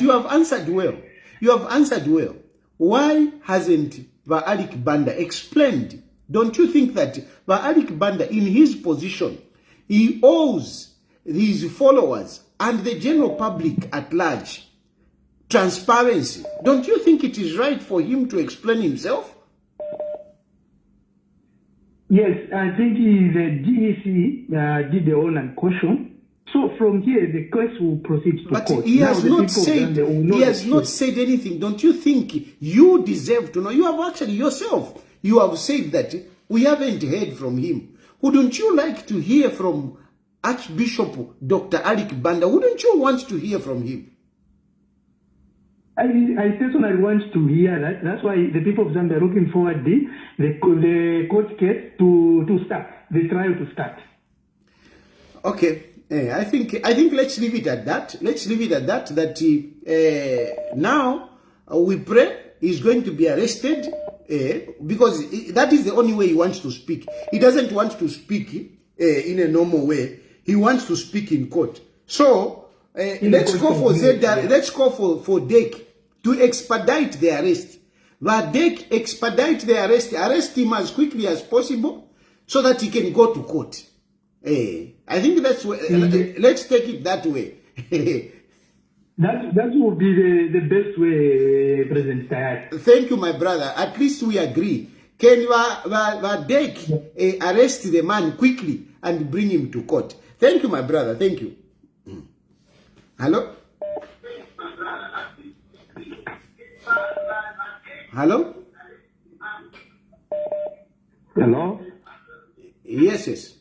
you have answered well. You have answered well. Why hasn't Alick Banda explained? Don't you think that Alick Banda, in his position, he owes his followers and the general public at large transparency? Don't you think it is right for him to explain himself? Yes, I think the DEC did their own and caution. So from here, the case will proceed to but court. He has not said anything. Don't you think you deserve to know? You have actually yourself, you have said that we haven't heard from him. Wouldn't you like to hear from Archbishop Dr. Alick Banda? Wouldn't you want to hear from him? I personally want to hear that. That's why the people of Zambia are looking forward the court case to start, the trial to start. Okay. I think let's leave it at that. Let's leave it at that. That now we pray he's going to be arrested because that is the only way he wants to speak. He doesn't want to speak in a normal way. He wants to speak in court. So let's go for let's go for DEC to expedite the arrest. But DEC expedite the arrest him as quickly as possible so that he can go to court. I think that's let's take it that way. that will be the best way, President Sayat. Thank you, my brother. At least we agree. Can DEC arrest the man quickly and bring him to court? Thank you, my brother. Thank you. Hello? Hello? Hello? Yes.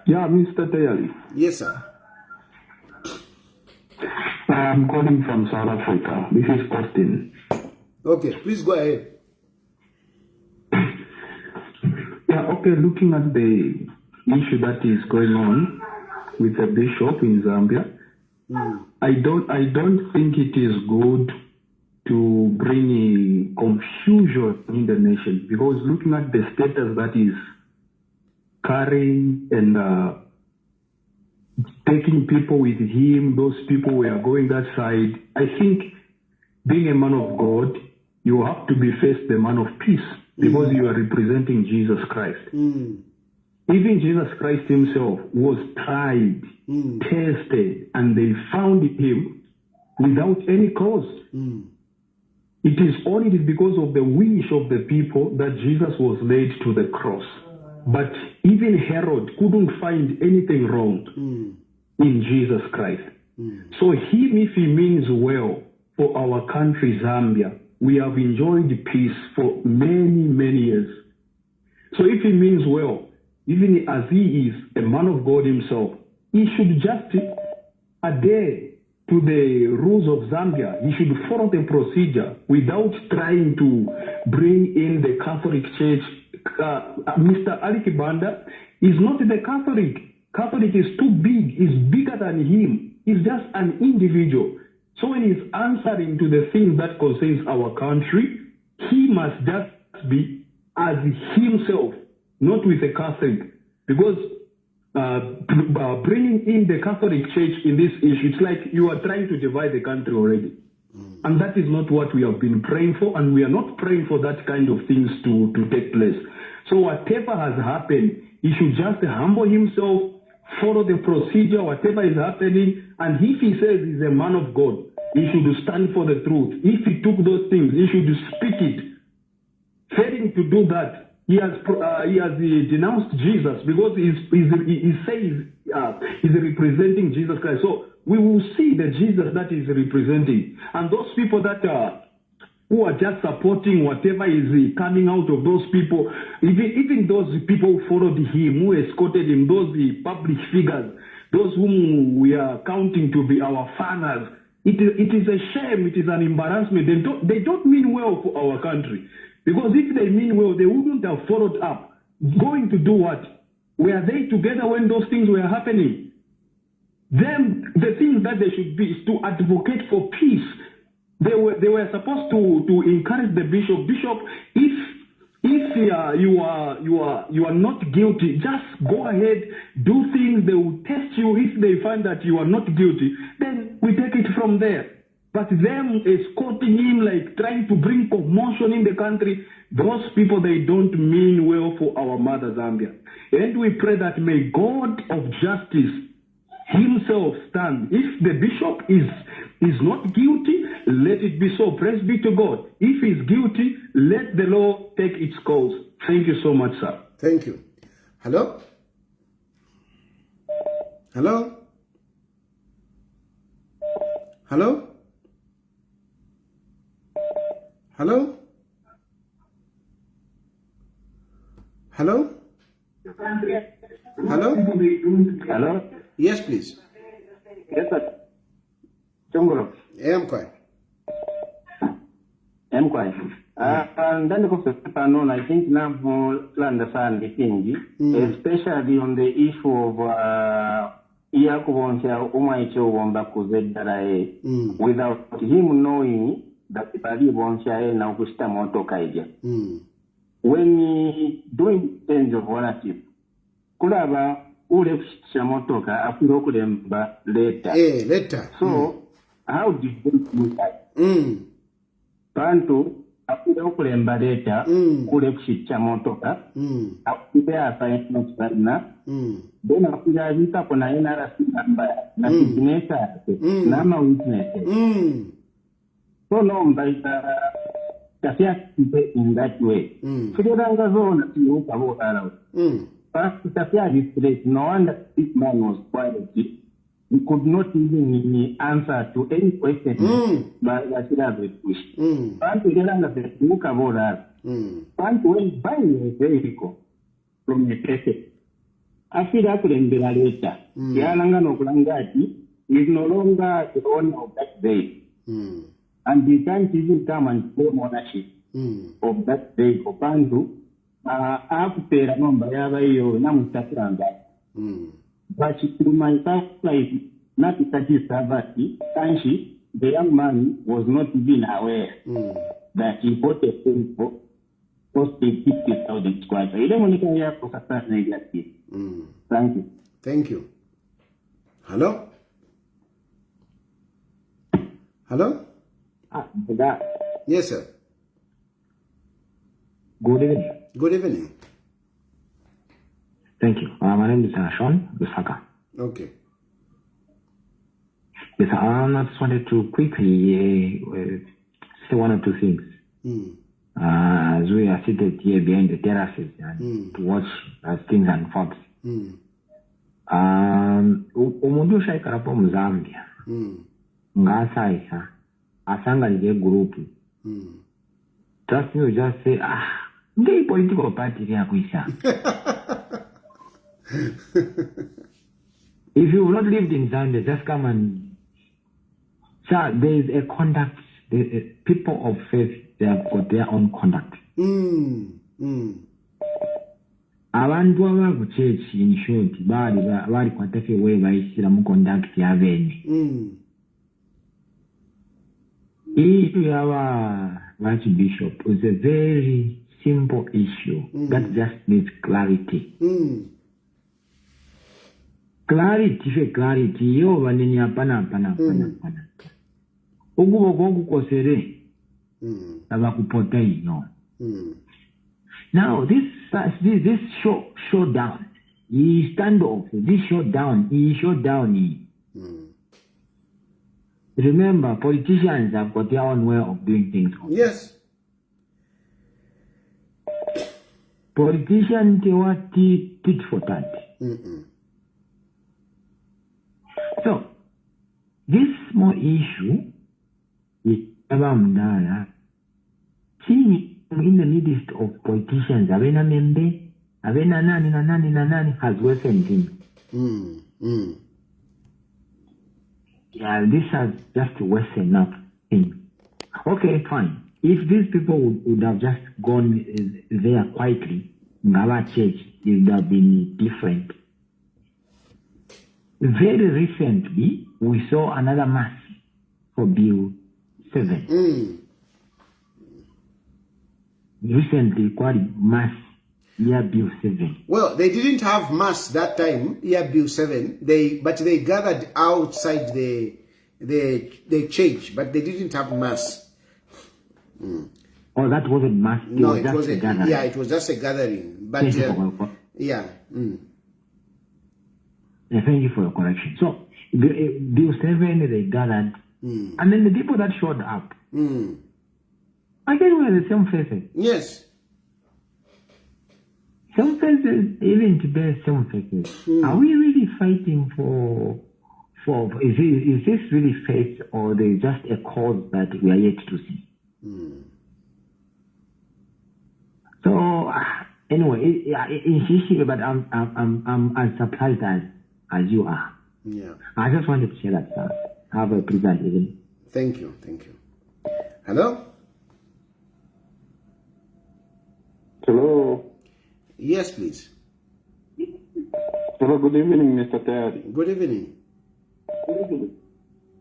Yeah, Mr. Tayali. Yes, sir. I'm calling from South Africa. This is Austin. Okay, please go ahead. Yeah, okay, looking at the issue that is going on with the bishop in Zambia, I don't think it is good to bring confusion in the nation, because looking at the status that is carrying and taking people with him, those people who are going that side, I think being a man of God, you have to be first the man of peace, because you are representing Jesus Christ. Even Jesus Christ himself was tried, tested, and they found him without any cause. It is only because of the wish of the people that Jesus was laid to the cross. But even Herod couldn't find anything wrong in Jesus Christ. So him, if he means well for our country, Zambia, we have enjoyed peace for many, many years. So if he means well, even as he is a man of God himself, he should just adhere to the rules of Zambia. He should follow the procedure without trying to bring in the Catholic Church. Mr. Alick Banda is not the Catholic. Catholic is too big. He's bigger than him. He's just an individual. So when he's answering to the things that concerns our country, he must just be as himself, not with a Catholic. Because bringing in the Catholic Church in this issue, it's like you are trying to divide the country already. And that is not what we have been praying for, and we are not praying for that kind of things to take place. So whatever has happened, he should just humble himself, follow the procedure, whatever is happening, and if he says he's a man of God, he should stand for the truth. If he took those things, he should speak it. Failing to do that, he has denounced Jesus because he says he's representing Jesus Christ. So we will see the Jesus that is representing. And those people that who are just supporting whatever is coming out of those people, even those people who followed him, who escorted him, those public figures, those whom we are counting to be our fathers, it is a shame, it is an embarrassment. They don't mean well for our country. Because if they mean well, they wouldn't have followed up. Going to do what? Were they together when those things were happening? Then the thing that they should be is to advocate for peace. They were supposed to encourage the bishop. Bishop, if you are not guilty, just go ahead, do things. They will test you. If they find that you are not guilty, then we take it from there. But them escorting him, like trying to bring commotion in the country, those people, they don't mean well for our mother Zambia. And we pray that may God of justice himself stand. If the bishop is not guilty, let it be so. Praise be to God. If he's guilty, let the law take its course. Thank you so much, sir. Thank you. Hello? Hello? Hello? Hello? Hello? Hello? Hello? Yes, please. Yes, sir. Chongolo. I'm quiet. I'm quiet. Ndani kwa pano, I think now to understand the thing, especially on the issue of Iyakubonsha Umaicho Wamba Kuzedara, without him knowing that the Pali Bonsha now Kusta Moto Kaija. When doing change of ownership, Kulaba Ulef Shamotoka Apurokulemba later. Later. So, how did they do that? Pantu Apurokulemba later, Ulef Shamotoka, Apura assignment partner, then Apura Vita Ponaina number, Natineta, Nama witnesses. So long by Tafia in that way. Fidanga zone to Ukavo. First, Tafia displays, no wonder this man was quiet. He could not even answer to any question by Yashira push. First, we don't have the Ukavo. First, went by a vehicle from the cafe. After that, in the later, Yananga no Kulangati is no longer the owner of that day. And he can't even come and claim ownership of that vehicle. Pandu, after a number of years, but to my surprise, not that is Savati, Kanshi, the young man was not even aware that he bought a vehicle costing 50,000 squares. I don't want to hear for such negative. Thank you. Thank you. Hello? Hello? Yes, sir. Good evening. Good evening. Thank you. My name is Sean Lusaka. Okay. Yes, I just wanted to quickly say one or two things. As we are seated here behind the terraces and to watch as things unfold. Umuntu ushayikala po Mzambia. Ngasaisa. Asanga the group. Just you just say, the political party if you have not lived in Zambia, just come and sir, there is a conduct. People of faith, they have got their own conduct. Abantu abakuchechi in short, bali kwatafe we bayisira mu conduct yabene. If you have a Archbishop, it's a very simple issue that just needs clarity. Clarity, yo vanini hapana. Ukubo kokukosere abakupota ino. Now this showdown, he stand off. This showdown, he showdown. remember, politicians have got their own way of doing things. Yes. Politicians, they want tit for tat. So, this small issue is about Mdala. See, in the midst of politicians, Avena Membe, Avena Nani has worsened things. Yeah, this has just worsened up things. Okay, fine. If these people would have just gone there quietly, Ngala Church, it would have been different. Very recently, we saw another mass for Bill 7. Recently, quite mass, Bill 7. Well, they didn't have mass that time, Bill 7. But they gathered outside the church, but they didn't have mass. Oh, that wasn't mass. No, it was a gathering. Yeah, it was just a gathering. But yeah. Thank you for your correction. So, Bill 7, they gathered, and then the people that showed up, again, were the same faces. Yes. Some faces, even today, same faces. Are we really fighting for is this really faith, or there is just a cause that we are yet to see? So anyway, but I'm as surprised as you are. Yeah. I just wanted to share that, sir. Have a pleasant evening. Thank you. Hello. Hello. Yes, please. Hello. Good evening, Mr. Tayari. Good evening.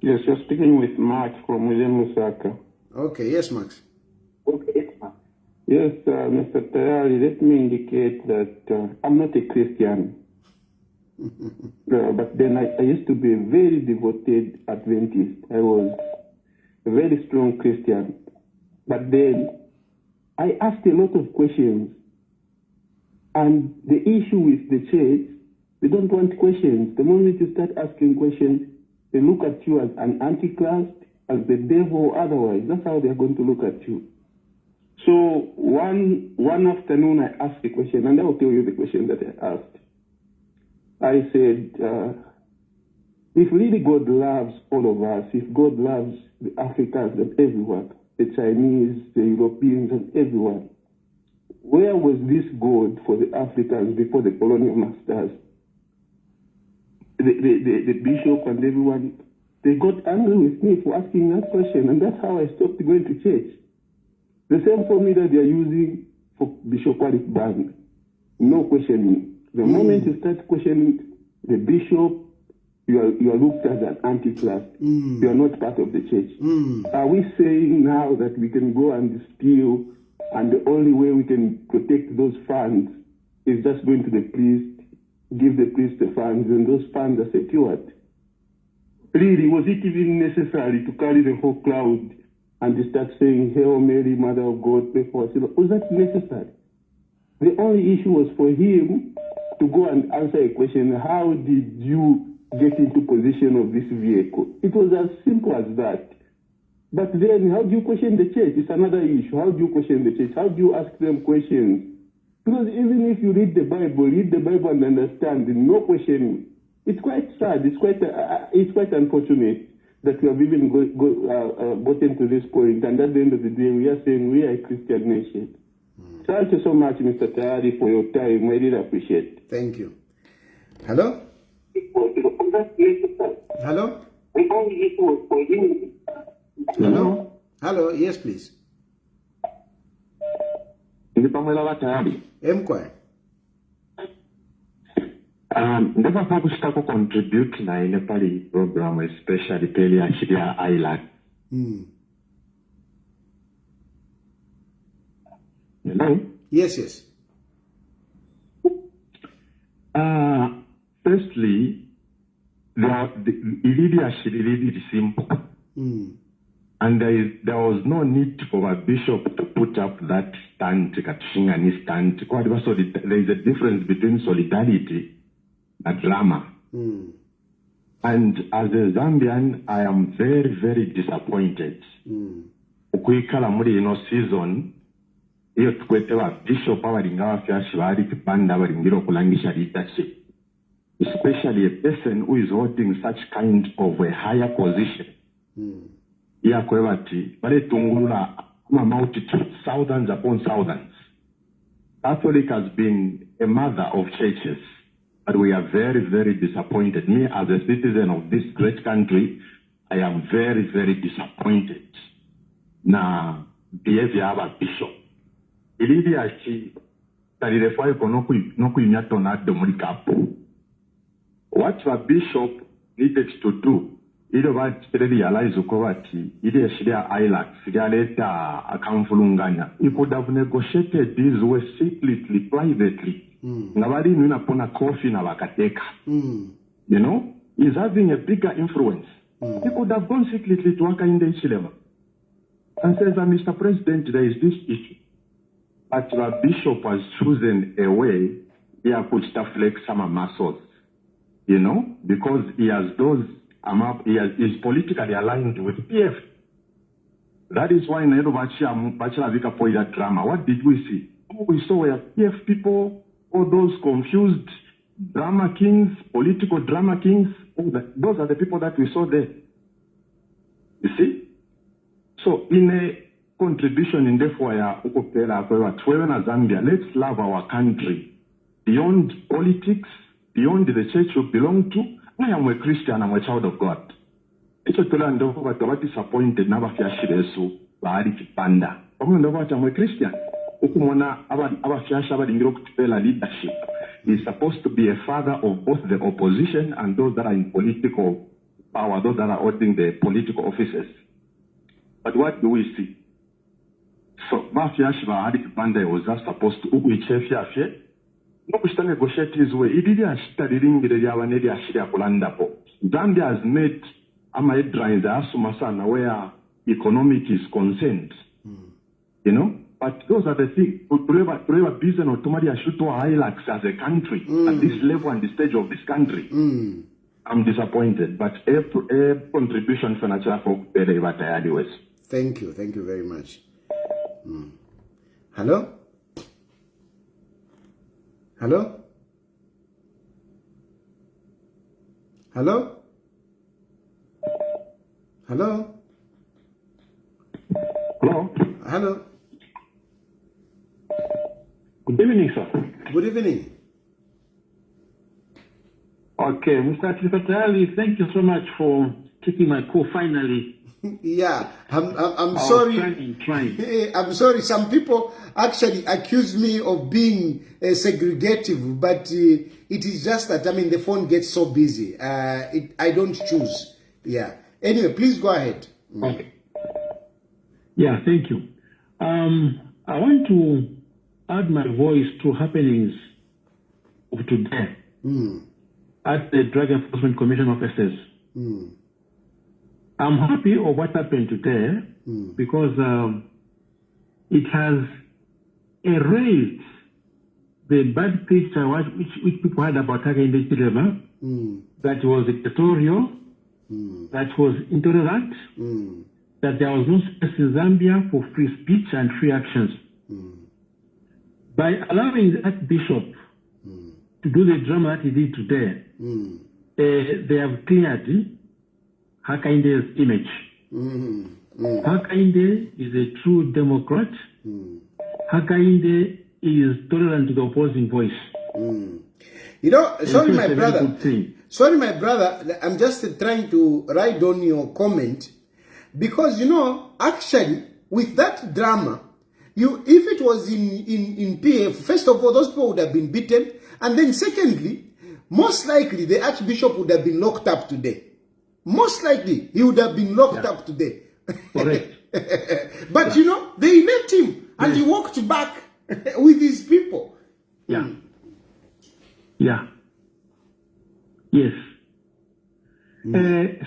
Yes, you're speaking with Max from William Lusaka. Okay. Yes, Max. Yes, Mr. Tayari, let me indicate that I'm not a Christian. But then I used to be a very devoted Adventist. I was a very strong Christian. But then I asked a lot of questions. And the issue with the church, they don't want questions. The moment you start asking questions, they look at you as an antichrist, as the devil, or otherwise. That's how they're going to look at you. So one afternoon I asked a question, and I will tell you the question that I asked. I said, if really God loves all of us, if God loves the Africans and everyone, the Chinese, the Europeans and everyone, where was this God for the Africans before the colonial masters? The bishop and everyone, they got angry with me for asking that question, and that's how I stopped going to church. The same formula they are using for Bishop Alick Banda. No questioning. The moment you start questioning the bishop, you are looked at as an antichrist. You are not part of the church. Are we saying now that we can go and steal, and the only way we can protect those funds is just going to the priest, give the priest the funds, and those funds are secured? Really, was it even necessary to carry the whole crowd and they start saying, Hail Mary, Mother of God, pray for us? Was that necessary? The only issue was for him to go and answer a question, how did you get into possession of this vehicle? It was as simple as that. But then, how do you question the church? It's another issue. How do you question the church? How do you ask them questions? Because even if you read the Bible and understand, no questioning. It's quite sad. It's quite unfortunate that we have even gotten to this point, and at the end of the day, we are saying we are a Christian nation. Thank you so much, Mr. Tayari, for your time. I really appreciate it. Thank you. Hello? Hello? Hello? Hello? Yes, please. Mkwa. Ndapapa kushitako contribute na ile pali program, especially pele ya Shiria Island. Hello? Yes. Firstly, it really simple. And there was no need for a bishop to put up that stand, Katshingani stand. So there is a difference between solidarity and drama. And as a Zambian, I am very, very disappointed. Ukuikala muri ino season, iyo tukwete wa bishop abalinga bafyashi ba Alick Banda balingira okulangisha leadership. Especially a person who is holding such kind of a higher position. Iya kwebati, bale tungulula multitudes, thousands upon thousands. Catholic has been a mother of churches. But we are very, very disappointed. Me, as a citizen of this great country, I am very, very disappointed. Na behavior of a bishop. Ilidi achi tarirefai konoku imyato na domurikapo. What the bishop needed to do, ili wati realize ukowati, ili yashiria ILAC, sigaleta akamfulunganya. He could have negotiated this way secretly, privately. Ngabali nuna pona coffee na wakateka. You know, he's having a bigger influence. He could have gone secretly to waka in the ECL and says, Mr. President, there is this issue. But the bishop has chosen a way he could flex some muscles. You know, because he has those, is politically aligned with PF. That is why Nairobi Bachelor Vika Poida drama. What did we see? We saw where PF people, all those confused drama kings, political drama kings, those are the people that we saw there. You see? So in a contribution in Defwaya, Ukopela, Zambia, let's love our country beyond politics, beyond the church you belong to. I am a Christian, I'm a child of God. It's a Tolando, but what disappointed Nava Fiashiresu, Alick Banda. I'm a Christian. Ukumona aba Fiasha leadership. He's supposed to be a father of both the opposition and those that are in political power, those that are holding the political offices. But what do we see? So, Mafiashi Alick Banda was just supposed to Uguichefia. No question negotiate his way. Zambia has made Amaedra in the Asumasana where economic is concerned. You know? But those are the things. To have a business or to should to ILAC as a country at this level and the stage of this country. I'm disappointed. But a contribution for natural folk anyways. Thank you very much. Hello? Hello? Hello? Hello? Hello? Hello? Good evening, sir. Good evening. Okay, Mr. Secretary, thank you so much for taking my call finally. Yeah, I'm sorry. Trying. I'm sorry. Some people actually accuse me of being segregative, but it is just that the phone gets so busy. I don't choose. Yeah. Anyway, please go ahead. Okay. Yeah, thank you. I want to add my voice to happenings of today at the Drug Enforcement Commission offices. I'm happy of what happened today because it has erased the bad picture which people had about Hakainde Chilema, that was dictatorial, that was intolerant, that there was no space in Zambia for free speech and free actions. By allowing that bishop to do the drama that he did today, they have cleared Hakainde's image. Hakainde is a true Democrat. Hakainde is tolerant to the opposing voice. You know, sorry my brother, I'm just trying to write on your comment because, you know, actually with that drama, if it was in PF, first of all, those people would have been beaten, and then secondly, most likely the Archbishop would have been locked up today. Most likely, he would have been locked up today. Correct. But, you know, they left him and he walked back with his people. Yeah. Yeah. Yes.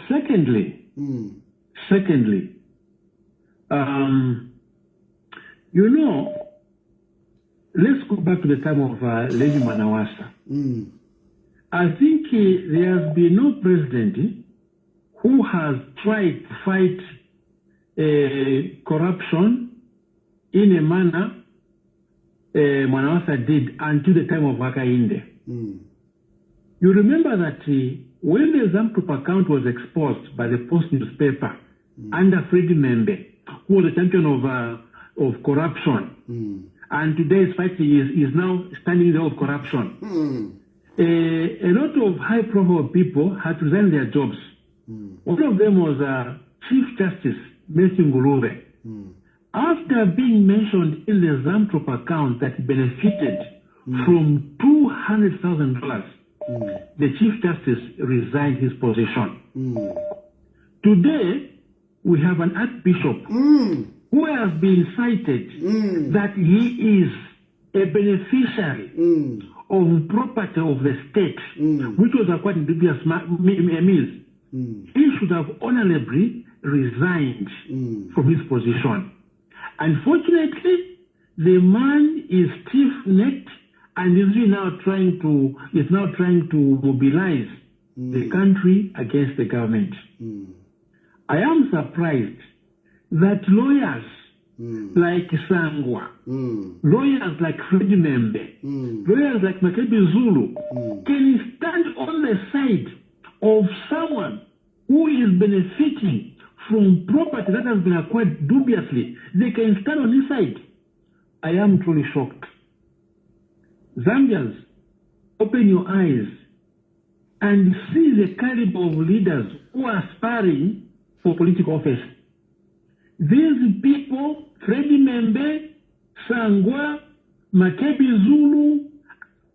Secondly, you know, let's go back to the time of Lady Manawasa. I think there has been no president who has tried to fight corruption in a manner Mwanawasa did until the time of Hakainde. You remember that when the Zamprop account was exposed by the Post newspaper under Freddie Membe, who was a champion of corruption, and today is fighting is now standing there of corruption. A lot of high-profile people had to resign their jobs. One of them was Chief Justice Messi Ngurube. After being mentioned in the Zamprop account that benefited from $200,000, the Chief Justice resigned his position. Today, we have an Archbishop who has been cited that he is a beneficiary of property of the state, which was acquired in dubious means. He should have honorably resigned from his position. Unfortunately, the man is stiff-necked and is now trying to mobilize the country against the government. I am surprised that lawyers like Sangwa, lawyers like Freddie Membe, lawyers like Makebi Zulu can stand on the side of someone who is benefiting from property that has been acquired dubiously. They can stand on his side. I am truly shocked. Zambians, open your eyes and see the caliber of leaders who are aspiring for political office. These people, Freddie Membe, Sangwa, Makebi Zulu,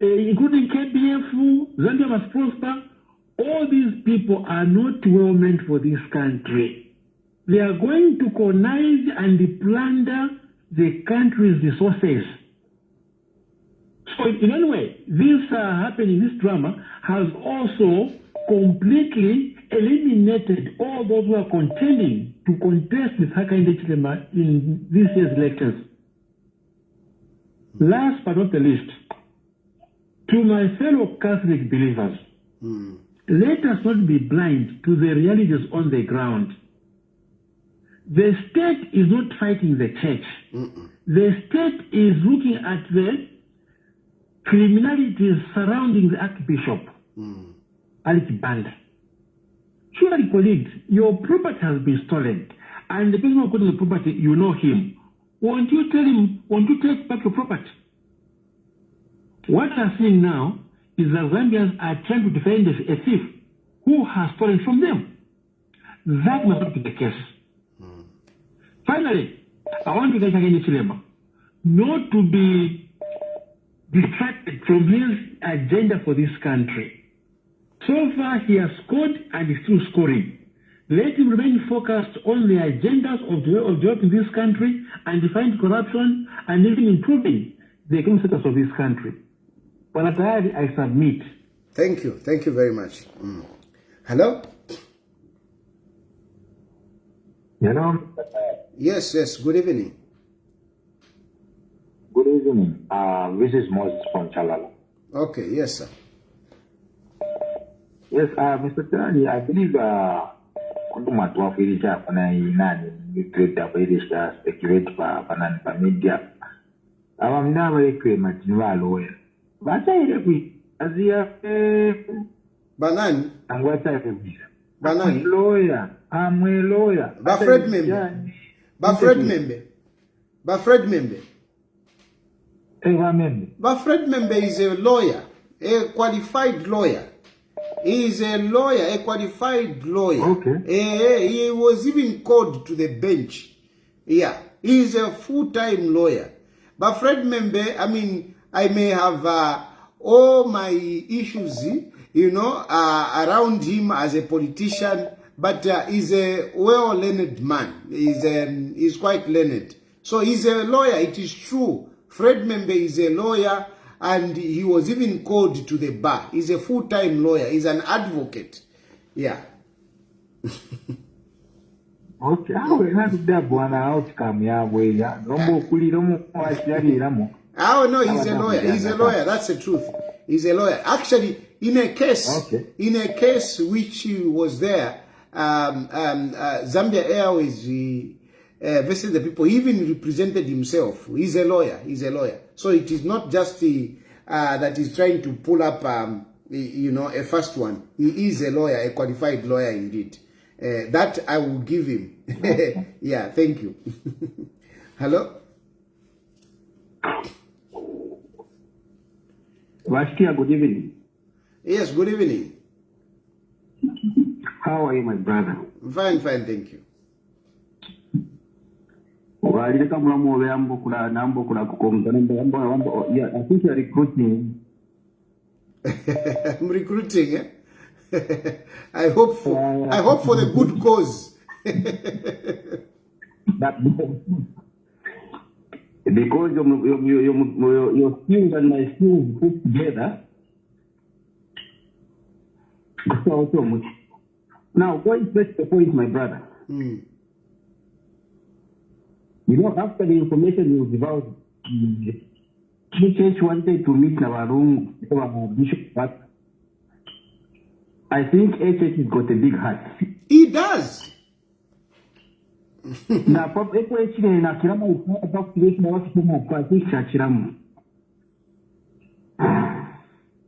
including KBF, Zambia Must Prosper, all these people are not well meant for this country. They are going to connive and plunder the country's resources. So in any way, this happening, this drama has also completely eliminated all those who are contending to contest with Hakainde Hichilema in this year's elections. Last but not the least, to my fellow Catholic believers, let us not be blind to the realities on the ground. The state is not fighting the church. The state is looking at the criminalities surrounding the Archbishop, Alick Banda. Surely, colleagues, your property has been stolen, and the person who got the property, you know him. Won't you tell him, won't you take back your property? What we are seeing now is that Zambians are trying to defend a thief who has stolen from them. That must not be the case. Finally, I want to get Hakainde Hichilema not to be distracted from his agenda for this country. So far, he has scored and is still scoring. Let him remain focused on the agendas of developing this country and defying corruption and even improving the economic status of this country. But at that, I submit. Thank you. Thank you very much. Hello? Hello? Yes, yes. Good evening. Good evening. This is Moses from Chalala. Okay, yes, sir. Yes, Mr. Tani, I believe kunduma tuwafirisha pana inani nitrate afirisha speculate pa media. Mnaba ekwe matinwa lawyer. Bata ile kwi azia Banani? Angwata ile. Banani? Lawyer. I'm a lawyer. Bafred Membe. Bafred Membe. Bafred Membe. Bafred Membe is a lawyer, a qualified lawyer. He is a lawyer, a qualified lawyer. Okay. He was even called to the bench. Yeah. He is a full-time lawyer. Bafred Membe, I mean, I may have all my issues, you know, around him as a politician, but he's a well-learned man. He's quite learned. So he's a lawyer, it is true. Fred Membe is a lawyer, and he was even called to the bar. He's a full-time lawyer. He's an advocate. Yeah. Okay, how have that one outcome? Oh no, he's a lawyer. He's a lawyer. That's the truth. He's a lawyer. Actually, in a case which was there, Zambia Airways versus the people, he even represented himself. He's a lawyer. So it is not just that he's trying to pull up, a first one. He is a lawyer, a qualified lawyer indeed. That I will give him. Yeah, thank you. Hello? Vaskia, good evening. Yes, good evening. How are you, my brother? Fine, thank you. Yeah, I think you're recruiting. I'm recruiting, eh? I hope for the good cause. Because your skills and my skills put together. Now, going straight to the point, my brother. After the information you developed, the church wanted to meet in our room, our bishop, but I think HH has got a big heart. He does.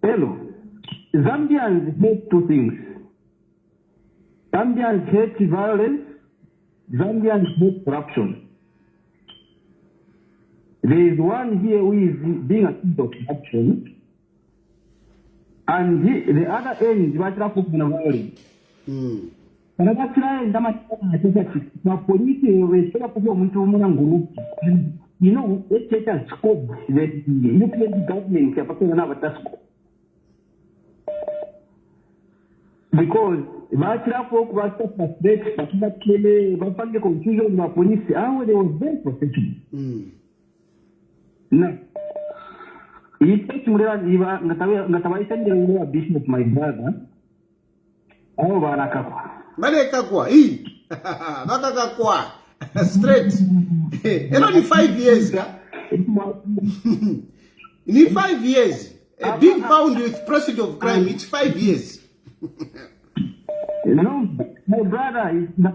Hello. Zambians hate two things. Zambians hate violence. Zambians hate corruption. There is one here who is being accused of corruption, and the other end is violence. It has scope that the European government can have a task. Because folk was frustrated, but the confusion of police, they was very professional. Now, it takes more than a business, my brother. Oh, Barakakwa, straight. And only 5 years, in 5 years, being found with proceeds of crime, it's 5 years. My brother is the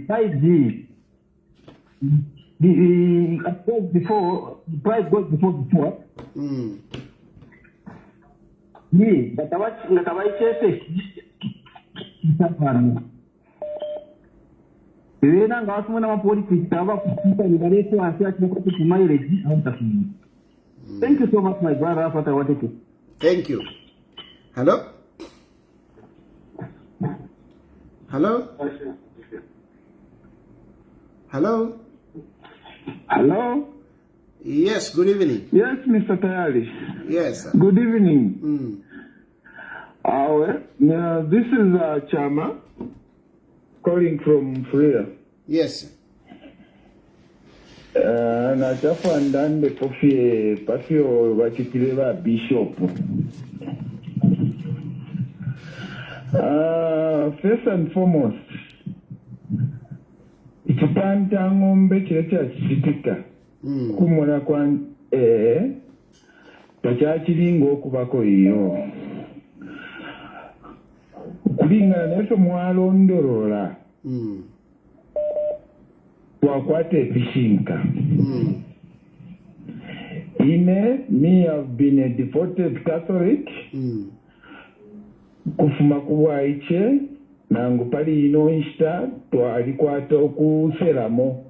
5G. The price goes before. Yeah, but I say, thank you so much, my brother. That's what I wanted to. Thank you. Hello? Hello? Hello? Hello? Yes, good evening. Yes, Mr. Tayali. Yes, sir. Good evening. This is Chama calling from Freya. Yes, sir. Na chafu andande pafio wachikileva bishop. First and foremost, ikipanda ngombe kirecha chitika. Kumona kwa tachachiringo okubako iyo. Kulinga neso mwalondorola. Wakwate epishinka. Me have been a devoted Catholic. Kufuma kuwaiche nangu pali inoishta twalikwata okuseramo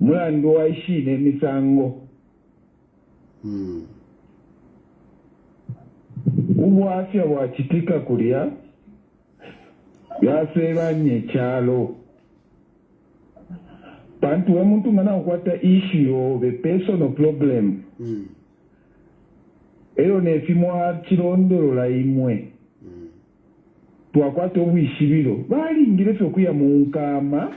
mulandu waishine misango. Ubwafya bwakitika kulya yasebanye ekyalo. Bantu wemuntu nga nakwata issue of a personal problem. Eyo nefimwa kirondolola imwe. Twakwata obwishibiro balingire ffe okuya mu nkama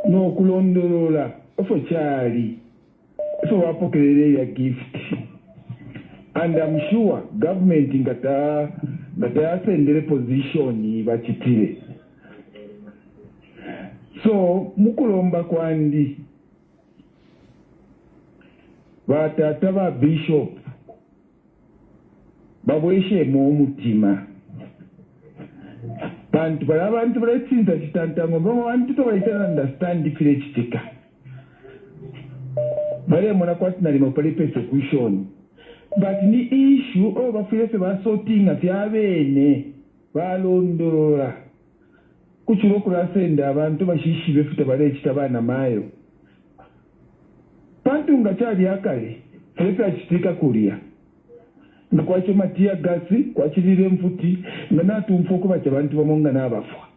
n'okulondolola ofo kyali so wapokerera ya gift, and I'm sure government nga tayasendere position bakitire. So mukulomba kwandi batata ba bishop babweshemu omutima bantu bali abantu baletsinza kitantango babantu tobaitana understand file kitika bale mona kwatnali mapali persecution but ni issue bafile se basortinga fyabene balondola kuchiro kulasenda abantu bashishi befuta bale kitabana mayo bantu nga kyali akale felepa kitika kulia nga kwacho matia gasi kwachirire mfuti nga natumfa okuba kyabantu bamonga n'abafwa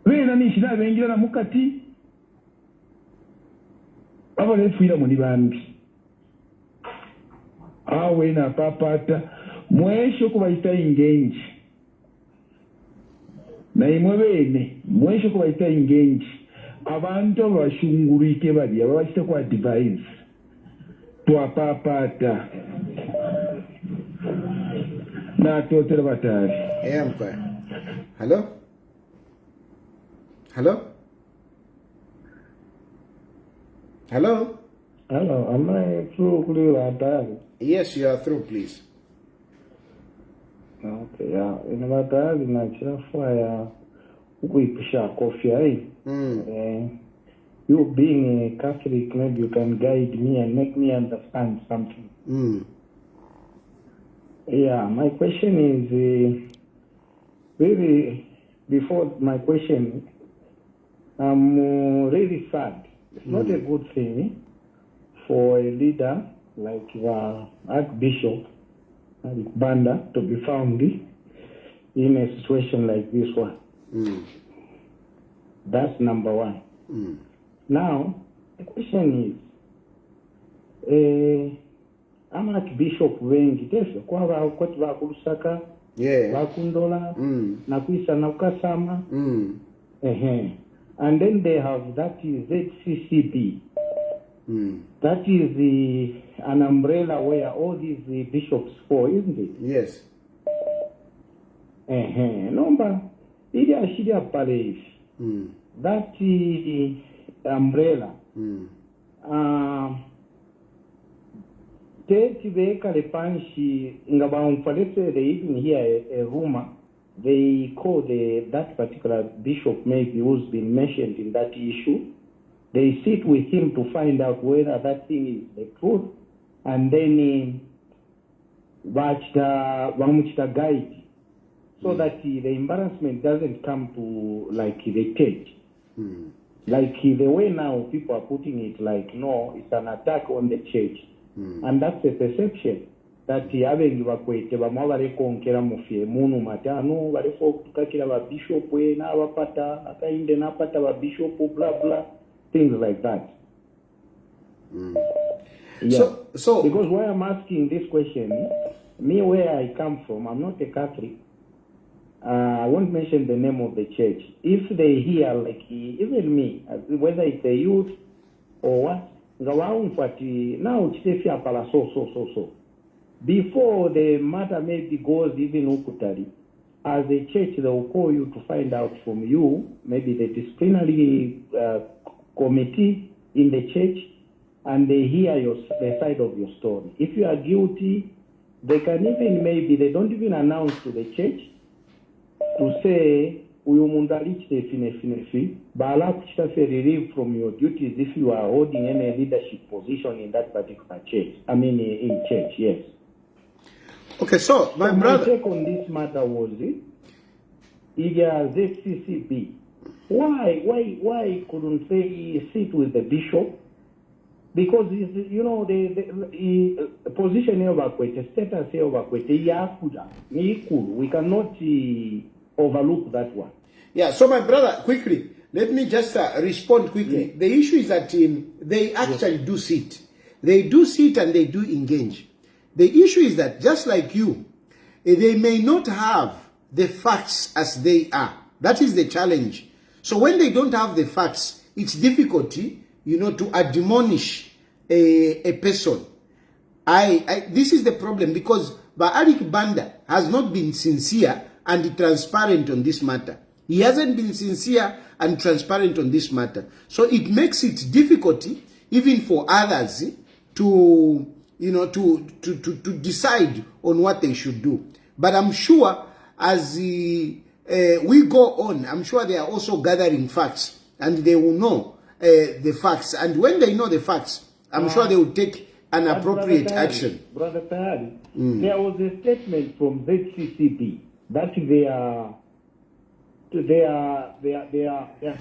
beena nishina abengira na mukati abo lefuira muni bambi awe na papata mwesho kubaita ingenji na imwe bene mwesho kubaita ingenji abantu abashungurike bali ababachite kwa device twapapata na totera batari. Hello? Hello? Hello? Hello, am I through to Batari? Yes, you are through, please. Okay, yeah. In Batari, na chirafua ukuipusha coffee, you being a Catholic, maybe you can guide me and make me understand something. Yeah, my question is really, before my question, I'm really sad. It's not a good thing for a leader like Archbishop Alick Banda to be found in a situation like this one. That's number one. Now, the question is, I'm Archbishop wengi tefe kwa wakati bakulusaka bakundola nakwisa nakasama and then they have that is ZCCB that is an umbrella where all these bishops fall, isn't it? Yes. Number ili ashiria pale that umbrella they even hear a rumor, they call that particular bishop maybe who's been mentioned in that issue. They sit with him to find out whether that thing is the truth, and then guide so that the embarrassment doesn't come to like the church. Like the way now people are putting it, like no, it's an attack on the church. And that's a perception that abengi bakwete bamwe barekonkera mufye munu matano barefo kutakira ba bishop we na abapata akainde na pata ba bishop blah blah things like that. Yeah. So because why I'm asking this question, me where I come from, I'm not a Catholic. I won't mention the name of the church. If they hear like even me, whether it's a youth or what, now so. Before the matter maybe goes even ukutari, as a church they will call you to find out from you, maybe the disciplinary committee in the church, and they hear the side of your story. If you are guilty, they can even maybe they don't even announce to the church to say uyu mundu alichite finefinefi bala kuchitafe relieve from your duties if you are holding any leadership position in that particular church. I mean in church, yes. Okay, so my brother take on this matter was ZCCB. Why couldn't they sit with the bishop? Because you know the position of Akwete, status of Akwete, we cannot overlook that one. Yeah, so my brother, quickly, let me just respond quickly. Yeah. The issue is that they actually do sit. They do sit and they do engage. The issue is that just like you, they may not have the facts as they are. That is the challenge. So when they don't have the facts, it's difficulty, to admonish a person. This is the problem because Alick Banda has not been sincere and transparent on this matter. He hasn't been sincere and transparent on this matter. So it makes it difficult even for others to to decide on what they should do. But I'm sure as we go on, I'm sure they are also gathering facts, and they will know the facts. And when they know the facts, I'm sure they will take an appropriate action. Brother Tahari, there was a statement from ZCCB that they are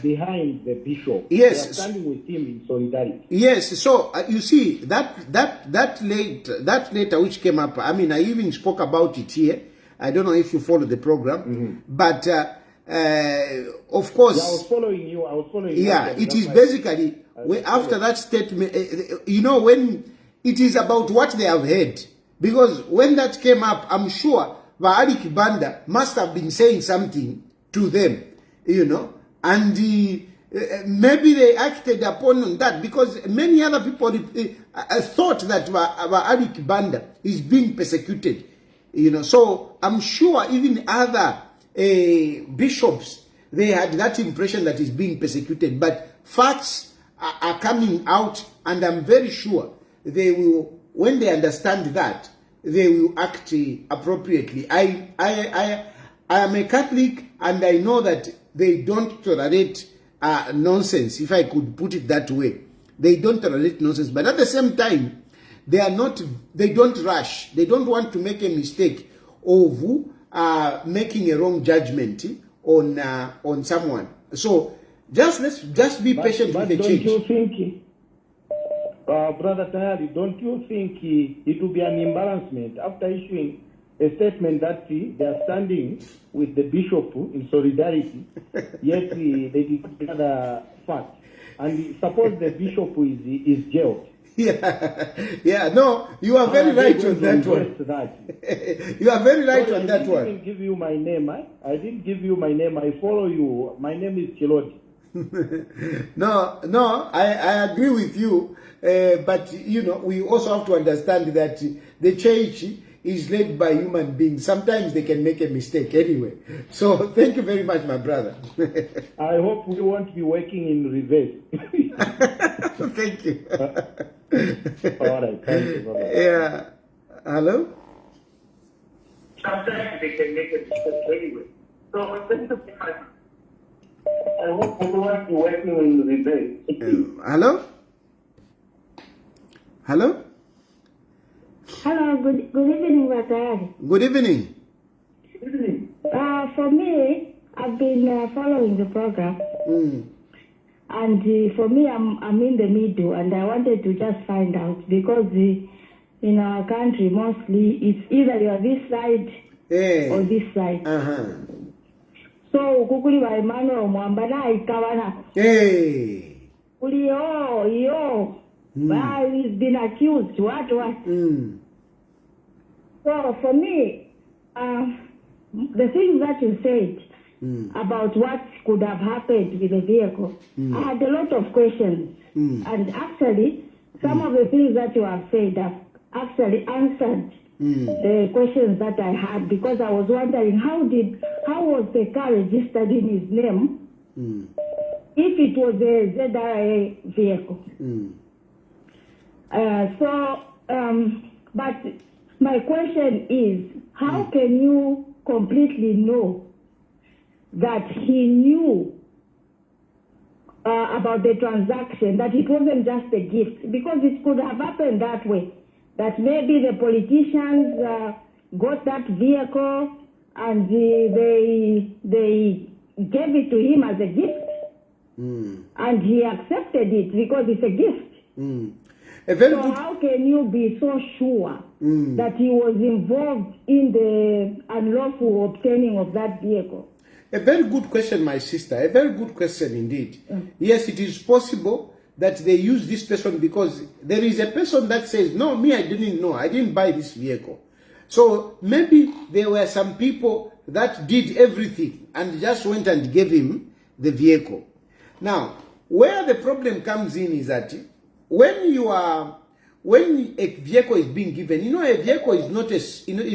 behind the bishop. Yes. They are standing with him in solidarity. Yes, so you see that letter which came up. I mean, I even spoke about it here. I don't know if you follow the program, but of course, yeah, I was following you. Yeah, it is basically after that statement. When it is about what they have heard, because when that came up, I'm sure Alick Banda must have been saying something to them, and maybe they acted upon that, because many other people thought that Alick Banda is being persecuted, So I'm sure even other bishops, they had that impression that he's being persecuted. But facts are coming out, and I'm very sure they will, when they understand that, they will act appropriately. I am a Catholic, and I know that they don't tolerate nonsense, if I could put it that way. They don't tolerate nonsense, but at the same time, they don't rush. They don't want to make a mistake of making a wrong judgment on someone. So let's be patient with the change. Don't you think, Brother Tahari, don't you think it will be an embarrassment after issuing a statement that they are standing with the bishop in solidarity, yet they did another fact, and suppose the bishop is jailed? No, you are very right on that one. You are very right on that one. I didn't give you my name. I didn't give you my name. I follow you. My name is Chilodi. No, I agree with you. But, we also have to understand that the church is led by human beings. Sometimes they can make a mistake anyway. So thank you very much, my brother. I hope we won't be working in reverse. Thank you. All right, thank you, brother. Yeah. Hello? Sometimes they can make a mistake anyway. So I hope we won't be working in reverse. Hello? Hello? Hello, good evening, Brother. Good evening. Good evening. For me, I've been following the program. And for me, I'm in the middle, and I wanted to just find out, because in our country, mostly, it's either you're this side or this side. So, kukuli wa Emmanuel Mwambana ikawana. Kuli yo. He's been accused. What? So for me, the things that you said about what could have happened with the vehicle, I had a lot of questions. And actually, some of the things that you have said have actually answered the questions that I had, because I was wondering how was the car registered in his name if it was a ZRA vehicle. But my question is, how can you completely know that he knew about the transaction, that it wasn't just a gift? Because it could have happened that way, that maybe the politicians got that vehicle and they gave it to him as a gift, and he accepted it because it's a gift. So how can you be so sure that he was involved in the unlawful obtaining of that vehicle? A very good question, my sister. A very good question indeed. Yes, it is possible that they use this person, because there is a person that says, no, me, I didn't know. I didn't buy this vehicle. So maybe there were some people that did everything and just went and gave him the vehicle. Now, where the problem comes in is that when a vehicle is being given, a vehicle is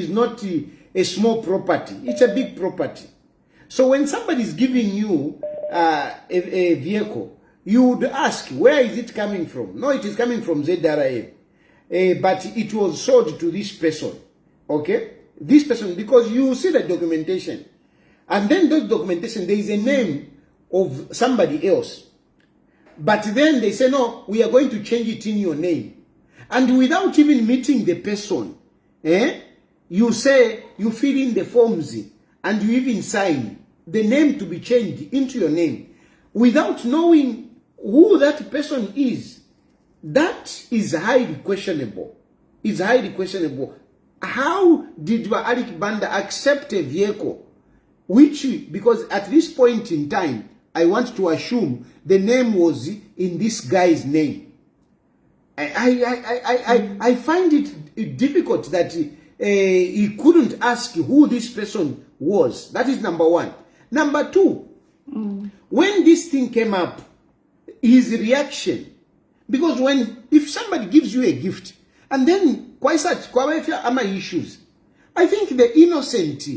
not a small property. It's a big property. So when somebody is giving you a vehicle, you would ask, where is it coming from? No, it is coming from ZRA. but it was sold to this person. Okay? This person, because you see the documentation. And then those documentation, there is a name of somebody else. But then they say, no, we are going to change it in your name. And without even meeting the person, you say, you fill in the forms, and you even sign the name to be changed into your name. Without knowing who that person is, that is highly questionable. It's highly questionable. How did Alick Banda accept a vehicle which, because at this point in time, I want to assume the name was in this guy's name. I find it difficult that he couldn't ask who this person was. That is number one. Number two, when this thing came up, his reaction, because if somebody gives you a gift, and then issues, I think the innocent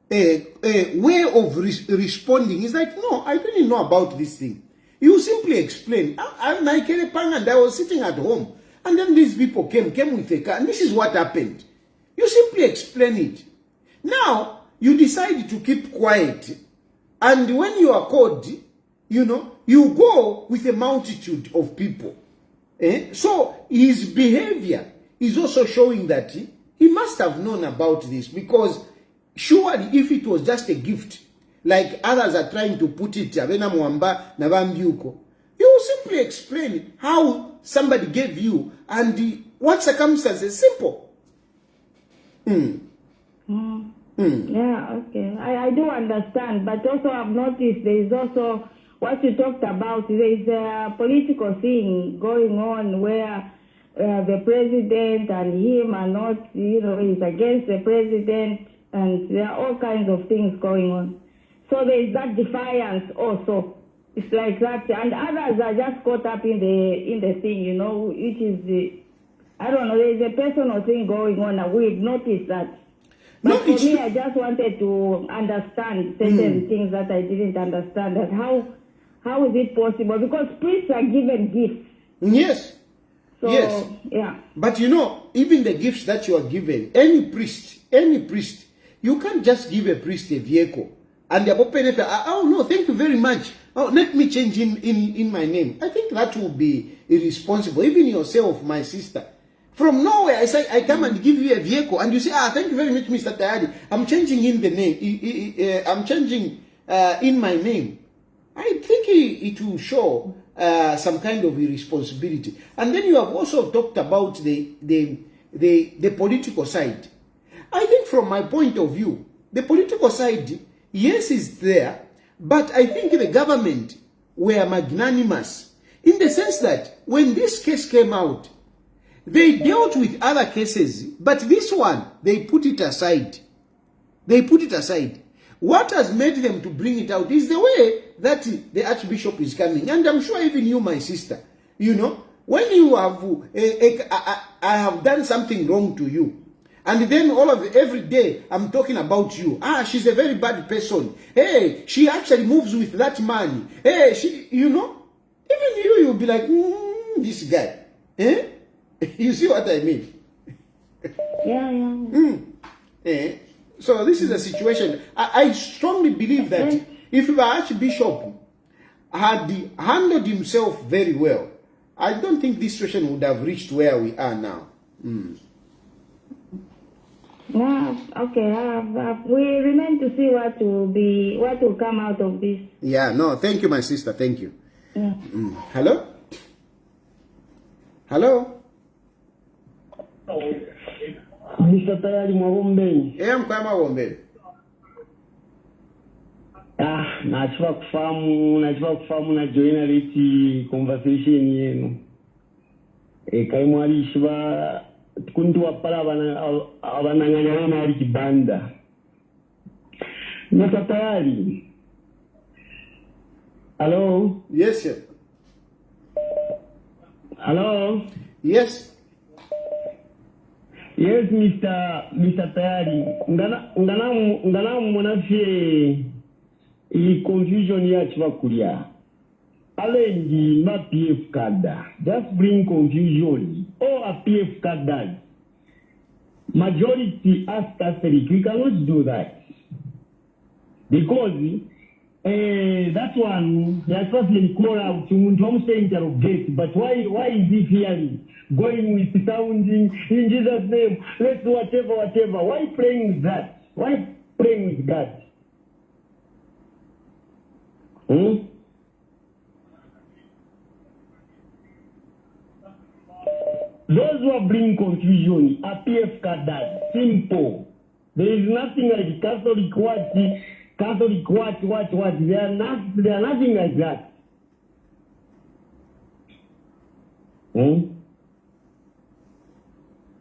way of responding is like, no, I didn't know about this thing. You simply explain. And I was sitting at home, and then these people came with a car, and this is what happened. You simply explain it. Now, you decide to keep quiet, and when you are called, you go with a multitude of people. So his behavior is also showing that he must have known about this, because surely if it was just a gift, like others are trying to put it, you simply explain how somebody gave you and what circumstances. Simple. Yeah, okay. I do understand, but also I've noticed there is also what you talked about. There is a political thing going on where the president and him are not, he's against the president, and there are all kinds of things going on. So there is that defiance also. It's like that, and others are just caught up in the thing, which is I don't know. There is a personal thing going on, and we've noticed that. But for me, I just wanted to understand certain things that I didn't understand. That how is it possible? Because priests are given gifts. Yes. So, yes. Yeah. But even the gifts that you are given, any priest, you can't just give a priest a vehicle. And the open, oh no, thank you very much. Oh, let me change in my name. I think that will be irresponsible. Even yourself, my sister. From nowhere, I say, I come and give you a vehicle, and you say, thank you very much, Mr. Tayari. I'm changing in the name. I'm changing in my name. I think it will show some kind of irresponsibility. And then you have also talked about the political side. I think from my point of view, the political side, yes, is there, but I think the government were magnanimous in the sense that when this case came out, they dealt with other cases, but this one, they put it aside. They put it aside. What has made them to bring it out is the way that the Archbishop is coming. And I'm sure even you, my sister, when you have, I have done something wrong to you, and then every day I'm talking about you. She's a very bad person. Hey, she actually moves with that man. Hey, even you'll be like, this guy. You see what I mean? Yeah. So this is a situation. I strongly believe that if the Archbishop had handled himself very well, I don't think this situation would have reached where we are now. Yeah, okay. We remain to see what will come out of this. Yeah, no, thank you, my sister. Thank you. Yeah. Hello? Hello? Mr. Tayari Mwabombeni. Mkwama Wombeni. Nachiva kufamu na joina leti conversation yenu. Kaimwari shiva kuntu wapala abananganya na Alick Banda. Mr. Tayari. Hello? Yes, sir. Hello? Yes. Yes, Mr. Tayari. Ngana mwanafye i confusion ya chivakulia. Ale ndi ma PF kada. Just bring confusion. all a PF card does. Majority as Catholic, we cannot do that. Because that one, they are supposed to call out to interrogate, but why is it hearing? Going with sounding in Jesus' name, let's do whatever. Why praying with that? Why praying with that? Those who are bringing confusion are PF cadres. Simple. There is nothing like Catholic what. They are nothing like that.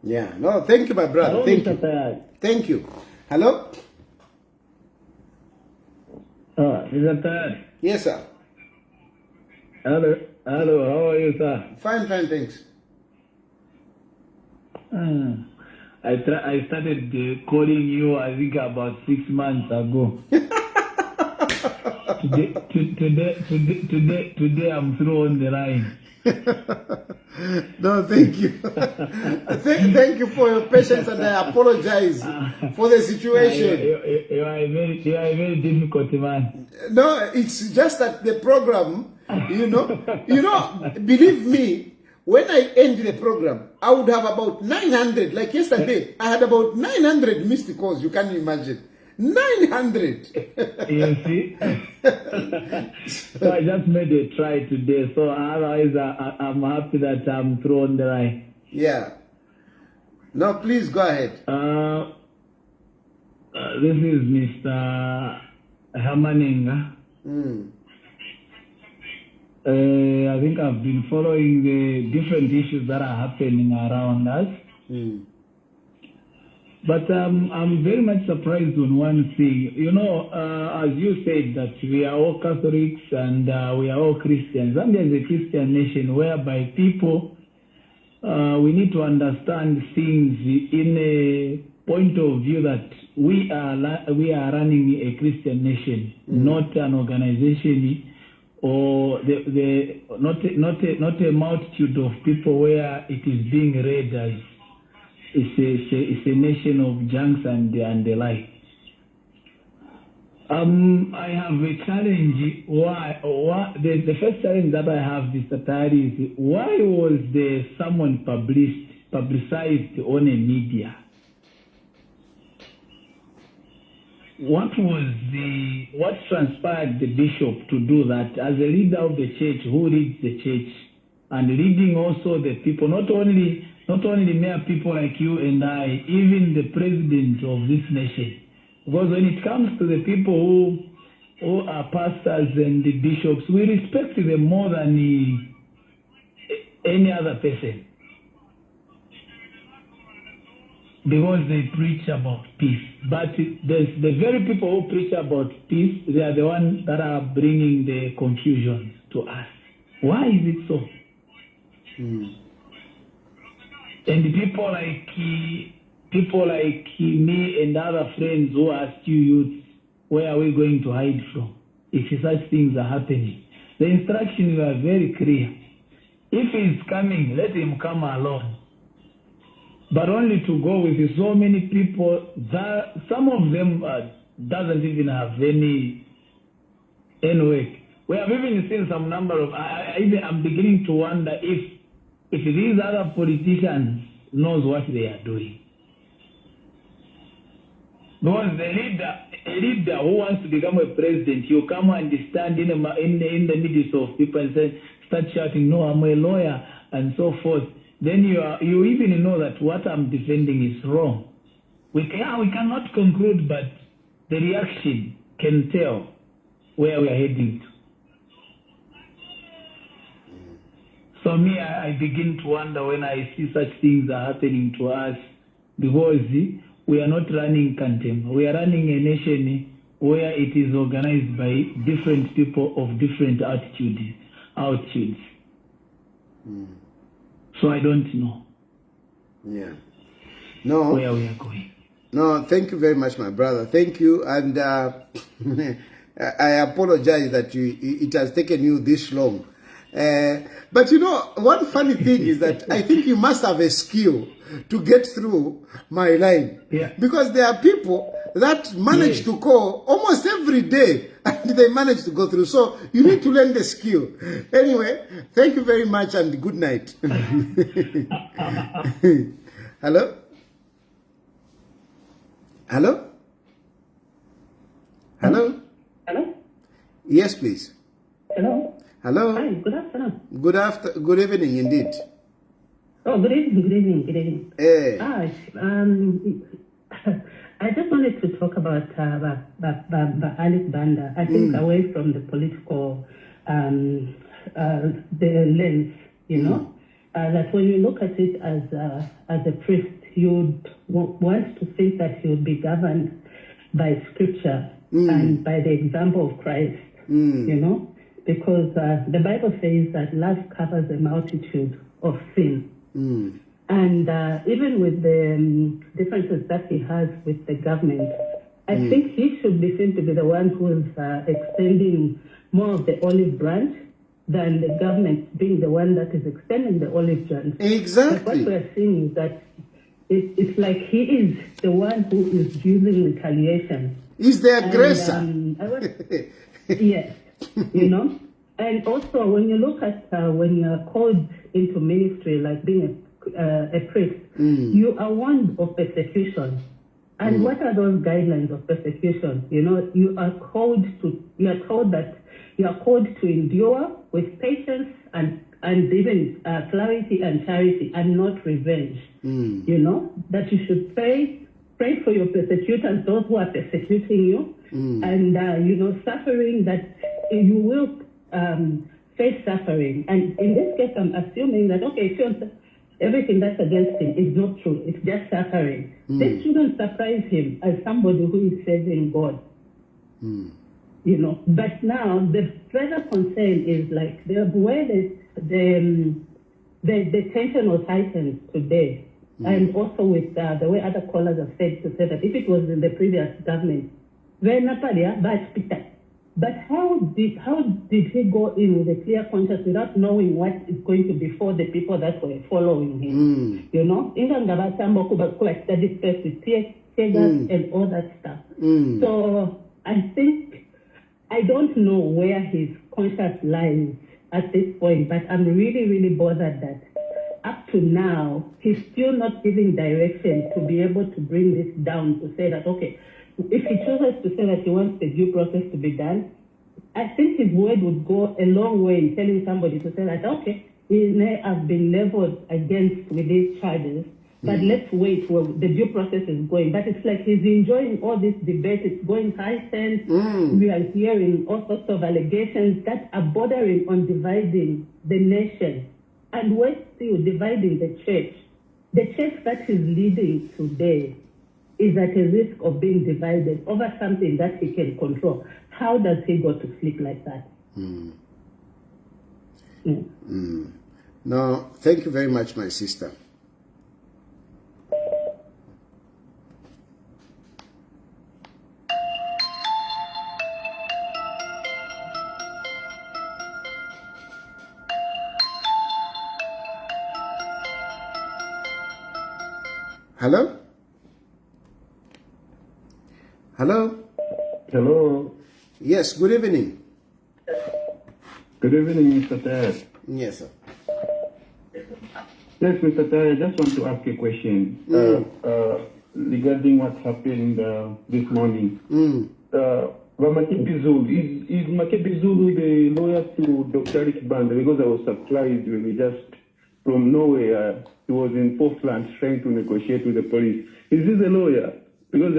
Yeah. No, thank you, my brother. Hello, Thank Mr. you. Tayari. Thank you. Hello? Mr. Tayari. Yes, sir. Hello, how are you, sir? Fine, thanks. I started calling you, I think, about 6 months ago. Today I'm through on the line. No, thank you. Thank you for your patience, and I apologize for the situation. You are a very difficult man. No, it's just that the program, believe me, when I end the program, I would have about 900, like yesterday, I had about 900 missed calls, you can't imagine. 900. You see? So I just made a try today. So otherwise, I'm happy that I'm through on the line. Yeah. No, please go ahead. This is Mr. Hamaninga. I think I've been following the different issues that are happening around us. But I'm very much surprised on one thing. As you said, that we are all Catholics and we are all Christians. Zambia is a Christian nation whereby people, we need to understand things in a point of view that we are running a Christian nation, not an organization or not a multitude of people where it is being read as it's a nation of junks and the like. I have a challenge. Why the first challenge that I have, Mr. Tayari, is why was there someone publicized on a media? What transpired the bishop to do that as a leader of the church who leads the church and leading also the people, not only mere people like you and I, even the president of this nation. Because when it comes to the people who are pastors and the bishops, we respect them more than any other person. Because they preach about peace. But the very people who preach about peace, they are the ones that are bringing the confusion to us. Why is it so? And people like me and other friends who are still youths, where are we going to hide from if such things are happening? The instructions are very clear. If he's coming, let him come alone. But only to go with so many people that some of them doesn't even have any work. We have even seen some number of. I'm beginning to wonder if these other politicians knows what they are doing. Because a leader who wants to become a president, you come and stand in the midst of people and start shouting, "No, I'm a lawyer," and so forth. Then you even know that what I'm defending is wrong. We cannot conclude, but the reaction can tell where we are heading to. So me, I begin to wonder when I see such things are happening to us, because we are not running Kantem. We are running a nation where it is organized by different people of different attitudes. So I don't know. Yeah. No. Where we are going. No, thank you very much, my brother. Thank you. And I apologize that it has taken you this long. But you know, one funny thing is that I think you must have a skill to get through my line. Yeah. Because there are people that manage to call almost every day and they manage to go through. So you need to learn the skill. Anyway, thank you very much and good night. Hello? Hello? Hello? Hello? Yes, please. Hello? Hello? Hi, good afternoon. Good evening indeed. Oh, good evening. Hey. I just wanted to talk about Alick Banda. I think away from the political, the lens, you know, that when you look at it as a priest, you'd want to think that he would be governed by scripture and by the example of Christ, you know, because the Bible says that love covers a multitude of sins. And even with the differences that he has with the government, I think he should be seen to be the one who is extending more of the olive branch than the government being the one that is extending the olive branch. Exactly. But what we're seeing is that it's like he is the one who is using retaliation. He's the aggressor. Yes, you know. And also, when you look at when you're called into ministry, like being a priest, you are warned of persecution. And what are those guidelines of persecution? You know, you are told that you are called to endure with patience and even clarity and charity and not revenge. You know, that you should pray for your persecutors, those who are persecuting you, and, you know, suffering, that you will face suffering. And in this case, I'm assuming that, okay, everything that's against him is not true. It's just suffering. This shouldn't surprise him as somebody who is serving God. You know, but now the further concern is like the way the tension was heightened today, and also with the way other callers have said to say that if it was in the previous government, but how did he go in with a clear conscience without knowing what is going to befall the people that were following him? You know, and all that stuff. So I don't know where his conscience lies at this point, but I'm really, really bothered that up to now, he's still not giving direction to be able to bring this down, to say that, okay, if he chooses to say that he wants the due process to be done, I think his word would go a long way in telling somebody to say that, okay, he may have been leveled against with these charges, but let's wait where the due process is going. But it's like he's enjoying all this debate. It's going high sense. We are hearing all sorts of allegations that are bordering on dividing the nation. And we're still dividing the church. The church that he's leading today is at a risk of being divided over something that he can control. How does he go to sleep like that? No, thank you very much, my sister. Hello? Hello? Hello. Yes, good evening. Good evening, Mr. Ted. Yes, sir. Yes, Mr. Ted, I just want to ask a question regarding what happened this morning. Makepe Zulu, is Makepe Zulu the lawyer to Dr. Alick Banda? Because I was surprised when he just from nowhere, he was in Portland trying to negotiate with the police. Is this a lawyer? Because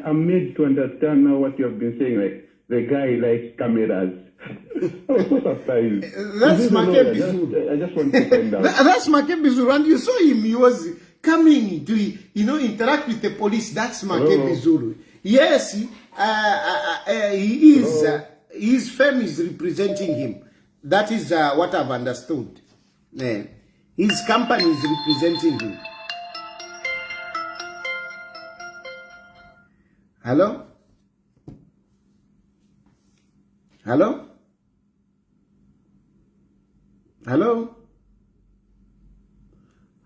I'm made to understand now what you have been saying, like the guy likes cameras. I was so surprised. That's Makepe Zulu. I just want to find out. That's Makepe Zulu, and you saw him. He was coming to, interact with the police. That's Makepe Zulu. Yes, he is. His firm is representing him. That is what I've understood. His company is representing him. Hello? Hello? Hello?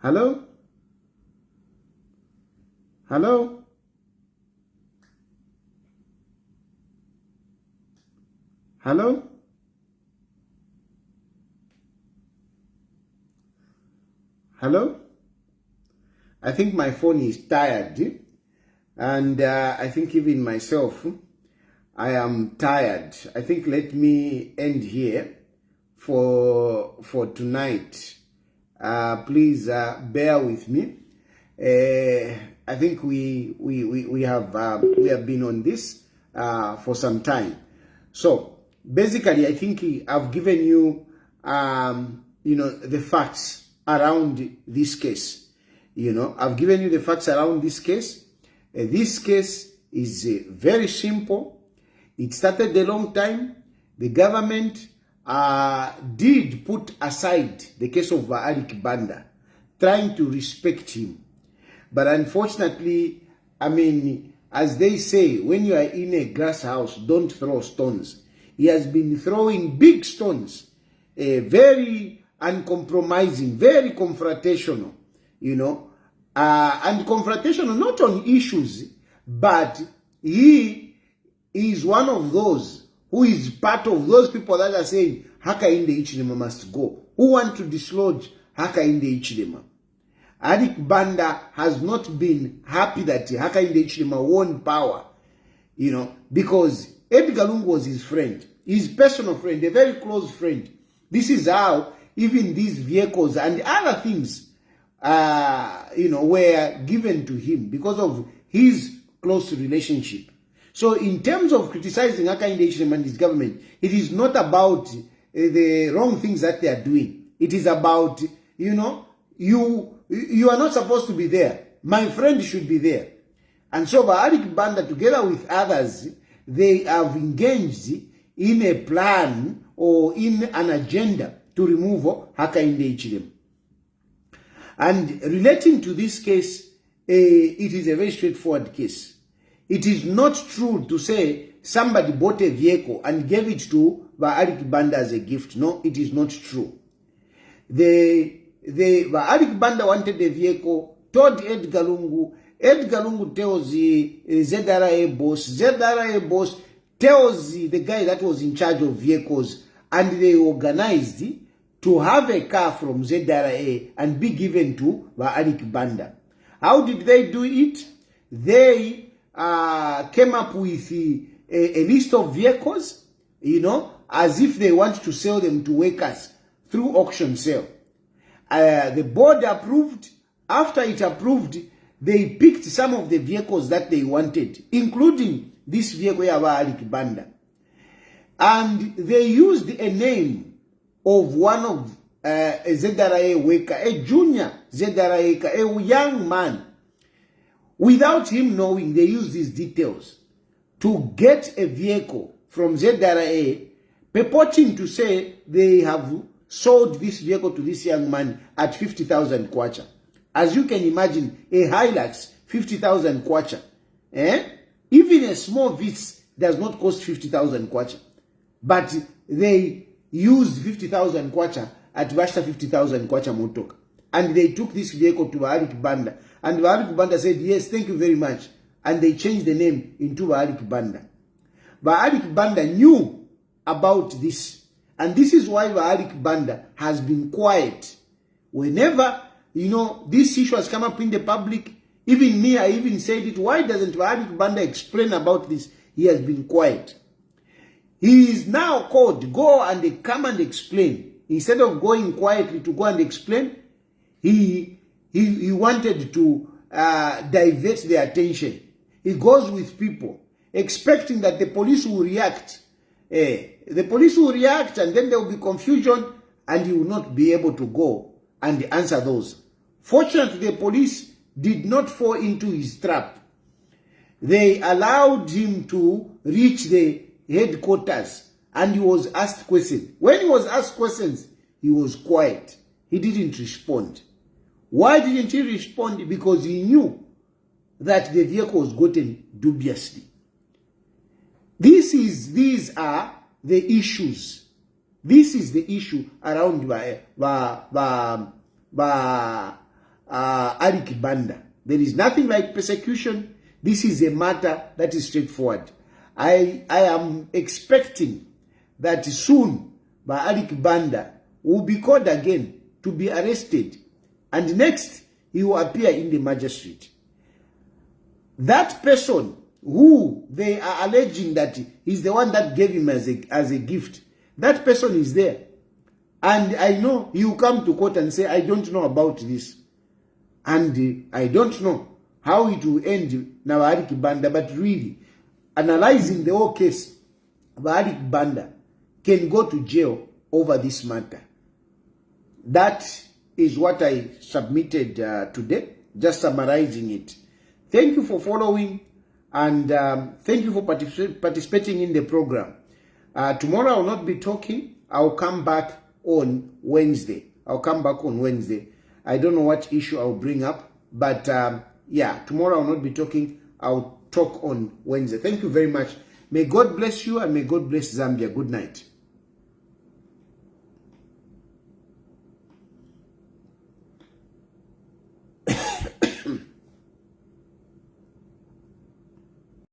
Hello? Hello? Hello? Hello? I think my phone is tired, and I think even myself, I am tired. I think let me end here for tonight. Please bear with me. I think we have been on this for some time. So basically, I think I've given you the facts around this case. I've given you the facts around this case. This case is very simple. It started a long time. The government did put aside the case of Alick Banda, trying to respect him. But unfortunately, I mean, as they say, when you are in a glass house, don't throw stones. He has been throwing big stones, very uncompromising, very confrontational, and confrontational not on issues, but he is one of those who is part of those people that are saying Hakainde Hichilema must go, who want to dislodge Hakainde Hichilema. Alick Banda has not been happy that Hakainde Hichilema won power, because Edgar Lungu was his friend, his personal friend, a very close friend. This is how even these vehicles and other things, were given to him because of his close relationship. So in terms of criticizing Hakainde Hichilema and his government, it is not about the wrong things that they are doing. It is about, you are not supposed to be there. My friend should be there. And so Alick Banda, together with others, they have engaged in a plan or in an agenda to remove Hakainde Hichilema. And relating to this case, it is a very straightforward case. It is not true to say somebody bought a vehicle and gave it to Alick Banda as a gift. No, it is not true. Alick Banda wanted a vehicle, told Edgar Lungu. Edgar Lungu tells the ZRA boss. ZRA boss tells the guy that was in charge of vehicles, and they organized to have a car from ZRA and be given to Alick Banda. How did they do it? They came up with a list of vehicles, as if they want to sell them to workers through auction sale. The board approved. After it approved, they picked some of the vehicles that they wanted, including this vehicle of Alick Banda. And they used a name of one of a ZRA worker, a junior ZRA worker, a young man. Without him knowing, they used these details to get a vehicle from ZRA, purporting to say they have sold this vehicle to this young man at 50,000 kwacha. As you can imagine, a Hilux, 50,000 kwacha. Even a small Vitz does not cost 50,000 kwacha. But they used 50,000 kwacha at Vashta 50,000 kwacha motoka. And they took this vehicle to Alick Banda. And Alick Banda said, yes, thank you very much. And they changed the name into Alick Banda. Alick Banda knew about this. And this is why Alick Banda has been quiet. Whenever, this issue has come up in the public, even me, I even said it, why doesn't Alick Banda explain about this? He has been quiet. He is now called, go and come and explain. Instead of going quietly to go and explain, he wanted to divert their attention. He goes with people, expecting that the police will react. The police will react, and then there will be confusion, and he will not be able to go and answer those. Fortunately, the police did not fall into his trap. They allowed him to reach the headquarters, and he was asked questions. When he was asked questions, he was quiet. He didn't respond. Why didn't he respond? Because he knew that the vehicle was gotten dubiously. These are the issues This is the issue around Alick Banda. There is nothing like persecution. This is a matter that is straightforward. I am expecting that soon Alick Banda will be called again to be arrested, and next he will appear in the magistrate. That person who they are alleging that is the one that gave him as a gift, that person is there. And I know he will come to court and say, I don't know about this. And I don't know how it will end now Alick Banda, but really, analyzing the whole case, Alick Banda can go to jail over this matter. That is what I submitted today, just summarizing it. Thank you for following, and thank you for participating in the program. Tomorrow I will not be talking. I'll come back on Wednesday. I don't know what issue I'll bring up, but yeah, tomorrow I will not be talking. I'll talk on Wednesday. Thank you very much. May God bless you, and may God bless Zambia. Good night.